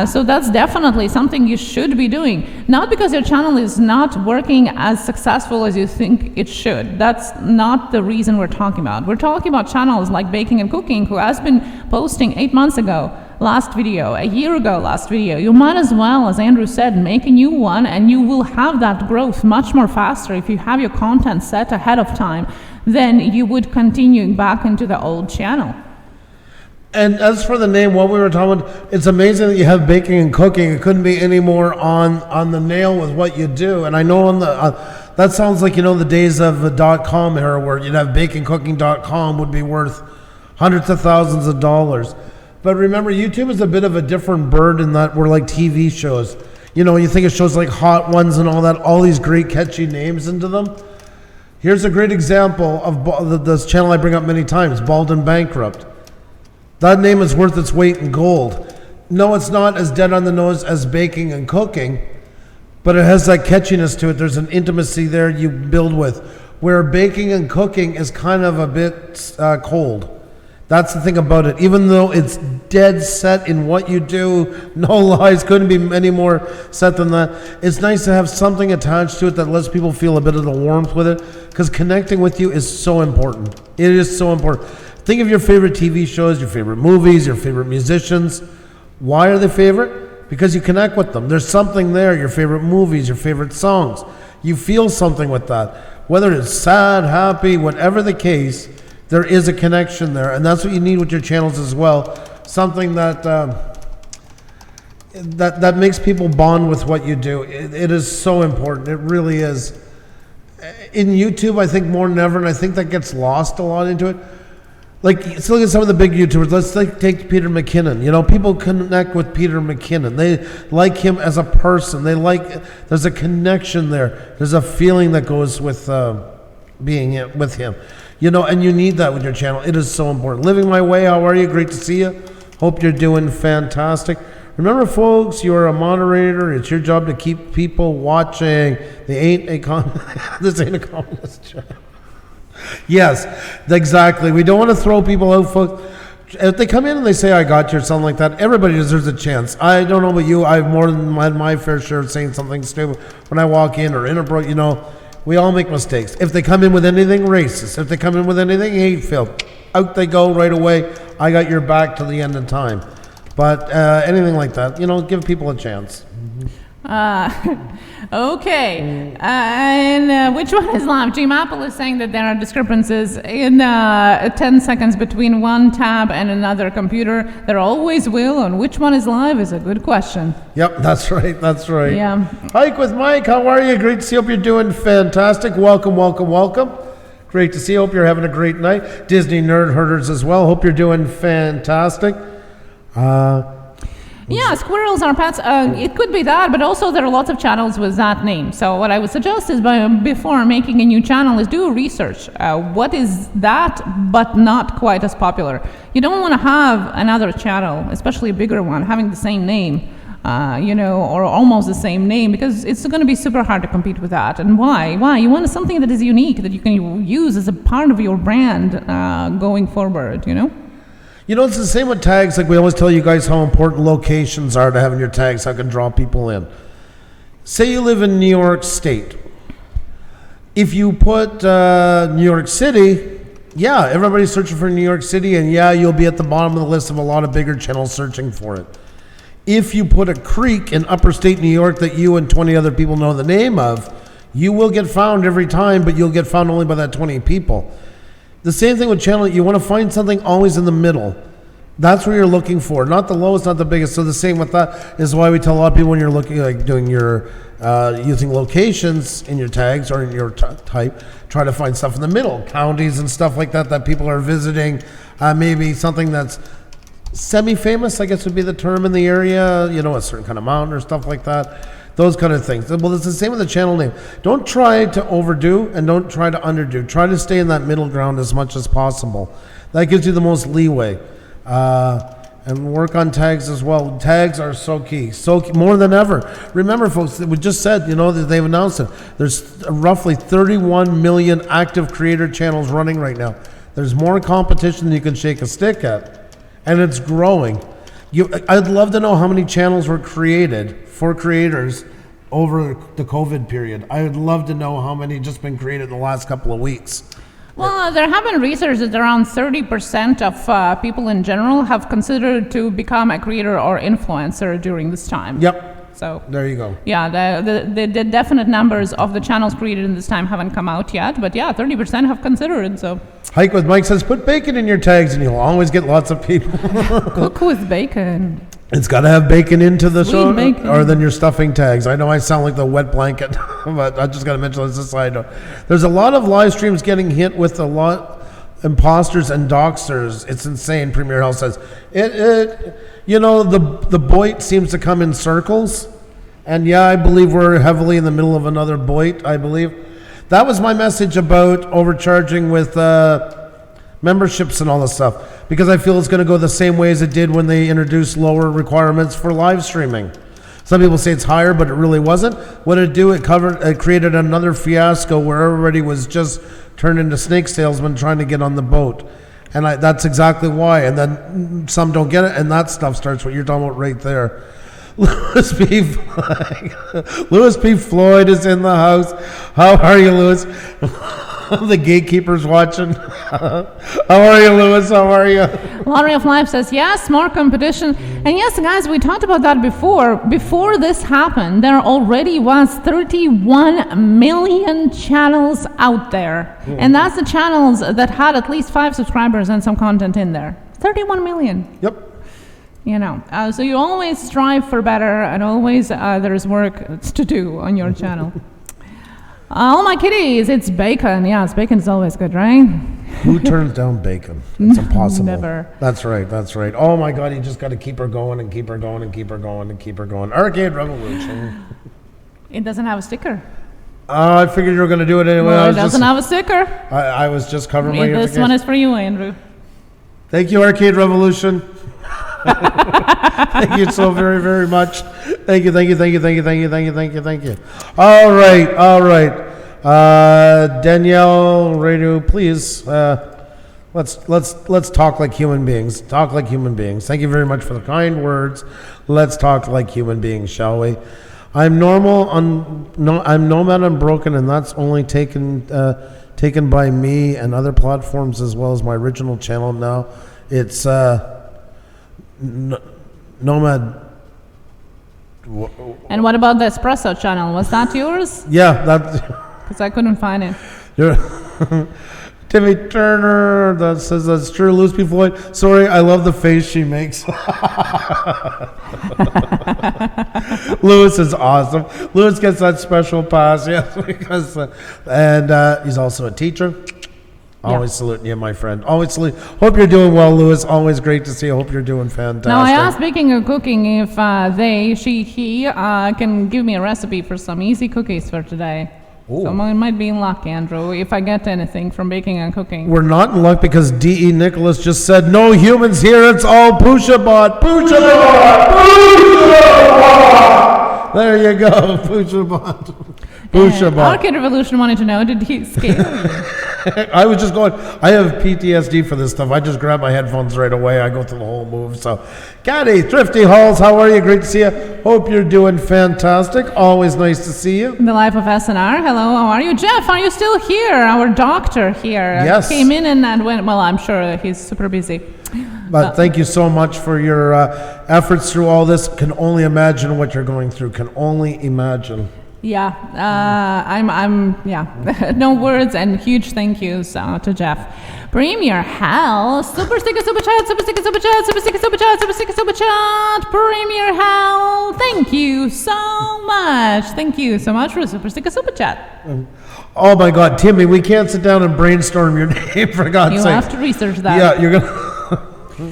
B: So that's definitely something you should be doing. Not because your channel is not working as successful as you think it should. That's not the reason we're talking about. We're talking about channels like Baking and Cooking, who has been posting 8 months ago, last video, a year ago, last video. You might as well, as Andrew said, make a new one, and you will have that growth much more faster if you have your content set ahead of time than you would continuing back into the old channel.
A: And as for the name, what we were talking about, it's amazing that you have Baking and Cooking. It couldn't be any more on the nail with what you do. And I know on the that sounds like, you know, the days of the .com era where you'd have bakingcooking.com would be worth hundreds of thousands of dollars. But remember, YouTube is a bit of a different bird in that we're like TV shows. You know, you think of shows like Hot Ones and all that, all these great catchy names into them. Here's a great example of this channel I bring up many times, Bald and Bankrupt. That name is worth its weight in gold. No, it's not as dead on the nose as Baking and Cooking, but it has that catchiness to it. There's an intimacy there you build with, where Baking and Cooking is kind of a bit cold. That's the thing about it. Even though it's dead set in what you do, no lies, couldn't be any more set than that. It's nice to have something attached to it that lets people feel a bit of the warmth with it, because connecting with you is so important. It is so important. Think of your favorite TV shows, your favorite movies, your favorite musicians. Why are they favorite? Because you connect with them. There's something there, your favorite movies, your favorite songs. You feel something with that. Whether it's sad, happy, whatever the case, there is a connection there, and that's what you need with your channels as well. Something that that makes people bond with what you do. It is so important. It really is. In YouTube, I think more than ever, and I think that gets lost a lot into it. Like, let's look at some of the big YouTubers. Let's take Peter McKinnon. You know, people connect with Peter McKinnon. They like him as a person. There's a connection there. There's a feeling that goes with being with him. You know, and you need that with your channel. It is so important. Living My Way, how are you? Great to see you. Hope you're doing fantastic. Remember, folks, you are a moderator. It's your job to keep people watching. This ain't a communist channel. Yes, exactly. We don't want to throw people out, folks. If they come in and they say, I got you, or something like that, everybody deserves a chance. I don't know about you. I've more than my fair share of saying something stupid when I walk in or inappropriate. You know, we all make mistakes. If they come in with anything racist, if they come in with anything hate-filled, out they go right away. I got your back to the end of time. But anything like that, give people a chance.
B: Okay. And which one is live? Gmaple is saying that there are discrepancies in 10 seconds between one tab and another computer. There always will, and which one is live is a good question.
A: Yep, that's right. That's right.
B: Yeah.
A: Hike with Mike, how are you? Great to see you. Hope you're doing fantastic. Welcome, welcome, welcome. Great to see you. Hope you're having a great night. Disney Nerd Herders as well. Hope you're doing fantastic.
B: Yeah, squirrels are pets. It could be that, but also there are lots of channels with that name. So what I would suggest is before making a new channel is do research. What is that, but not quite as popular? You don't want to have another channel, especially a bigger one, having the same name, or almost the same name, because it's going to be super hard to compete with that. And why? Why? You want something that is unique, that you can use as a part of your brand going forward,
A: It's the same with tags. Like we always tell you guys how important locations are to having your tags, how it can draw people in. Say you live in New York State. If you put New York City, yeah, everybody's searching for New York City, and yeah, you'll be at the bottom of the list of a lot of bigger channels searching for it. If you put a creek in upper state New York that you and 20 other people know the name of, you will get found every time, but you'll get found only by that 20 people. The same thing with channel. You want to find something always in the middle. That's what you're looking for. Not the lowest, not the biggest. So the same with that is why we tell a lot of people when you're looking, like doing your, using locations in your tags or in your type, try to find stuff in the middle. Counties and stuff like that people are visiting. Maybe something that's semi-famous, I guess would be the term in the area. A certain kind of mountain or stuff like that. Those kind of things. Well, it's the same with the channel name. Don't try to overdo and don't try to underdo. Try to stay in that middle ground as much as possible. That gives you the most leeway. And work on tags as well. Tags are so key more than ever. Remember, folks, we just said, that they've announced it. There's roughly 31 million active creator channels running right now. There's more competition than you can shake a stick at, and it's growing. I'd love to know how many channels were created for creators over the COVID period. I would love to know how many just been created in the last couple of weeks.
B: Well, there have been research that around 30% of people in general have considered to become a creator or influencer during this time.
A: Yep.
B: So
A: there you go.
B: Yeah, the definite numbers of the channels created in this time haven't come out yet, but yeah, 30% have considered it. So
A: Hike with Mike says, put bacon in your tags and you'll always get lots of people.
B: Cook with bacon.
A: It's got to have bacon into the show,
B: bacon.
A: Or then you're stuffing tags. I know I sound like the wet blanket, but I just got to mention this aside. There's a lot of live streams getting hit with a lot imposters and doxers. It's insane. Premier Health says the Boit seems to come in circles, and yeah, I believe we're heavily in the middle of another Boit. I believe that was my message about overcharging with memberships and all this stuff, because I feel it's going to go the same way as it did when they introduced lower requirements for live streaming. Some people say it's higher, but it really wasn't. What did it do? It created another fiasco where everybody was just turned into snake salesmen trying to get on the boat. And that's exactly why. And then some don't get it, and that stuff starts what you're talking about right there. Louis P. Floyd is in the house. How are you, Louis? The gatekeeper's watching. How are you, Louis? How are you?
B: Lottery of Life says, yes, more competition. And yes, guys, we talked about that before. Before this happened, there already was 31 million channels out there. And that's the channels that had at least 5 subscribers and some content in there. 31 million.
A: Yep.
B: So you always strive for better, and always there's work to do on your channel. All my kitties, it's bacon. Yes, bacon is always good, right?
A: Who turns down bacon? It's impossible.
B: Never.
A: That's right. Oh my God, you just got to keep her going and keep her going and keep her going and keep her going. Arcade Revolution.
B: It doesn't have a sticker.
A: I figured you were going to do it anyway.
B: Well, it doesn't have a sticker.
A: I was just covering my ears.
B: This one is for you, Andrew.
A: Thank you, Arcade Revolution. Thank you so very, very much. Thank you. All right. Danielle, Radio, please. Let's talk like human beings. Talk like human beings. Thank you very much for the kind words. Let's talk like human beings, shall we? I'm normal. I'm nomad. I'm broken, and that's only taken taken by me and other platforms as well as my original channel now. It's Nomad.
B: And what about the Espresso channel? Was that yours?
A: Yeah, that's...
B: Because I couldn't find it.
A: Timmy Turner, that says that's true. Louis P. Floyd. Sorry, I love the face she makes. Louis is awesome. Louis gets that special pass, yes, because and he's also a teacher. Always saluting you, my friend. Always salute. Hope you're doing well, Louis. Always great to see you. Hope you're doing fantastic.
B: Now, I asked, speaking of cooking, if he can give me a recipe for some easy cookies for today.
A: Ooh.
B: So I might be in luck, Andrew, if I get anything from baking and cooking.
A: We're not in luck because D.E. Nicholas just said, no humans here, it's all Pusa bot. Pusa bot! Pusa bot! There you go, Pusa bot. Pusa bot.
B: Arcade Revolution wanted to know, did he scare you?
A: I was just going, I have PTSD for this stuff. I just grab my headphones right away. I go through the whole move. So, Caddy, Thrifty Halls, how are you? Great to see you. Hope you're doing fantastic. Always nice to see you.
B: The Life of SNR, hello, how are you? Jeff, are you still here? Our doctor here.
A: Yes.
B: Came in and went, well, I'm sure he's super busy.
A: But thank you so much for your efforts through all this. Can only imagine what you're going through. Can only imagine.
B: Yeah, yeah, no words and huge thank yous to Jeff. Premier Hal, super sticker, super chat, super sticker, super chat, super sticker, super chat, super sticker, super chat. Premier Hal, thank you so much. Thank you so much for super sticker, super chat.
A: Oh my God, Timmy, we can't sit down and brainstorm your name for God's sake.
B: You have to research that.
A: Yeah, you're gonna.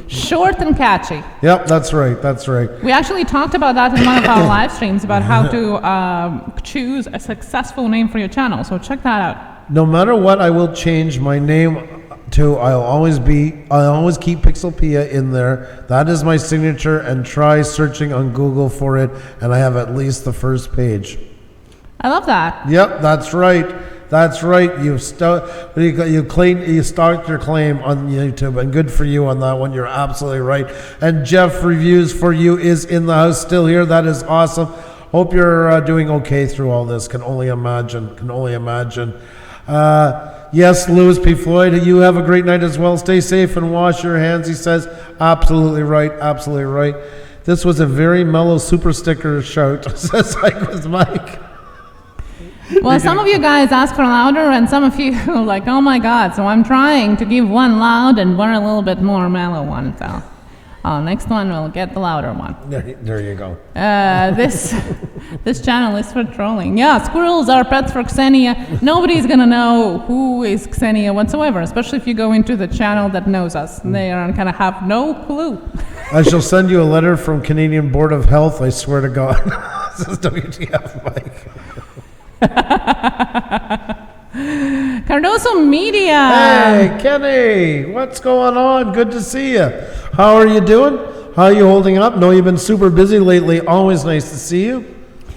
B: Short and catchy.
A: Yep, that's right. That's right.
B: We actually talked about that in one of our live streams about how to choose a successful name for your channel. So check that out.
A: No matter what, I will change my name to. I'll always keep Pixelpia in there. That is my signature. And try searching on Google for it, and I have at least the first page.
B: I love that.
A: Yep, that's right. That's right. You stalked your claim on YouTube, and good for you on that one. You're absolutely right. And Jeff Reviews for You is in the house still here. That is awesome. Hope you're doing okay through all this. Can only imagine. Can only imagine. Yes, Louis P. Floyd, you have a great night as well. Stay safe and wash your hands, he says. Absolutely right. Absolutely right. This was a very mellow super sticker shout, says Mike.
B: Well, some of you guys ask for louder, and some of you like, oh my God. So I'm trying to give one loud and one a little bit more mellow one. So next one we'll get the louder one.
A: There you go.
B: This channel is for trolling. Yeah, squirrels are pets for Xenia. Nobody's gonna know who is Xenia whatsoever, especially if you go into the channel that knows us. They are gonna have no clue.
A: I shall send you a letter from Canadian Board of Health. I swear to God. Says WTF, Mike.
B: Cardoso Media.
A: Hey, Kenny, what's going on? Good to see you. How are you doing? How are you holding up? Know you've been super busy lately. Always nice to see you.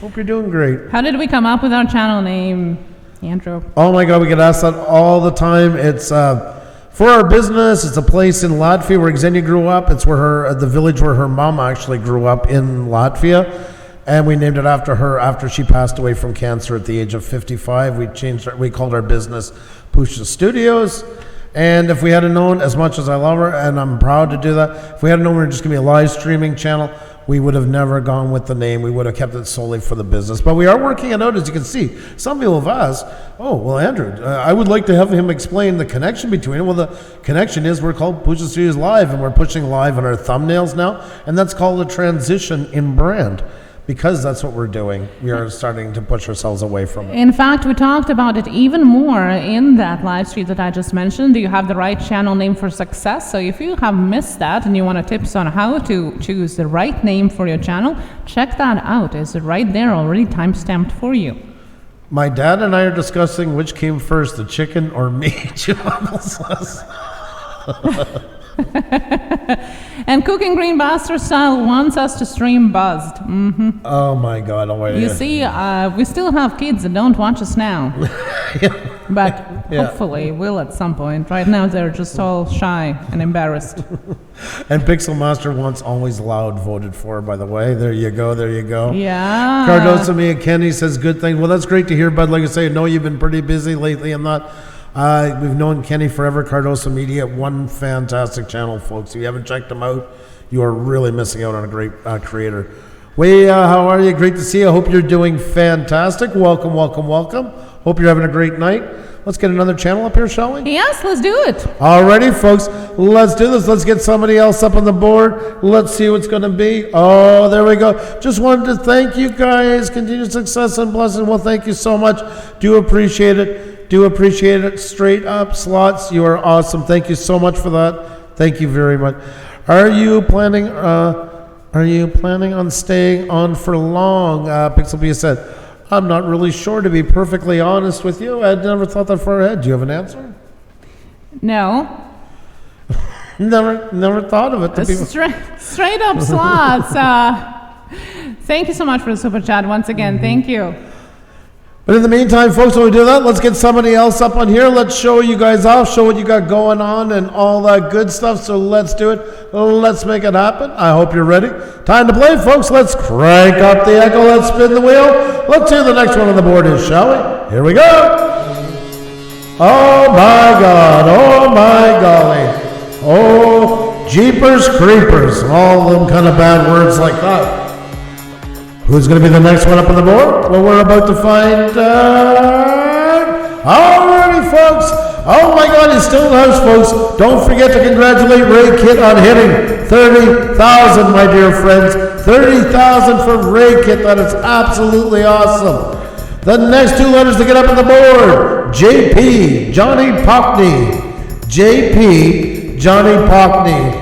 A: Hope you're doing great.
B: How did we come up with our channel name, Andrew?
A: Oh my God, we get asked that all the time. It's for our business. It's a place in Latvia where Xenia grew up. It's where the village where her mom actually grew up in Latvia. And we named it after her after she passed away from cancer at the age of 55. We called our business Pusa Studios. And if we had known, as much as I love her, and I'm proud to do that, if we had known we were just going to be a live streaming channel, we would have never gone with the name. We would have kept it solely for the business. But we are working it out, as you can see. Some people have asked, oh, well, Andrew, I would like to have him explain the connection between it. Well, the connection is we're called Pusa Studios Live, and we're pushing live on our thumbnails now, and that's called a transition in brand. Because that's what we're doing. We are starting to push ourselves away from it.
B: In fact, we talked about it even more in that live stream that I just mentioned. Do you have the right channel name for success? So if you have missed that and you want tips on how to choose the right name for your channel, check that out. It's right there already time-stamped for you.
A: My dad and I are discussing which came first, the chicken or me.
B: And Cooking Green Bastard Style wants us to stream Buzzed. Mm-hmm.
A: Oh my God!
B: You see, we still have kids that don't watch us now, but hopefully will at some point. Right now, they're just all shy and embarrassed.
A: And Pixel Master wants always loud voted for. By the way, there you go. There you go.
B: Yeah.
A: Cardoso Mia Kenny says good thing. Well, that's great to hear, bud. Like I say, I know you've been pretty busy lately. I'm not. We've known Kenny forever, Cardoso Media, one fantastic channel, folks. If you haven't checked them out, you are really missing out on a great creator. How are you? Great to see you. Hope you're doing fantastic. Welcome. Hope you're having a great night. Let's get another channel up here, shall we?
B: Yes, let's do it.
A: Alrighty, folks. Let's do this. Let's get somebody else up on the board. Let's see what's going to be. Oh, there we go. Just wanted to thank you guys. Continued success and blessing. Well, thank you so much. Do appreciate it. Straight up, Slots. You are awesome. Thank you so much for that. Thank you very much. Are you planning on staying on for long? Pixelpia said, I'm not really sure, to be perfectly honest with you. I never thought that far ahead. Do you have an answer?
B: No.
A: Never thought of it.
B: Straight up, Slots. Thank you so much for the super chat once again. Thank you.
A: But in the meantime, folks, while we do that, let's get somebody else up on here. Let's show you guys off, show what you got going on and all that good stuff. So let's do it. Let's make it happen. I hope you're ready. Time to play, folks. Let's crank up the echo. Let's spin the wheel. Let's see who the next one on the board is, shall we? Here we go. Oh, my God. Oh, my golly. Oh, jeepers creepers. All them kind of bad words like that. Who's going to be the next one up on the board? Well, we're about to find out. Alrighty, folks. Oh my God, he's still in the house, folks. Don't forget to congratulate Ray Kit on hitting 30,000, my dear friends. 30,000 for Ray Kit. That is absolutely awesome. The next two letters to get up on the board: JP, Johnny Pockney. JP, Johnny Pockney.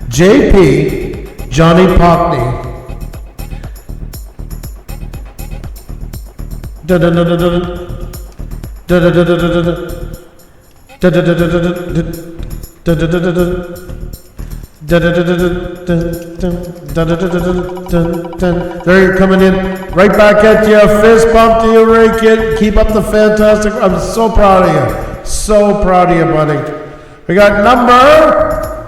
A: JP, Johnny Pockney. There you're coming in. Right back at you. Fist bump to you, Ray Kid. Keep up the fantastic. I'm so proud of you. So proud of you, buddy. We got number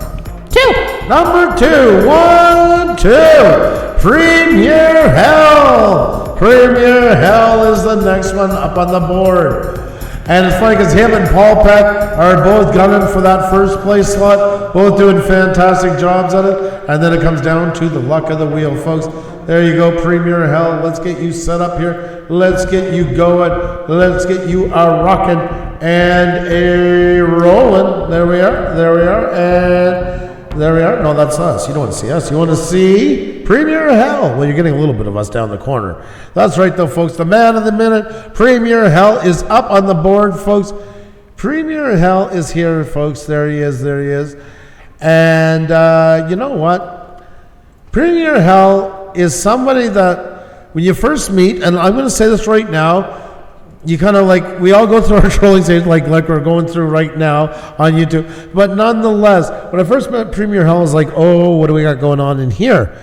B: 2.
A: Number 2. 1, 2. Premier Hell. Premier Hell is the next one up on the board. And it's funny because him and Paul Peck are both gunning for that first place slot, both doing fantastic jobs at it. And then it comes down to the luck of the wheel, folks. There you go, Premier Hell. Let's get you set up here. Let's get you going. Let's get you rocking and a rolling. There we are. And there we are. No, that's us. You don't want to see us. You want to see Premier Hell. Well, you're getting a little bit of us down the corner. That's right, though, folks. The man of the minute, Premier Hell, is up on the board, folks. Premier Hell is here, folks. There he is. And you know what? Premier Hell is somebody that when you first meet, and I'm going to say this right now, you kind of like, we all go through our trolling stage like we're going through right now on YouTube. But nonetheless, when I first met Premier Hell, I was like, oh, what do we got going on in here?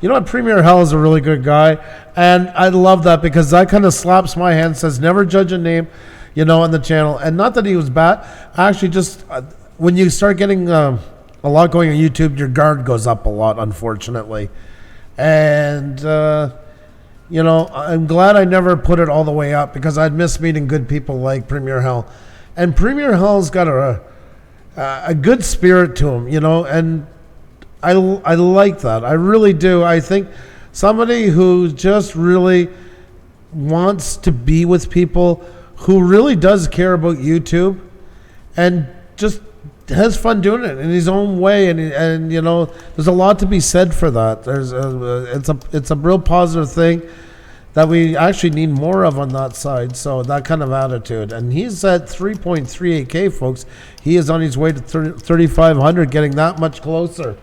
A: You know what? Premier Hell is a really good guy. And I love that because that kind of slaps my hand, says never judge a name, on the channel. And not that he was bad. Actually, just when you start getting a lot going on YouTube, your guard goes up a lot, unfortunately. And I'm glad I never put it all the way up because I'd miss meeting good people like Premier Hell. And Premier Hell's got a good spirit to him, and I like that. I really do. I think somebody who just really wants to be with people, who really does care about YouTube and just has fun doing it in his own way, and there's a lot to be said for that. It's a real positive thing that we actually need more of on that side. So that kind of attitude, and he's at 3.38K, folks. He is on his way to 3,500, getting that much closer.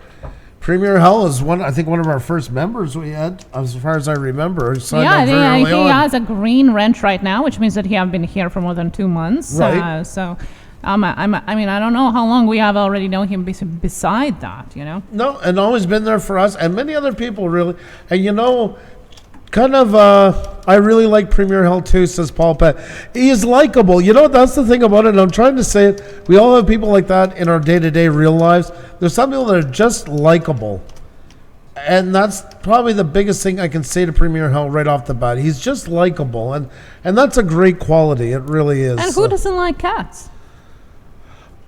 A: Premier Hell is one of our first members we had, as far as I remember. He signed up very early on.
B: He has a green wrench right now, which means that he has been here for more than 2 months.
A: Right.
B: I don't know how long we have already known him beside that,
A: No, and always been there for us and many other people, really. And I really like Premier Hell too, says Paul Pett. He is likable. That's the thing about it. And I'm trying to say it. We all have people like that in our day-to-day real lives. There's some people that are just likable. And that's probably the biggest thing I can say to Premier Hell right off the bat. He's just likable, and that's a great quality. It really is.
B: And who doesn't like cats?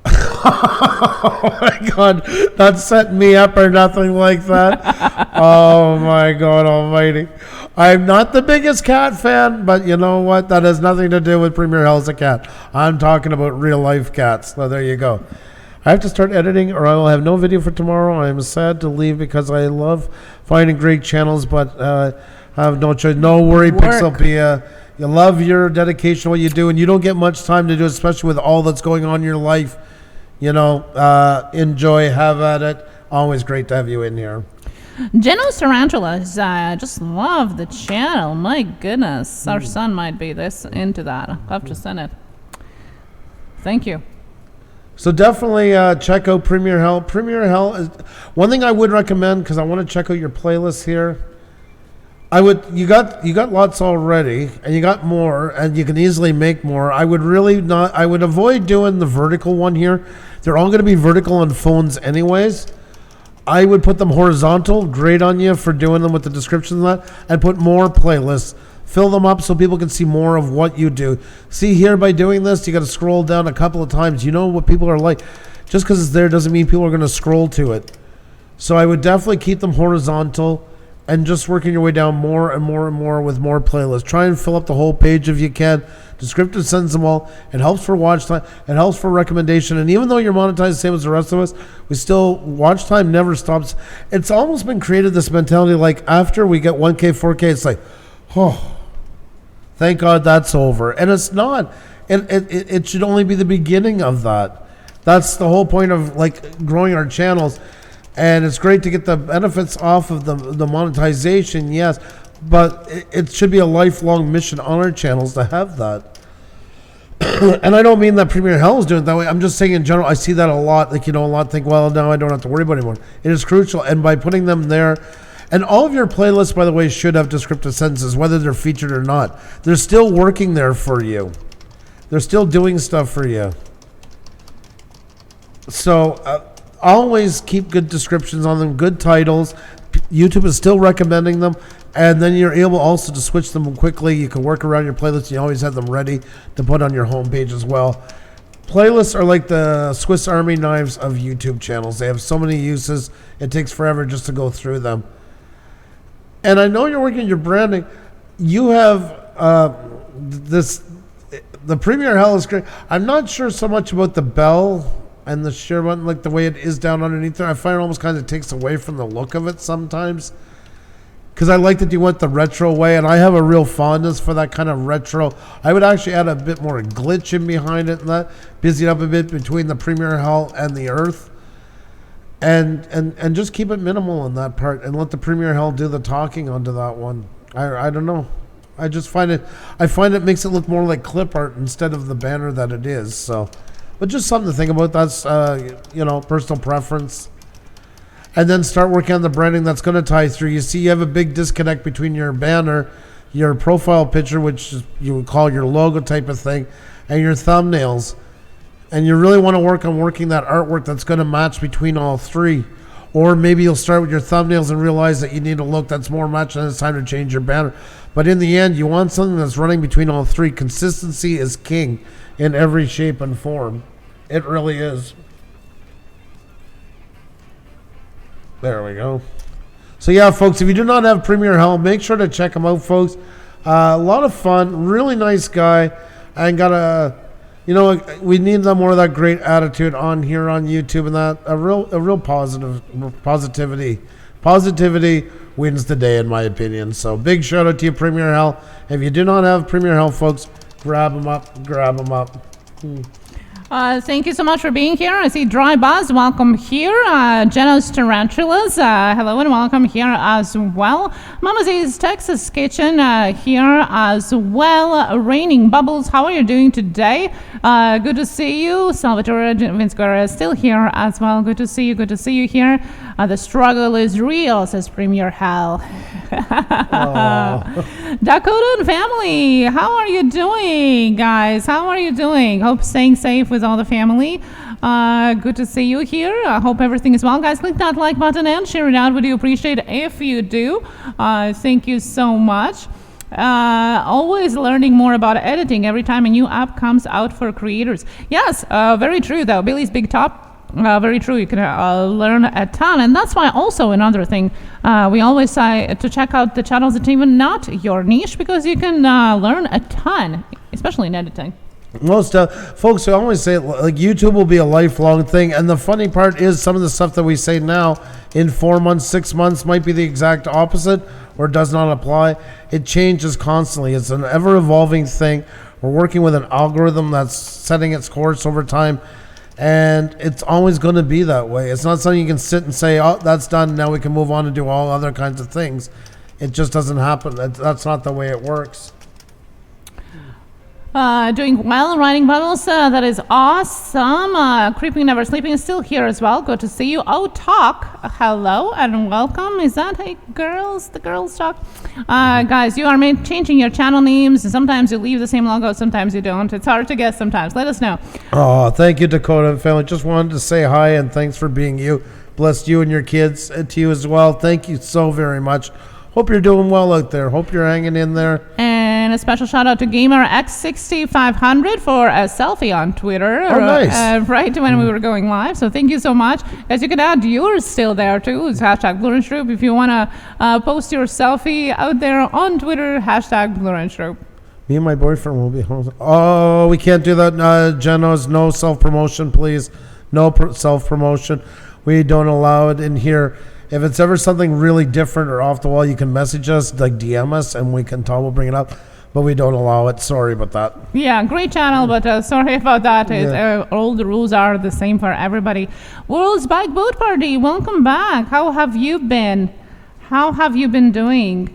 A: Oh my God, that set me up or nothing like that. Oh my God Almighty! I'm not the biggest cat fan, but you know what? That has nothing to do with Premier Hell's a cat. I'm talking about real life cats. So there you go. I have to start editing, or I will have no video for tomorrow. I am sad to leave because I love finding great channels, but I have no choice. No worry, Pixelpia. You love your dedication to what you do, and you don't get much time to do it, especially with all that's going on in your life. You know, enjoy, have at it. Always great to have you in here.
B: Geno's Tarantulas, just love the channel. My goodness, our son might be into that. I'll have to send it. Thank you.
A: So definitely check out Premier Hell. Premier Hell is one thing I would recommend, because I want to check out your playlist here. You got lots already, and you got more, and you can easily make more. I would avoid doing the vertical one here. They're all going to be vertical on phones anyways. I would put them horizontal. Great on you for doing them with the descriptions and that, and put more playlists. Fill them up so people can see more of what you do. See here, by doing this, you got to scroll down a couple of times. You know what people are like. Just because it's there doesn't mean people are going to scroll to it. So I would definitely keep them horizontal and just working your way down more and more and more with more playlists. Try and fill up the whole page if you can. Descriptive sends them all. It helps for watch time. It helps for recommendation. And even though you're monetized the same as the rest of us, we still, watch time never stops. It's almost been created this mentality like after we get 1K, 4K, it's like, oh, thank God that's over. And it's not. It should only be the beginning of that. That's the whole point of like growing our channels. And it's great to get the benefits off of the monetization, yes. But it should be a lifelong mission on our channels to have that. And I don't mean that Premier Hell is doing it that way. I'm just saying in general, I see that a lot. Like, a lot think, well, now I don't have to worry about it anymore. It is crucial. And by putting them there, and all of your playlists, by the way, should have descriptive sentences, whether they're featured or not. They're still working there for you. They're still doing stuff for you. So always keep good descriptions on them, good titles. YouTube is still recommending them. And then you're able also to switch them quickly. You can work around your playlists. You always have them ready to put on your homepage as well. Playlists are like the Swiss Army knives of YouTube channels. They have so many uses. It takes forever just to go through them. And I know you're working on your branding. You have the Premier Hell is great. I'm not sure so much about the bell and the share button, like the way it is down underneath there. I find it almost kind of takes away from the look of it sometimes. Because I like that you went the retro way, and I have a real fondness for that kind of retro. I would actually add a bit more glitch in behind it and that. Busy it up a bit between the Premier Hell and the Earth. And just keep it minimal in that part and let the Premier Hell do the talking onto that one. I don't know. I just find it makes it look more like clip art instead of the banner that it is. So, but just something to think about. That's personal preference. And then start working on the branding that's going to tie through. You see, you have a big disconnect between your banner, your profile picture, which you would call your logo type of thing, and your thumbnails. And you really want to work on working that artwork that's going to match between all three. Or maybe you'll start with your thumbnails and realize that you need a look that's more matched and it's time to change your banner. But in the end, you want something that's running between all three. Consistency is king in every shape and form. It really is. There we go. So yeah, folks, if you do not have Premier Hell, make sure to check him out, folks. A lot of fun, really nice guy, and got we need more of that great attitude on here on YouTube, and that a real positivity wins the day, in my opinion. So big shout out to you, Premier Hell. If you do not have Premier Hell, folks, grab him up.
B: Thank you so much for being here. I see Dry Buzz, welcome here. Geno's Tarantulas, hello and welcome here as well. Mama Z's Texas Kitchen here as well. Raining Bubbles, how are you doing today? Good to see you. Salvatore Vince Guerra is still here as well. Good to see you here. The struggle is real, says Premier Hell. Dakota and family, how are you doing, guys? How are you doing? Hope staying safe with all the family. Good to see you here. I hope everything is well. Guys, click that like button and share it out. We do appreciate it if you do. Thank you so much. Always learning more about editing every time a new app comes out for creators. Yes, very true though. Billy's Big Top. Very true. You can learn a ton, and that's why also another thing we always say to check out the channels that even not your niche, because you can learn a ton, especially in editing.
A: Most folks, I always say like YouTube will be a lifelong thing, and the funny part is some of the stuff that we say now in 4 months, 6 months might be the exact opposite or does not apply. It changes constantly. It's an ever-evolving thing. We're working with an algorithm that's setting its course over time. And it's always going to be that way. It's not something you can sit and say, oh, that's done. Now we can move on and do all other kinds of things. It just doesn't happen. That's not the way it works.
B: Doing well, writing bubbles. That is awesome. Creeping Never Sleeping is still here as well. Good to see you. Oh, Talk. Hello and welcome. Is that hey girls? The girls talk. Guys, you are changing your channel names. Sometimes you leave the same logo. Sometimes you don't. It's hard to guess sometimes. Let us know.
A: Oh, thank you, Dakota and family. Just wanted to say hi and thanks for being you. Bless you and your kids, to you as well. Thank you so very much. Hope you're doing well out there. Hope you're hanging in there.
B: And a special shout out to GamerX6500 for a selfie on Twitter.
A: Oh, nice.
B: Right when we were going live. So thank you so much. As you can add yours still there too. It's hashtag Blue Orange Group. If you want to post your selfie out there on Twitter, hashtag Blue Orange Group.
A: Me and my boyfriend will be home. Oh, we can't do that, Genos. No self-promotion, please. No self-promotion. We don't allow it in here. If it's ever something really different or off the wall, you can message us, like DM us, and we can talk. We'll bring it up, but we don't allow it. Sorry about that.
B: Yeah, great channel, but sorry about that. Yeah. All the rules are the same for everybody. World's Bike Boat Party, welcome back. How have you been? How have you been doing?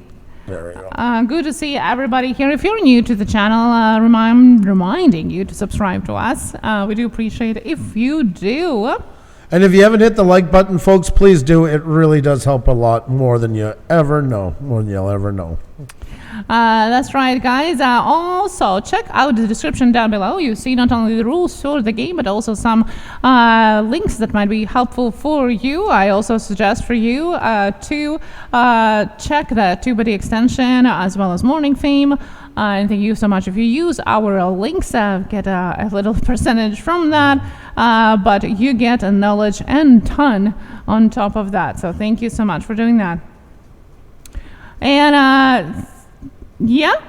A: There we go.
B: Good to see everybody here. If you're new to the channel, reminding you to subscribe to us. We do appreciate it if you do.
A: And if you haven't hit the like button, folks, please do. It really does help a lot, more than you ever know. More than you'll ever know.
B: That's right, guys. Also, check out the description down below. You see not only the rules for the game, but also some links that might be helpful for you. I also suggest for you to check the TubeBuddy extension as well as Morning Fame. And thank you so much. If you use our links, get a little percentage from that, but you get a knowledge and ton on top of that. So thank you so much for doing that. And yeah,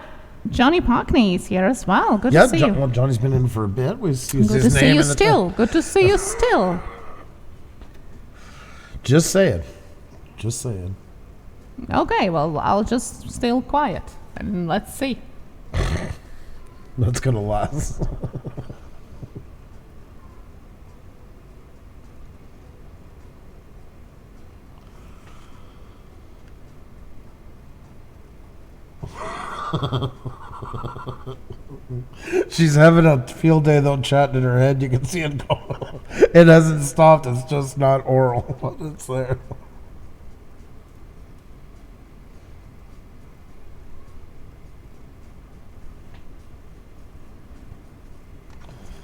B: Johnny Pockney is here as well. Good to see you.
A: Well, Johnny's been in for a bit. We used
B: Good
A: his
B: to see
A: name
B: you still. Good to see you still.
A: Just saying. Just saying.
B: Okay, well, I'll just stay quiet and let's see.
A: That's gonna last. She's having a field day though, chatting in her head. You can see it go. It hasn't stopped. It's just not oral, but it's there.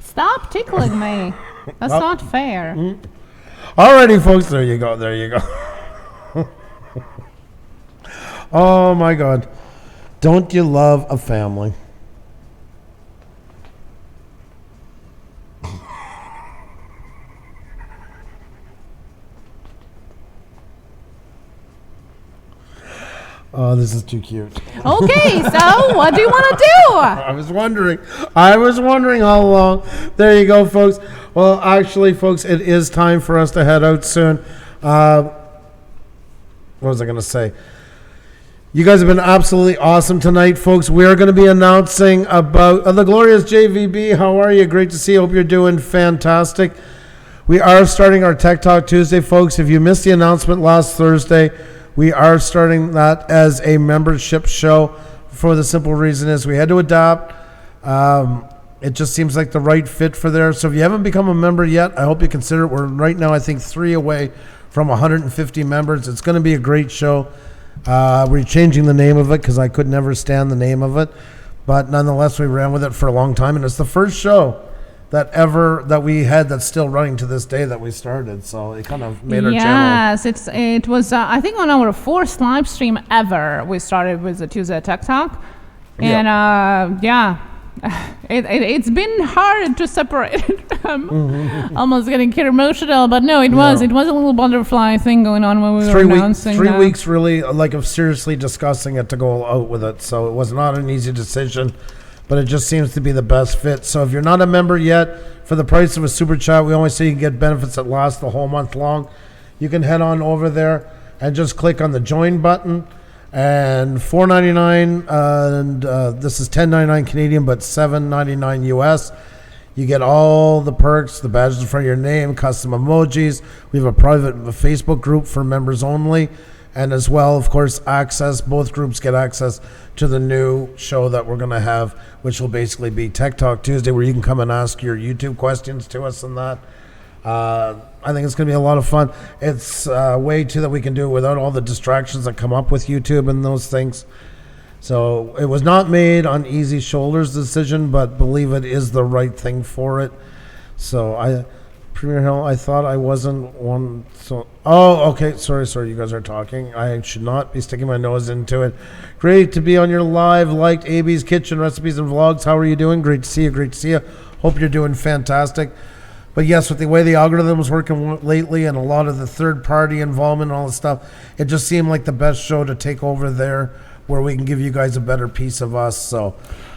B: Stop tickling me. That's not fair.
A: Alrighty, folks. There you go. There you go. Oh my God. Don't you love a family? Oh, this is too cute.
B: Okay, so what do you want to do?
A: I was wondering how long. There you go, folks. Well, actually, folks, it is time for us to head out soon. What was I going to say? You guys have been absolutely awesome tonight, folks. We are going to be announcing about the glorious JVB. How are you? Great to see you. Hope you're doing fantastic. We are starting our Tech Talk Tuesday, folks. If you missed the announcement last Thursday, we are starting that as a membership show for the simple reason is we had to adapt. It just seems like the right fit for there. So if you haven't become a member yet, I hope you consider it. We're right now, I think, 3 away from 150 members. It's going to be a great show. We're changing the name of it because I could never stand the name of it. But nonetheless, we ran with it for a long time. And it's the first show that we had that's still running to this day that we started. So it kind of made our channel.
B: Yes, it was, I think, on our 4th live stream ever, we started with the Tuesday Tech Talk. And it's been hard to separate. I'm almost getting emotional, but no, it was a little butterfly thing going on when we were announcing
A: 3 weeks really, like, of seriously discussing it to go out with it. So it was not an easy decision, but it just seems to be the best fit. So if you're not a member yet, for the price of a super chat, we always say you can get benefits that last the whole month long. You can head on over there and just click on the join button. And $4.99, and this is $10.99 Canadian, but $7.99 US. You get all the perks, the badges in front of your name, custom emojis. We have a private Facebook group for members only, and as well, of course, access. Both groups get access to the new show that we're going to have, which will basically be Tech Talk Tuesday, where you can come and ask your YouTube questions to us and that. I think it's going to be a lot of fun. It's a way, too, that we can do it without all the distractions that come up with YouTube and those things. So it was not made on easy shoulders decision, but believe it is the right thing for it. So Premier Hill, I thought I wasn't one. So, okay. Sorry. You guys are talking. I should not be sticking my nose into it. Great to be on your live. Liked AB's Kitchen Recipes and Vlogs. How are you doing? Great to see you. Hope you're doing fantastic. But yes, with the way the algorithm was working lately and a lot of the third-party involvement and all this stuff, it just seemed like the best show to take over there where we can give you guys a better piece of us. So,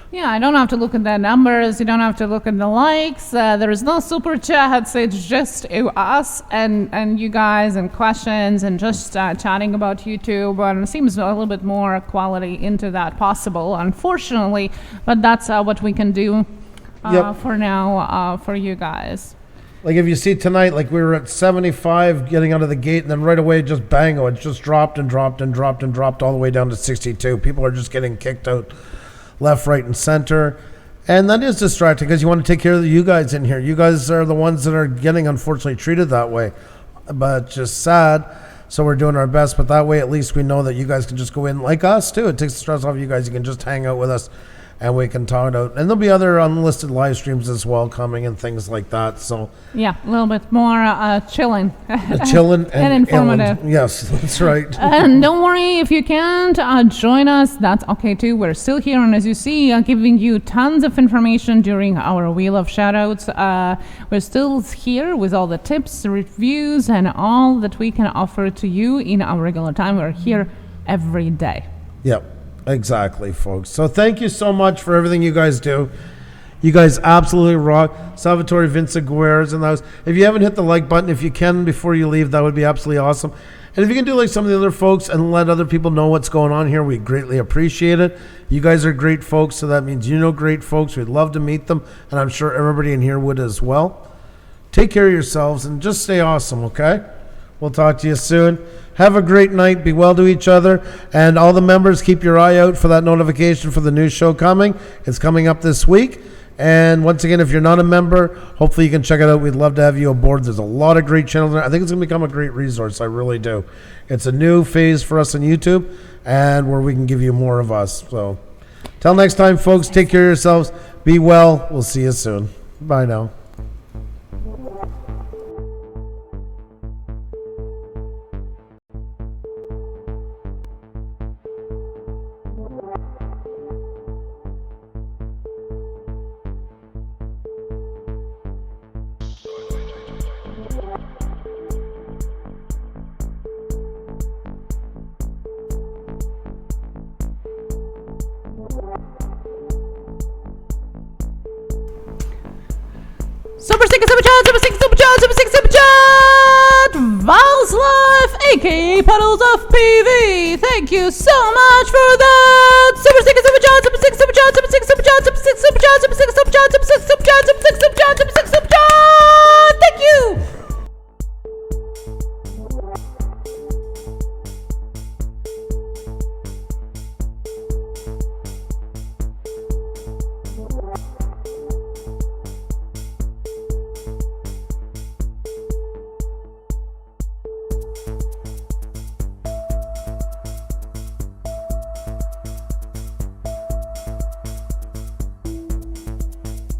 B: yeah, I don't have to look at the numbers. You don't have to look at the likes. There is no super chats. It's just us and you guys and questions and just chatting about YouTube. And it seems a little bit more quality into that possible, unfortunately. But that's what we can do for now for you guys.
A: Like if you see tonight, like we were at 75 getting out of the gate, and then right away just bango, it just dropped all the way down to 62. People are just getting kicked out left, right, and center. And that is distracting because you want to take care of you guys in here. You guys are the ones that are getting, unfortunately, treated that way. But just sad. So we're doing our best. But that way, at least we know that you guys can just go in like us, too. It takes the stress off you guys. You can just hang out with us. And we can talk about, and there'll be other unlisted live streams as well coming and things like that. So
B: yeah, a little bit more chilling,
A: and
B: informative.
A: Yes, that's right.
B: And don't worry if you can't join us. That's okay too. We're still here, and as you see, giving you tons of information during our Wheel of Shoutouts. We're still here with all the tips, reviews, and all that we can offer to you in our regular time. We're here every day.
A: Yep. Exactly, folks. So thank you so much for everything you guys do. You guys absolutely rock. Salvatore Vincent Guerra's in the house. If you haven't hit the like button, if you can before you leave, that would be absolutely awesome. And if you can do like some of the other folks and let other people know what's going on here, we greatly appreciate it. You guys are great folks, so that means you know great folks. We'd love to meet them, and I'm sure everybody in here would as well. Take care of yourselves and just stay awesome, okay? We'll talk to you soon. Have a great night. Be well to each other. And all the members, keep your eye out for that notification for the new show coming. It's coming up this week. And once again, if you're not a member, hopefully you can check it out. We'd love to have you aboard. There's a lot of great channels there. I think it's going to become a great resource. I really do. It's a new phase for us on YouTube and where we can give you more of us. So till next time, folks, take care of yourselves. Be well. We'll see you soon. Bye now.
B: Super chat, Val's Life, aka Puddles of PV. Thank you so much for that. Super chat, super chat, super chat, super chat, super chat, super chat, super chat, super chat, super chat, super chat, super chat, super chat, super chat, super chat, super chat, super chat,